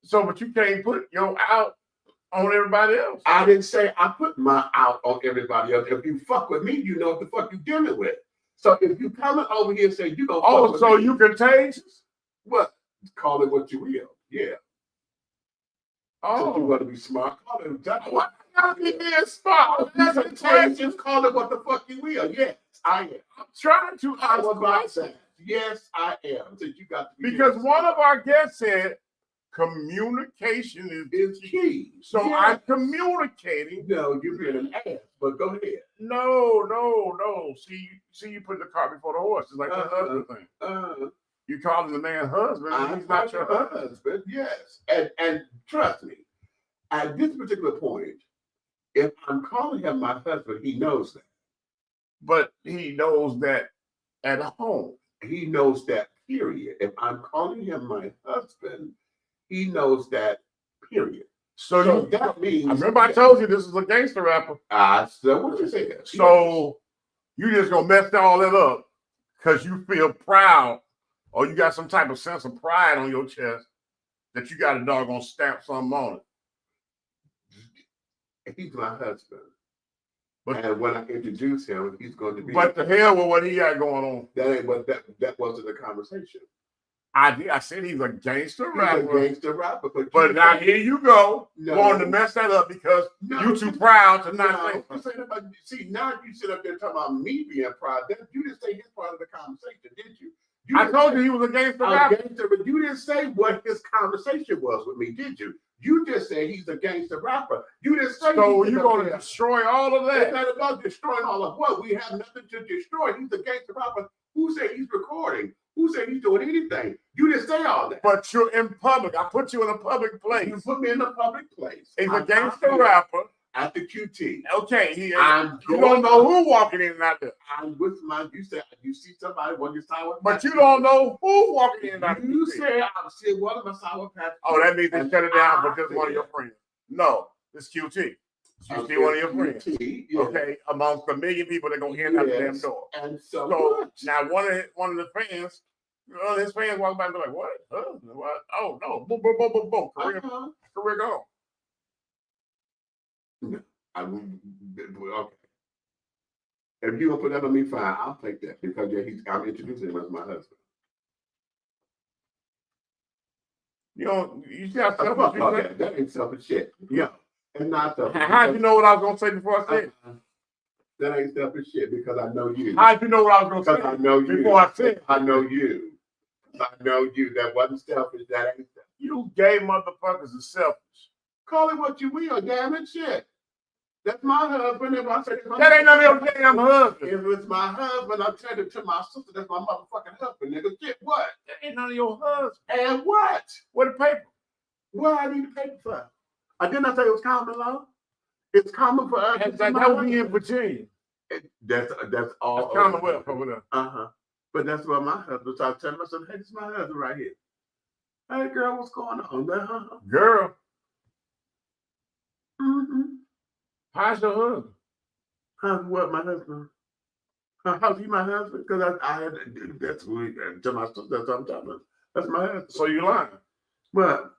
[SPEAKER 4] So, but you can't put your out on everybody else.
[SPEAKER 3] I didn't say I put my out on everybody else. If you fuck with me, you know what the fuck you dealing with. So if you coming over here and say you gonna fuck with
[SPEAKER 4] so
[SPEAKER 3] me,
[SPEAKER 4] you contagious?
[SPEAKER 3] What? Call it what you will. Yeah. So you want to be smart? Call it exactly
[SPEAKER 4] What? Gotta be being smart.
[SPEAKER 3] That's
[SPEAKER 4] That's
[SPEAKER 3] a
[SPEAKER 4] contagious.
[SPEAKER 3] Just call it what the fuck you will. Yes, I am.
[SPEAKER 4] I'm trying to
[SPEAKER 3] I
[SPEAKER 4] ask
[SPEAKER 3] was about
[SPEAKER 4] questions.
[SPEAKER 3] that. Yes, I am. So you got to be
[SPEAKER 4] Because one of our guests said communication is
[SPEAKER 3] key.
[SPEAKER 4] So
[SPEAKER 3] yes.
[SPEAKER 4] I'm communicating.
[SPEAKER 3] No, you're being an ass. But go ahead.
[SPEAKER 4] No. See, you put the cart before the horse. It's like the husband thing. You calling the man husband, and he's not your husband.
[SPEAKER 3] Yes, and trust me, at this particular point, if I'm calling him my husband, he knows that.
[SPEAKER 4] But he knows that at home.
[SPEAKER 3] He knows that, period. If I'm calling him my husband, he knows that, period. So that means.
[SPEAKER 4] I remember I told you this is a gangster rapper.
[SPEAKER 3] So what you say?
[SPEAKER 4] So you just gonna mess all that up because you feel proud or you got some type of sense of pride on your chest that you got a doggone stamp something on
[SPEAKER 3] it. He's my husband.
[SPEAKER 4] But,
[SPEAKER 3] and when I introduce him, he's going to be.
[SPEAKER 4] But the hell with what he got going on.
[SPEAKER 3] That ain't what that wasn't the conversation.
[SPEAKER 4] I said he's a gangster rapper.
[SPEAKER 3] He's a gangster rapper.
[SPEAKER 4] But now here you go, wanting to mess that up because you too proud to not say
[SPEAKER 3] something. See, now you sit up there talking about me being proud. You didn't say his part of the conversation, did you?
[SPEAKER 4] I told you he was a gangster rapper.
[SPEAKER 3] But you didn't say what his conversation was with me, did you? You just said he's a gangster rapper. You didn't say.
[SPEAKER 4] So you're going to destroy all of that?
[SPEAKER 3] It's not about destroying all of what. We have nothing to destroy. He's a gangster rapper. Who said he's recording? Who said he's doing anything? You didn't say all that.
[SPEAKER 4] But you're in public. I put you in a public place.
[SPEAKER 3] You put me in a public place.
[SPEAKER 4] He's a gangster rapper.
[SPEAKER 3] At the QT.
[SPEAKER 4] Okay.
[SPEAKER 3] You
[SPEAKER 4] don't know who walking in and out there.
[SPEAKER 3] I'm with you said you see somebody when you sour.
[SPEAKER 4] But you don't know who walking in and out there.
[SPEAKER 3] You said I see one of my sour patch.
[SPEAKER 4] Oh, that means they shut it down for just one of your friends. No, it's QT. You see one of your friends.
[SPEAKER 3] Yes.
[SPEAKER 4] Okay, amongst a million people that gonna end out the damn door.
[SPEAKER 3] And so
[SPEAKER 4] now one of the fans, his fans walk by and be like, "What? What? Oh no! Boom, boom, boom, boom, boom! Career gone."
[SPEAKER 3] Okay. If you gonna put that on me, fine. I'll take that because I'm introducing him as my husband.
[SPEAKER 4] You got selfish.
[SPEAKER 3] Okay, that ain't selfish shit. Yeah, it's not selfish.
[SPEAKER 4] How'd you know what I was gonna say before I said?
[SPEAKER 3] That ain't selfish shit because I know you.
[SPEAKER 4] How'd you know what I was gonna say?
[SPEAKER 3] Because I know you.
[SPEAKER 4] Before I said,
[SPEAKER 3] I know you. I know you. That wasn't selfish. That ain't selfish.
[SPEAKER 4] You gay motherfuckers are selfish.
[SPEAKER 3] Call it what you will, damn it, shit. That's my husband. If I say
[SPEAKER 4] that ain't none of your damn husband.
[SPEAKER 3] If it's my husband, I tell it to my sister. That's my motherfucking husband, nigga. Shit, what?
[SPEAKER 4] That ain't none of your husband.
[SPEAKER 3] And what?
[SPEAKER 4] What the paper?
[SPEAKER 3] What I need the paper for? I didn't say it was common law. It's common for us.
[SPEAKER 4] That would be in Virginia.
[SPEAKER 3] That's all.
[SPEAKER 4] That's Commonwealth over there.
[SPEAKER 3] But that's what my husband. So I tell my son, hey, this is my husband right here. Hey, girl, what's going on?
[SPEAKER 4] Girl.
[SPEAKER 3] Mm-hmm.
[SPEAKER 4] How's your husband?
[SPEAKER 3] How's what, my husband? How's he my husband? Because I had that's who to my sister. That's what I'm talking about. That's my husband.
[SPEAKER 4] So you lying?
[SPEAKER 3] What?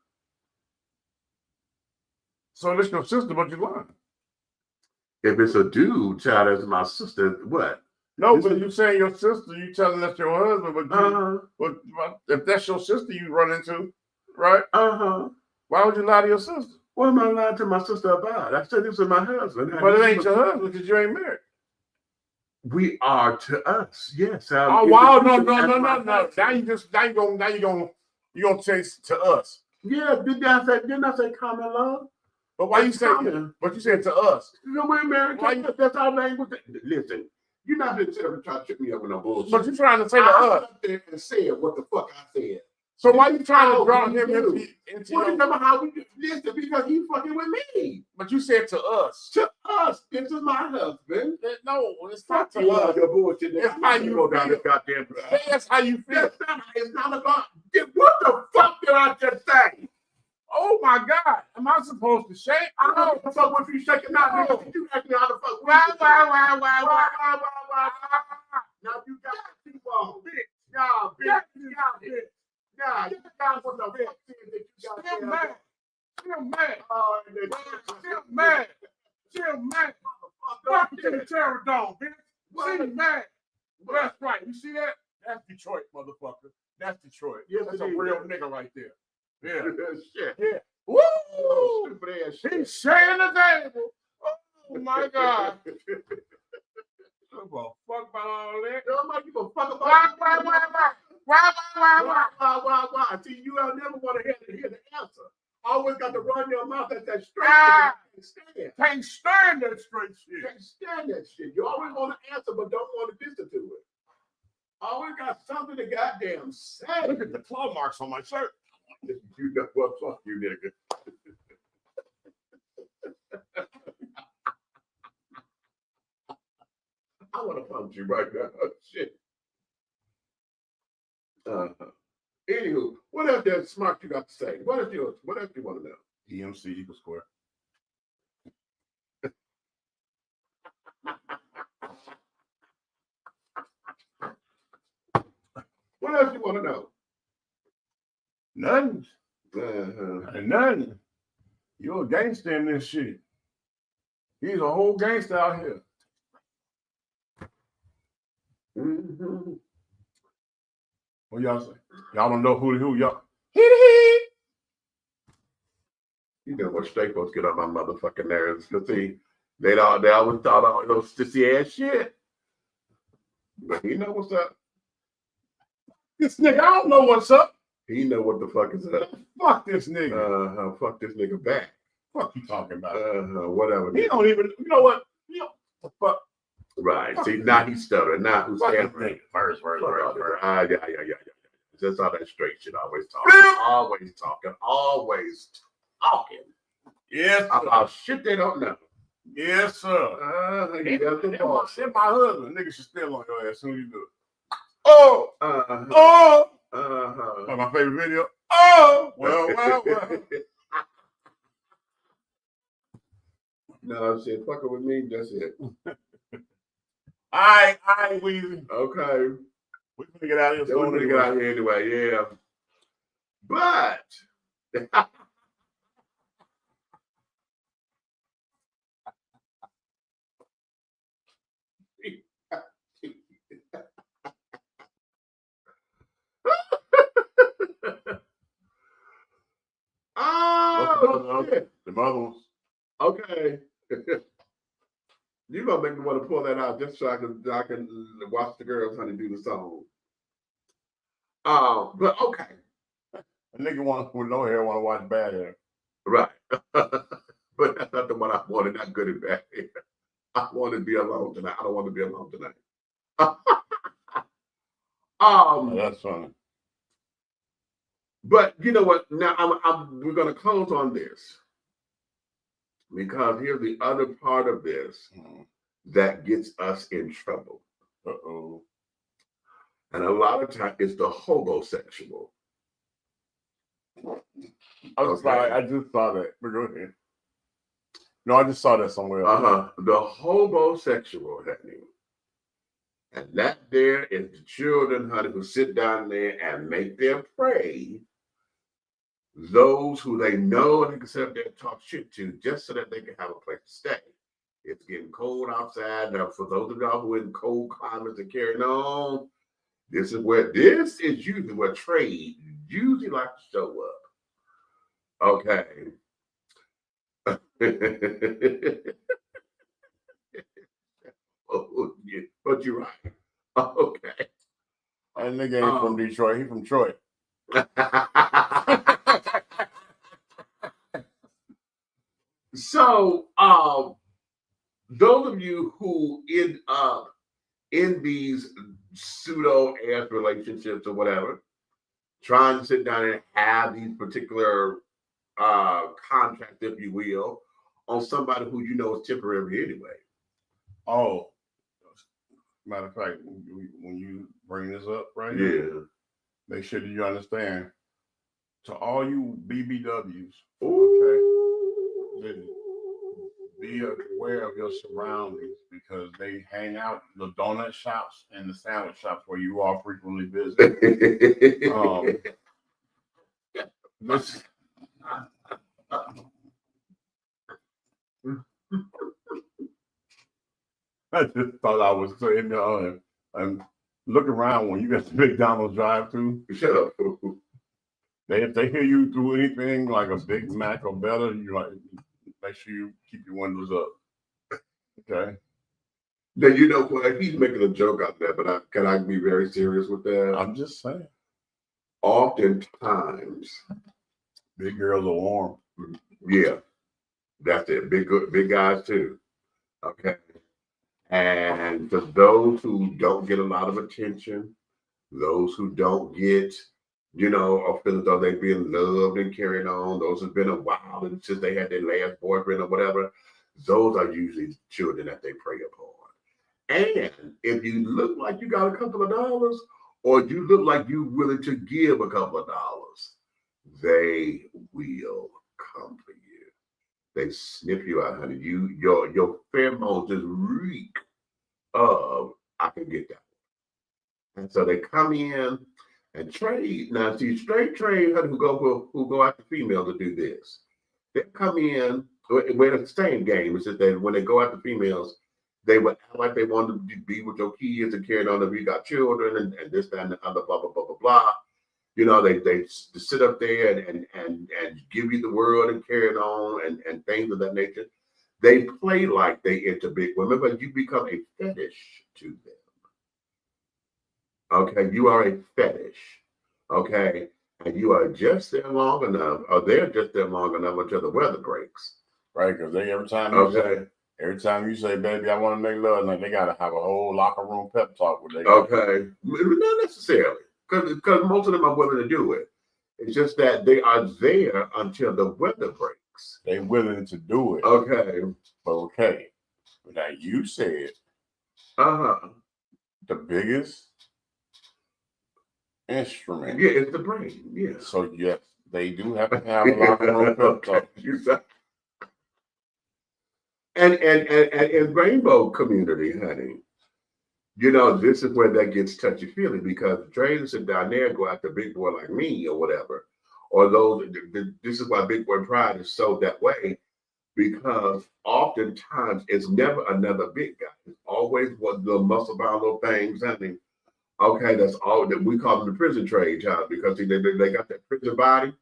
[SPEAKER 4] So this your sister, but you lying?
[SPEAKER 3] If it's a dude, child, that's my sister. What?
[SPEAKER 4] No, but you saying your sister, you telling that's your husband, but if that's your sister you run into, right? Why would you lie to your sister?
[SPEAKER 3] What am I lying to my sister about? I said this is my husband.
[SPEAKER 4] But it ain't your husband because you ain't married.
[SPEAKER 3] We are to us, yes.
[SPEAKER 4] Oh wow, no. Now you gonna chase to us.
[SPEAKER 3] Yeah, didn't I say common law?
[SPEAKER 4] But why you say that? But you said to us.
[SPEAKER 3] No, we're married. That's our language. Listen, you're not going to sit up and try to trip me up with no bullshit.
[SPEAKER 4] But you're trying to say to us.
[SPEAKER 3] I and said what the fuck I said.
[SPEAKER 4] So why you trying to draw him into
[SPEAKER 3] Well, remember how we did this because he fucking with me.
[SPEAKER 4] But you said to us.
[SPEAKER 3] To us. This is my husband.
[SPEAKER 4] No, it's not to
[SPEAKER 3] You
[SPEAKER 4] us.
[SPEAKER 3] your bullshit.
[SPEAKER 4] It's how you
[SPEAKER 3] go down
[SPEAKER 4] feel.
[SPEAKER 3] this goddamn.
[SPEAKER 4] That's how you feel.
[SPEAKER 3] It's not about. What the fuck did I just say?
[SPEAKER 4] Oh my God. Am I supposed to shake?
[SPEAKER 3] I don't know what the fuck what you shaking out. Nigga. You acting how the fuck.
[SPEAKER 4] Why?
[SPEAKER 3] Now you got two balls. Bitch. Nah, bitch. Nah, you got what the fuck that you got.
[SPEAKER 4] Still mad. Still mad. Still mad. Fuck to the terror dog, bitch. Still mad. That's right. You see that? That's Detroit, motherfucker. That's Detroit.
[SPEAKER 3] Yes,
[SPEAKER 4] That's a
[SPEAKER 3] it is.
[SPEAKER 4] real nigga right there. Yeah.
[SPEAKER 3] Shit.
[SPEAKER 4] Yeah. Woo!
[SPEAKER 3] Stupid ass shit.
[SPEAKER 4] He's shaking the table. Oh my God. Fuck about all that.
[SPEAKER 3] Nobody give a fuck about
[SPEAKER 4] Why?
[SPEAKER 3] Why? See, you don't never want to hear the answer. Always got to run your mouth at that straight shit.
[SPEAKER 4] Can't stand that straight shit.
[SPEAKER 3] Can't stand that shit. You always want to answer, but don't want to listen to it. Always got something to goddamn say.
[SPEAKER 4] Look at the claw marks on my shirt.
[SPEAKER 3] You know what? Fuck you, nigga. I want to punch you right now. Shit. Anywho, what else that smart you got to say? What else you want to know?
[SPEAKER 4] EMC equals square.
[SPEAKER 3] What else you want to know?
[SPEAKER 4] Nothing. Nothing. You're a gangster in this shit. He's a whole gangster out here.
[SPEAKER 3] Mm-hmm.
[SPEAKER 4] What y'all say? Y'all don't know who y'all.
[SPEAKER 3] You know what straight folks get on my motherfucking nerves. Cause see, they always thought all those sissy ass shit. But he know what's up.
[SPEAKER 4] This nigga, I don't know what's up.
[SPEAKER 3] He know what the fuck is up.
[SPEAKER 4] Fuck this nigga.
[SPEAKER 3] Fuck this nigga back.
[SPEAKER 4] Fuck you talking about?
[SPEAKER 3] Whatever.
[SPEAKER 4] He don't even. You know what? You know the fuck.
[SPEAKER 3] Right. See, now he's stuttering. Now who's
[SPEAKER 4] stammering? First.
[SPEAKER 3] Yeah. That's all that straight shit. Always talking. Always talking.
[SPEAKER 4] Yes.
[SPEAKER 3] About shit they don't know.
[SPEAKER 4] Yes, sir.
[SPEAKER 3] He does the boss.
[SPEAKER 4] Shit, my husband. Nigga should steal on your ass as soon as you do it. Like my favorite video. Well.
[SPEAKER 3] No shit. Fucking with me. That's it.
[SPEAKER 4] All right, Weezy.
[SPEAKER 3] Okay.
[SPEAKER 4] We're gonna get out of here.
[SPEAKER 3] We're gonna get out of here anyway. Yeah. But. Shit.
[SPEAKER 4] The other ones.
[SPEAKER 3] Okay. You're gonna make me want to pull that out just so I can watch the girls honey do the song. But okay.
[SPEAKER 4] A nigga with no hair want to watch bad hair.
[SPEAKER 3] Right. But that's not the one I wanted, not good and bad hair. I want to be alone tonight. I don't want to be alone tonight.
[SPEAKER 4] That's funny.
[SPEAKER 3] But you know what? Now we're gonna close on this. Because here's the other part of this that gets us in trouble.
[SPEAKER 4] Uh-oh.
[SPEAKER 3] And a lot of times it's the homosexual.
[SPEAKER 4] I'm sorry, I just saw that. But go ahead. No, I just saw that somewhere else.
[SPEAKER 3] The homosexual, honey. And that there is the children, honey, who sit down there and make their prey those who they know and they can sit up there and talk shit to just so that they can have a place to stay. It's getting cold outside. Now, for those of y'all who are in cold climates and carrying on, this is usually where trade usually like to show up. Okay. But you're right. Okay.
[SPEAKER 4] That nigga ain't from Detroit. He from Troy.
[SPEAKER 3] So, those of you who end up in these pseudo-ass relationships or whatever, trying to sit down and have these particular contracts, if you will, on somebody who you know is temporary anyway.
[SPEAKER 4] Oh, matter of fact, when you bring this up right
[SPEAKER 3] Yeah.
[SPEAKER 4] here, make sure that you understand. To all you BBWs, okay, be aware of your surroundings because they hang out the donut shops and the sandwich shops where you are frequently visit. This, I just thought I was saying, and look around when you got the McDonald's drive-through.
[SPEAKER 3] Shut up.
[SPEAKER 4] If they hear you do anything like a Big Mac or better, you like make sure you keep your windows up. Okay.
[SPEAKER 3] Now you know what? He's making a joke out there, but can I be very serious with that?
[SPEAKER 4] I'm just saying.
[SPEAKER 3] Oftentimes,
[SPEAKER 4] big girls are warm.
[SPEAKER 3] Yeah, that's it. Big guys too. Okay. And for those who don't get a lot of attention, those who don't get, or feel as though they're being loved and carried on, those who've been a while and since they had their last boyfriend or whatever, those are usually children that they prey upon. And if you look like you got a couple of dollars, or you look like you're willing to give a couple of dollars, they will come for you. They sniff you out, honey. Your pheromones just reek of, I can get that. And so they come in and trade. Now, see, straight trade, honey, who go after females to do this. They come in, we're the same game. It's just that when they go after females, they would act like they wanted to be with your kids and carry on if you got children and this, that, and the other, blah, blah, blah, blah, blah. They sit up there and give you the world and carry it on and things of that nature. They play like they into big women, but you become a fetish to them. Okay, you are a fetish. Okay, and you are just there long enough, or they're just there long enough until the weather breaks.
[SPEAKER 4] Right, because every time you say, baby, I want to make love, like they gotta have a whole locker room pep talk with they.
[SPEAKER 3] Okay, not necessarily. Because most of them are willing to do it. It's just that they are there until the weather breaks.
[SPEAKER 4] They're willing to do it.
[SPEAKER 3] Okay.
[SPEAKER 4] Okay. But now you said the biggest instrument.
[SPEAKER 3] Yeah, it's the brain. Yeah.
[SPEAKER 4] So yes, they do have to have a locker room pep talk.
[SPEAKER 3] And in rainbow community, honey. This is where that gets touchy-feely because the traders sit down there and go after a big boy like me or whatever. Or this is why Big Boy Pride is so that way, because oftentimes it's never another big guy. It's always one of the muscle-bound little things, honey. Okay, that's all that we call them the prison trade, child, because they got that prison body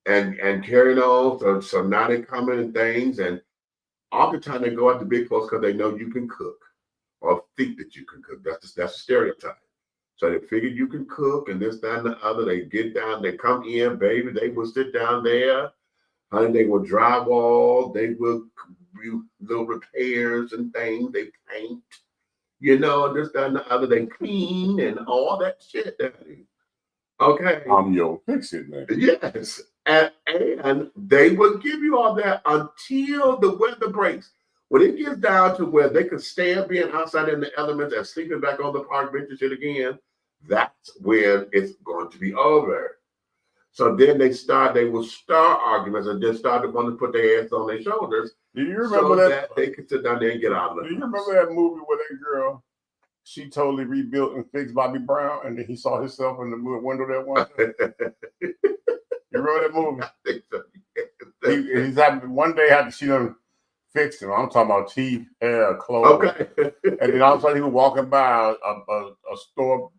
[SPEAKER 3] and carrying on. So now they come in and things, and oftentimes they go after big folks because they know you can cook. Or think that you can cook. That's a stereotype. So they figure you can cook and this, that, and the other. They get down, they come in, baby. They will sit down there. Honey, they will drywall. They will do little repairs and things. They paint, this, that, and the other. They clean and all that shit, daddy. Okay.
[SPEAKER 4] I'm your fix-it man.
[SPEAKER 3] Yes. And they will give you all that until the weather breaks. When it gets down to where they can stand being outside in the elements and sleeping back on the park benches shit again, that's when it's going to be over. So then they will start arguments and just start to want to put their hands on their shoulders.
[SPEAKER 4] Do you remember that
[SPEAKER 3] they can sit down there and get out of it?
[SPEAKER 4] Do you remember that movie where that girl, she totally rebuilt and fixed Bobby Brown and then he saw himself in the window that one time? You remember that movie?
[SPEAKER 3] I think so.
[SPEAKER 4] He's having one day after she done fixed him. I'm talking about teeth, hair, clothes.
[SPEAKER 3] Okay.
[SPEAKER 4] And then all of a sudden he was walking by a store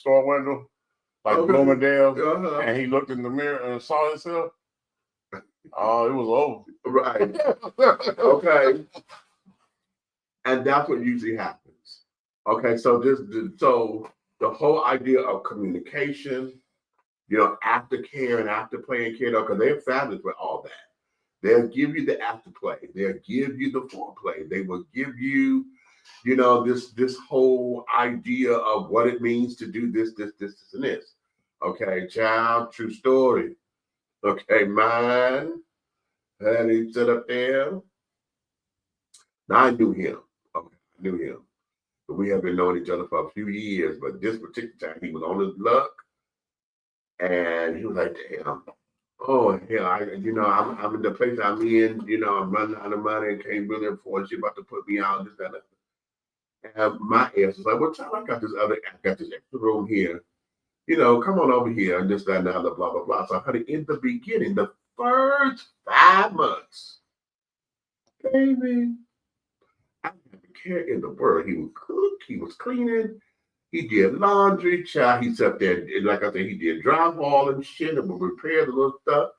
[SPEAKER 4] window, like Bloomingdale's, and he looked in the mirror and saw himself. Oh, it was over.
[SPEAKER 3] Right. Okay. And that's what usually happens. Okay, so the whole idea of communication, aftercare and afterplay and care, because they're fabulous with all that. They'll give you the afterplay. They'll give you the foreplay. They will give you, this whole idea of what it means to do this, and this. Okay, child, true story. Okay, mine. And he sit up there. Now I knew him. Okay, I knew him. But we have been knowing each other for a few years. But this particular time, he was on his luck. And he was like, damn. Oh, hell, I'm in the place I'm in. I'm running out of money and can't really afford. She about to put me out. This, that, that. And my ass was like, well, child, I got this extra room here. Come on over here and this, that, and the other, blah, blah, blah. So, honey, in the beginning, the first 5 months, baby, I didn't care in the world. He would cook, he was cleaning, he did laundry, child. He sat there, and like I said, he did drywall and shit and would repair the little stuff,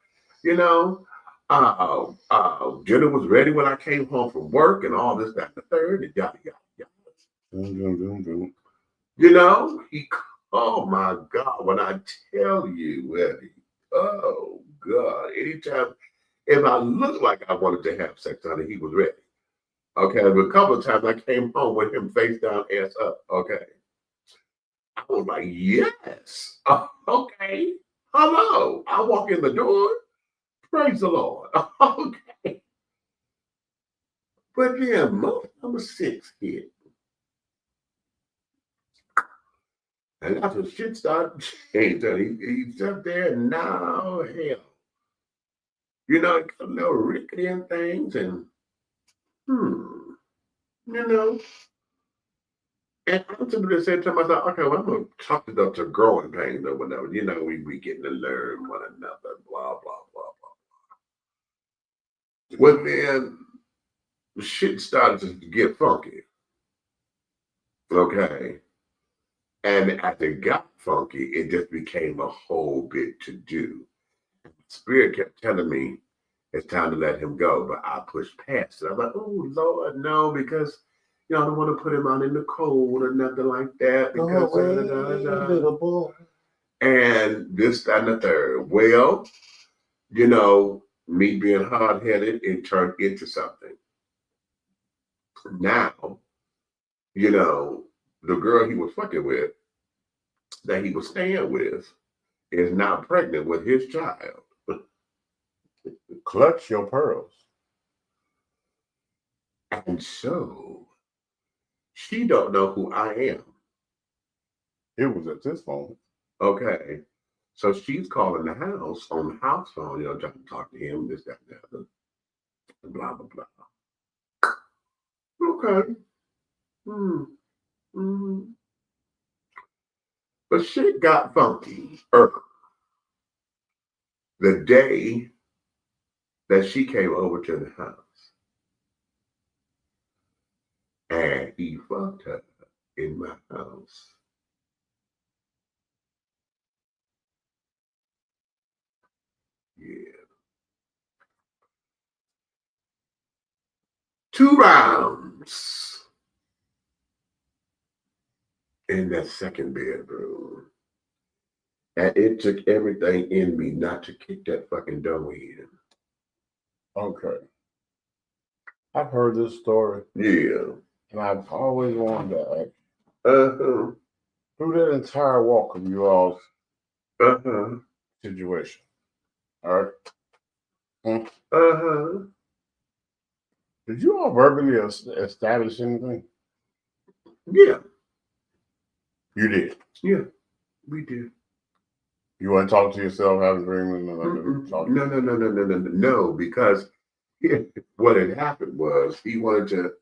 [SPEAKER 3] Dinner was ready when I came home from work and all this, that, and the third, and yada, yada, yada. He, oh my God, when I tell you, Eddie, oh God, anytime, if I looked like I wanted to have sex, honey, he was ready. Okay, but a couple of times I came home with him face down, ass up. Okay, I was like, yes, okay, hello. I walk in the door, praise the Lord. Okay, but then month number 6 hit. And that's when shit started changing. He sat there and now, hell, it got a little rickety and things and, And I'm simply just saying to myself, okay, well, I'm going to chalk it up to growing pains or whatever. We getting to learn one another, blah, blah, blah, blah. Well, then, the shit started to get funky. Okay. And as it got funky, it just became a whole bit to do. Spirit kept telling me it's time to let him go, but I pushed past it. I'm like, oh Lord, no, because I don't want to put him out in the cold or nothing like that. Because little boy. And this, that, and the third. Well, me being hard-headed, it turned into something. Now, the girl he was fucking with, that he was staying with, is now pregnant with his child.
[SPEAKER 4] Clutch your pearls.
[SPEAKER 3] And so, she don't know who I am.
[SPEAKER 4] It was at this moment.
[SPEAKER 3] Okay. So she's calling the house on the house phone, trying to talk to him, this, that, and the other. Blah, blah, blah. Okay. But shit got funky the day that she came over to the house. And he fucked her in my house. Yeah. 2 rounds in that second bedroom. And it took everything in me not to kick that fucking door in.
[SPEAKER 4] Okay. I've heard this story.
[SPEAKER 3] Yeah.
[SPEAKER 4] And I've always wanted to ask. Through that entire walk of you all's situation. All right. Did you all verbally establish anything?
[SPEAKER 3] Yeah.
[SPEAKER 4] You did?
[SPEAKER 3] Yeah, we did.
[SPEAKER 4] You want to talk to yourself, have a dream?
[SPEAKER 3] No, because what had happened was he wanted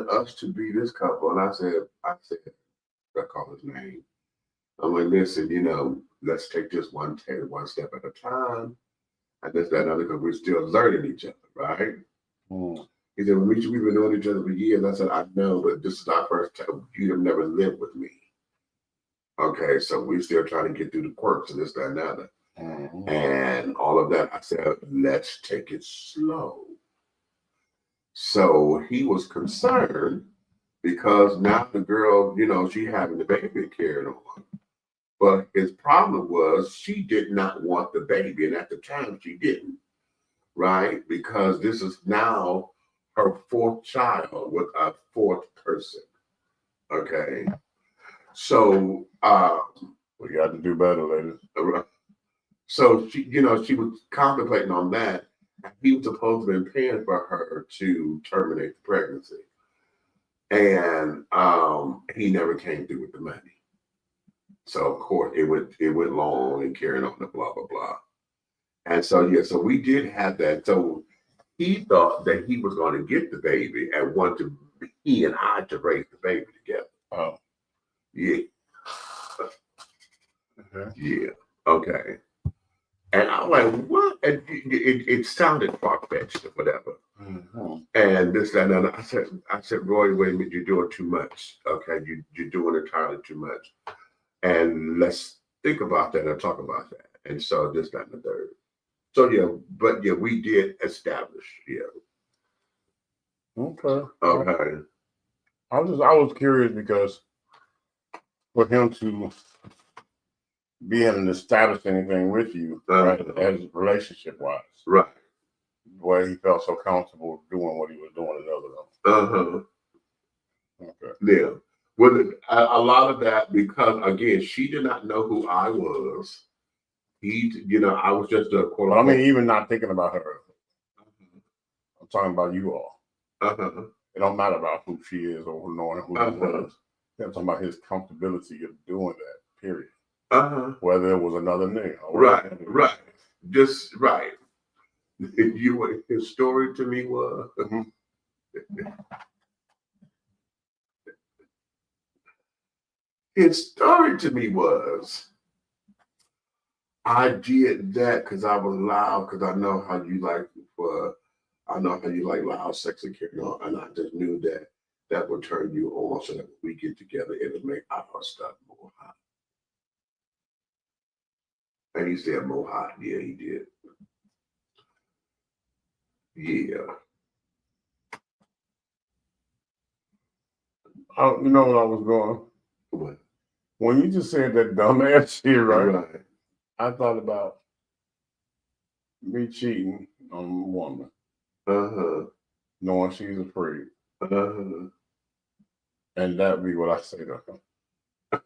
[SPEAKER 3] us to be this couple. And I said, I call his name. I'm like, listen, let's take this one step at a time. And this, that, and other, because we're still learning each other, right? He said, we've been knowing each other for years. I said, I know, but this is our first time. You have never lived with me. Okay, so we're still trying to get through the quirks and this, that, and the other. And all of that. I said, let's take it slow. So he was concerned because now the girl, she having the baby carried on. But his problem was she did not want the baby. And at the time she didn't, right? Because this is now her 4th child with a 4th person. Okay. So,
[SPEAKER 4] You got to do better, ladies.
[SPEAKER 3] So she, she was contemplating on that. He was supposed to have been paying for her to terminate the pregnancy, and he never came through with the money. So of course it went long and carrying on and blah blah blah. And so so we did have that. So he thought that he was going to get the baby and wanted he and I to raise the baby together.
[SPEAKER 4] Oh,
[SPEAKER 3] yeah, yeah, okay. And I'm like, what? And it sounded far-fetched or whatever.
[SPEAKER 4] Mm-hmm.
[SPEAKER 3] And this, that, and I said, Roy, wait a minute, you're doing too much. Okay, you're doing entirely too much. And let's think about that and talk about that. And so this, that, and the third. So we did establish,
[SPEAKER 4] Okay.
[SPEAKER 3] Okay.
[SPEAKER 4] I was curious because for him to be able to establish anything with you, right, as relationship wise,
[SPEAKER 3] right,
[SPEAKER 4] where he felt so comfortable doing what he was doing in other. Okay.
[SPEAKER 3] Yeah. Well, a lot of that because again, she did not know who I was. I was just a quote.
[SPEAKER 4] But I mean, even not thinking about her. I'm talking about you all. It don't matter about who she is or knowing who he was. I'm talking about his comfortability of doing that. Period. Whether it was another nigga.
[SPEAKER 3] Right. Just right. His story to me was. His story to me was. I did that because I was loud, because I know how you like loud sex and carrying on, and I just knew that would turn you on, so that when we get together, it'll make our stuff more hot. And he said more hot. Yeah, he did. Yeah.
[SPEAKER 4] You know what I was going?
[SPEAKER 3] What?
[SPEAKER 4] When you just said that dumbass shit, right?
[SPEAKER 3] Right.
[SPEAKER 4] I thought about me cheating on a woman, knowing she's afraid, and that'd be what I say to her.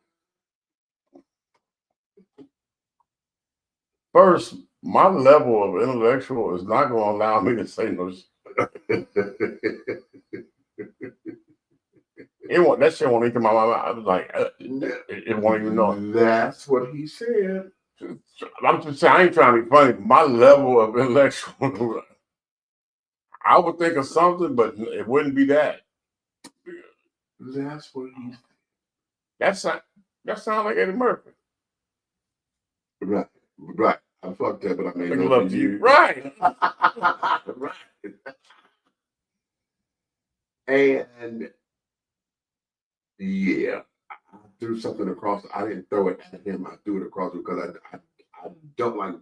[SPEAKER 4] First, my level of intellectual is not going to allow me to say no shit. That shit won't even come out of my mouth. I was like, it won't even know.
[SPEAKER 3] That's what he said.
[SPEAKER 4] I'm just saying, I ain't trying to be funny. My level of intellectual, I would think of something, but it wouldn't be that.
[SPEAKER 3] That's what he said.
[SPEAKER 4] That sounds like Eddie Murphy.
[SPEAKER 3] Right. I fucked up, but I made
[SPEAKER 4] love to you. Right.
[SPEAKER 3] Right. And yeah. I threw something across. I didn't throw it at him. I threw it across because I don't like.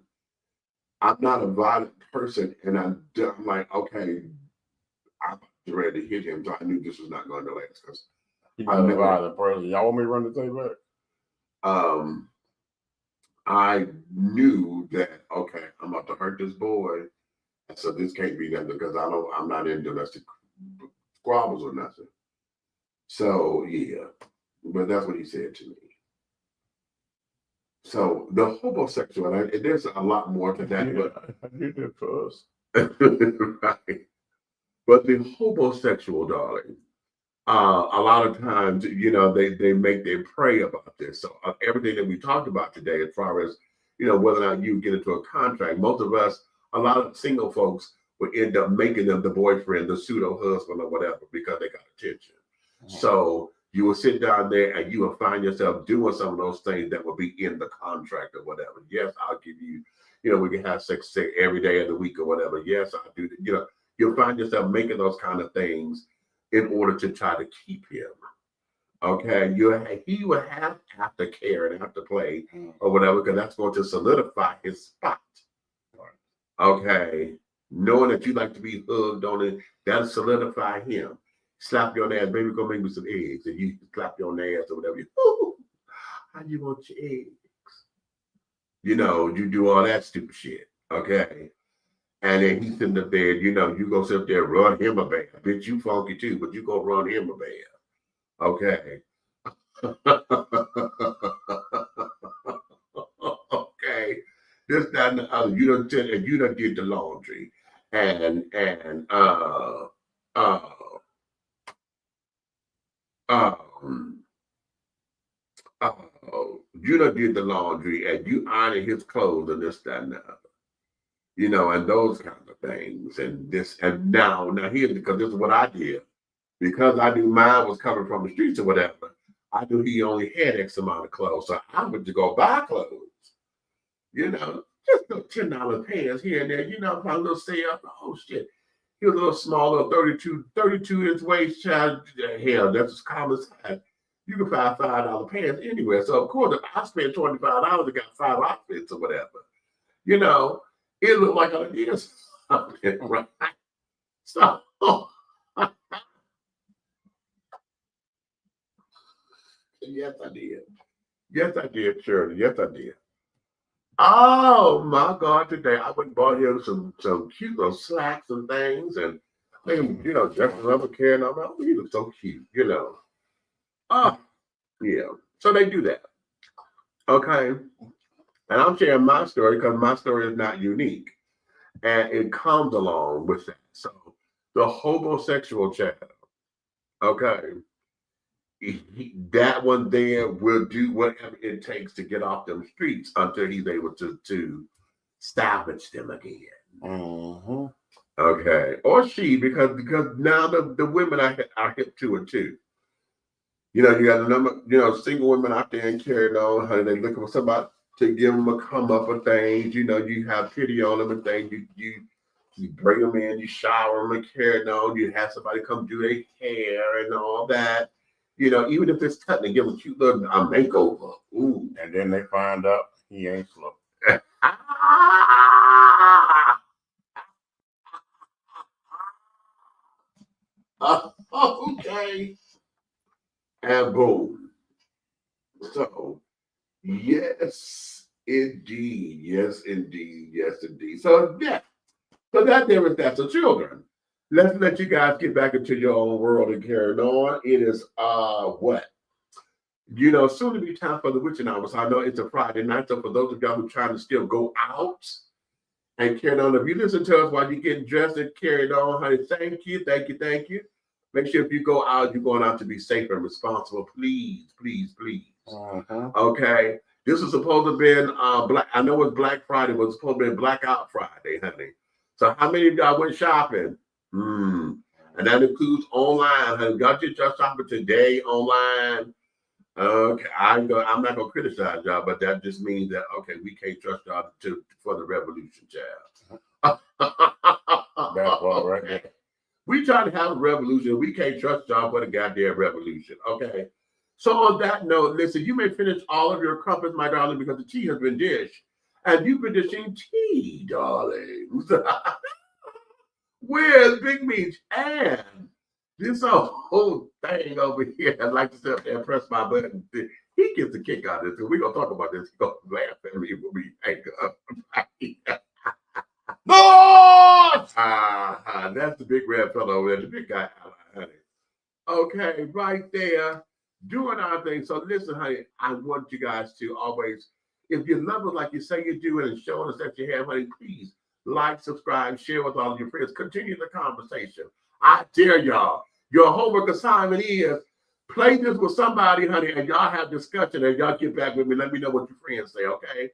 [SPEAKER 3] I'm not a violent person, and I'm like, okay, I'm ready to hit him. So I knew this was not going to last because
[SPEAKER 4] I'm a violent person. Y'all want me to run the thing back?
[SPEAKER 3] I knew that okay, I'm about to hurt this boy, so this can't be nothing because I'm not in domestic squabbles or nothing. So yeah. But that's what he said to me. So the homosexual, and there's a lot more to that.
[SPEAKER 4] Yeah, but I did it for us.
[SPEAKER 3] Right. But the homosexual, darling, a lot of times, they pray about this. So everything that we talked about today, as far as, whether or not you get into a contract, most of us, a lot of single folks will end up making them the boyfriend, the pseudo husband or whatever, because they got attention. So you will sit down there and you will find yourself doing some of those things that will be in the contract or whatever. Yes, I'll give you, we can have sex every day of the week or whatever. Yes, I'll do that. You'll find yourself making those kind of things in order to try to keep him. Okay, he will have aftercare and afterplay or whatever, because that's going to solidify his spot. Okay, knowing that you like to be hugged on it, that'll solidify him. Slap your ass, baby, go make me some eggs, and you slap your ass or whatever. How you want your eggs? You do all that stupid shit. Okay. And then he's sitting up there, you go sit up there, run him a bath. Bitch, you funky too, but you go run him a bath. Okay. this, that, and the other. You done did, and you done did the laundry, and you done did the laundry, and you ironed his clothes, and this, that, and the other. You know, and those kind of things, and this, and now here's because this is what I did. Because I knew mine was coming from the streets or whatever, I knew he only had X amount of clothes. So I went to go buy clothes. You know, just no $10 pants here and there. You know, my little sale. Oh, shit. He was a little small, little 32-inch waist child. Hell, that's as common size. You can find $5 pants anywhere. So, of course, if I spent $25, I got 5 outfits or whatever. You know, it looked like I did something, right? So, yes, I did. Yes, I did, Shirley. Yes, I did. Oh my God! Today I went and bought him some cute little slacks and things, and you know, just another care, and I'm like, oh, you look so cute, you know. Oh, yeah. So they do that. Okay. And I'm sharing my story because my story is not unique, and it comes along with that. So the homosexual child. Okay. That one there will do whatever it takes to get off them streets until he's able to salvage them again.
[SPEAKER 4] Mm-hmm.
[SPEAKER 3] Okay, or she, because now the women are hip to it too. You know, you got a number, you know, single women out there and carrying on, honey. They looking for somebody to give them a come up of things. You know, you have pity on them and things. You bring them in, you shower them and carrying on. You have somebody come do their hair and all that. You know, even if it's cutting and give them a cute little makeover. Ooh.
[SPEAKER 4] And then they find out he ain't slow.
[SPEAKER 3] Okay. And boom. So, yes, indeed. Yes, indeed. Yes, indeed. So, yeah. So that there is that. So, children, let's let you guys get back into your own world and carry on. It is what? You know, soon to be time for the witching hour. So I know it's a Friday night. So for those of y'all who trying to still go out and carry on, if you listen to us while you're getting dressed and carried on, honey, thank you, thank you, thank you. Make sure if you go out, you're going out to be safe and responsible. Please, please, please. Okay. This was supposed to have been black. I know it's Black Friday, but it's supposed to be Blackout Friday, honey. So how many of y'all went shopping? And that includes online, honey. Y'all did your shopping today online. Okay, I'm not gonna criticize y'all, but that just means that okay, we can't trust y'all for the revolution, child.
[SPEAKER 4] That's all right.
[SPEAKER 3] Okay. We try to have a revolution. We can't trust y'all for the goddamn revolution. Okay. So on that note, listen, you may finish all of your crumpets, my darling, because the tea has been dished, and you've been dishing tea, darlings. Where's Big Meech and this whole thing over here? I'd like to sit up there and press my button. He gets a kick out of this. We're gonna talk about this. He's gonna laugh at me when we hang up. No! That's the big red fellow over there, the big guy, honey. Okay, right there, doing our thing. So listen, honey, I want you guys to always, if you love us like you say you do and showing us that you have, honey, please like, subscribe, share with all of your friends. Continue the conversation. I dare y'all. Your homework assignment is play this with somebody, honey, and y'all have discussion and y'all get back with me. Let me know what your friends say, okay?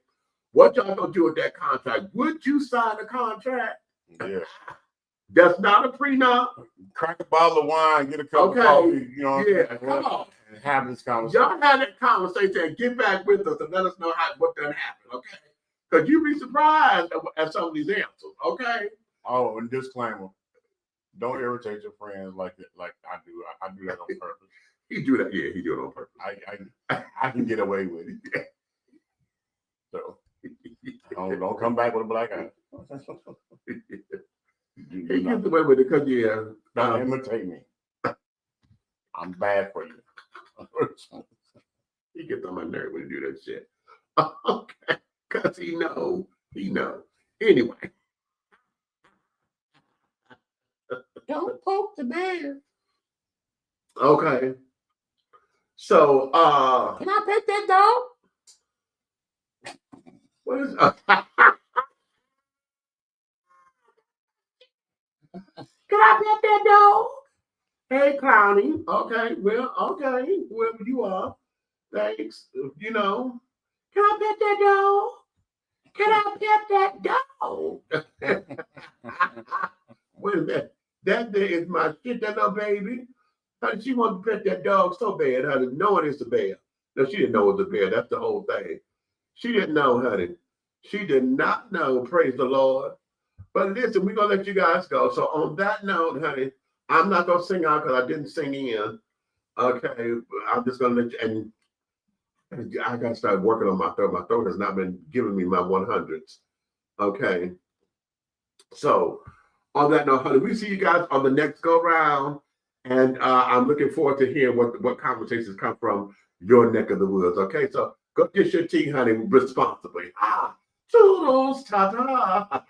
[SPEAKER 3] What y'all gonna do with that contract? Would you sign a contract?
[SPEAKER 4] Yeah.
[SPEAKER 3] That's not a prenup.
[SPEAKER 4] Crack a bottle of wine, get a cup of coffee, you know.
[SPEAKER 3] Yeah, come on.
[SPEAKER 4] And have this conversation.
[SPEAKER 3] Y'all have that conversation and get back with us and let us know what done happened, okay? Because you'd be surprised at some of these answers, okay?
[SPEAKER 4] Oh, and disclaimer. Don't irritate your friends like I do. I do that on purpose.
[SPEAKER 3] He do that, yeah, he do it on purpose.
[SPEAKER 4] I can get away with it. So don't come back with a black eye.
[SPEAKER 3] He gets away with it because
[SPEAKER 4] don't imitate me. I'm bad for you.
[SPEAKER 3] He gets on my nerve when he do that shit. Okay, because he know. Anyway. Don't poke the bear. Okay. So can I pet that dog? What is
[SPEAKER 5] Okay, well, okay, whoever you are, thanks. You know, can I pet that dog? Can I pet that dog? Wait a minute. That there is my shit, that little baby. Honey, she wanted to pet that dog so bad, honey, knowing it's a bear. No, she didn't know it was a bear. That's the whole thing. She didn't know, honey. She did not know, praise the Lord. But listen, we're going to let you guys go. So on that note, honey, I'm not going to sing out because I didn't sing in. Okay, I'm just going to let you, and I got to start working on my throat. My throat has not been giving me my 100s. Okay. So on that note, honey, we see you guys on the next go round. And I'm looking forward to hearing what conversations come from your neck of the woods. Okay, so go get your tea, honey, responsibly. Toodles, ta-ta.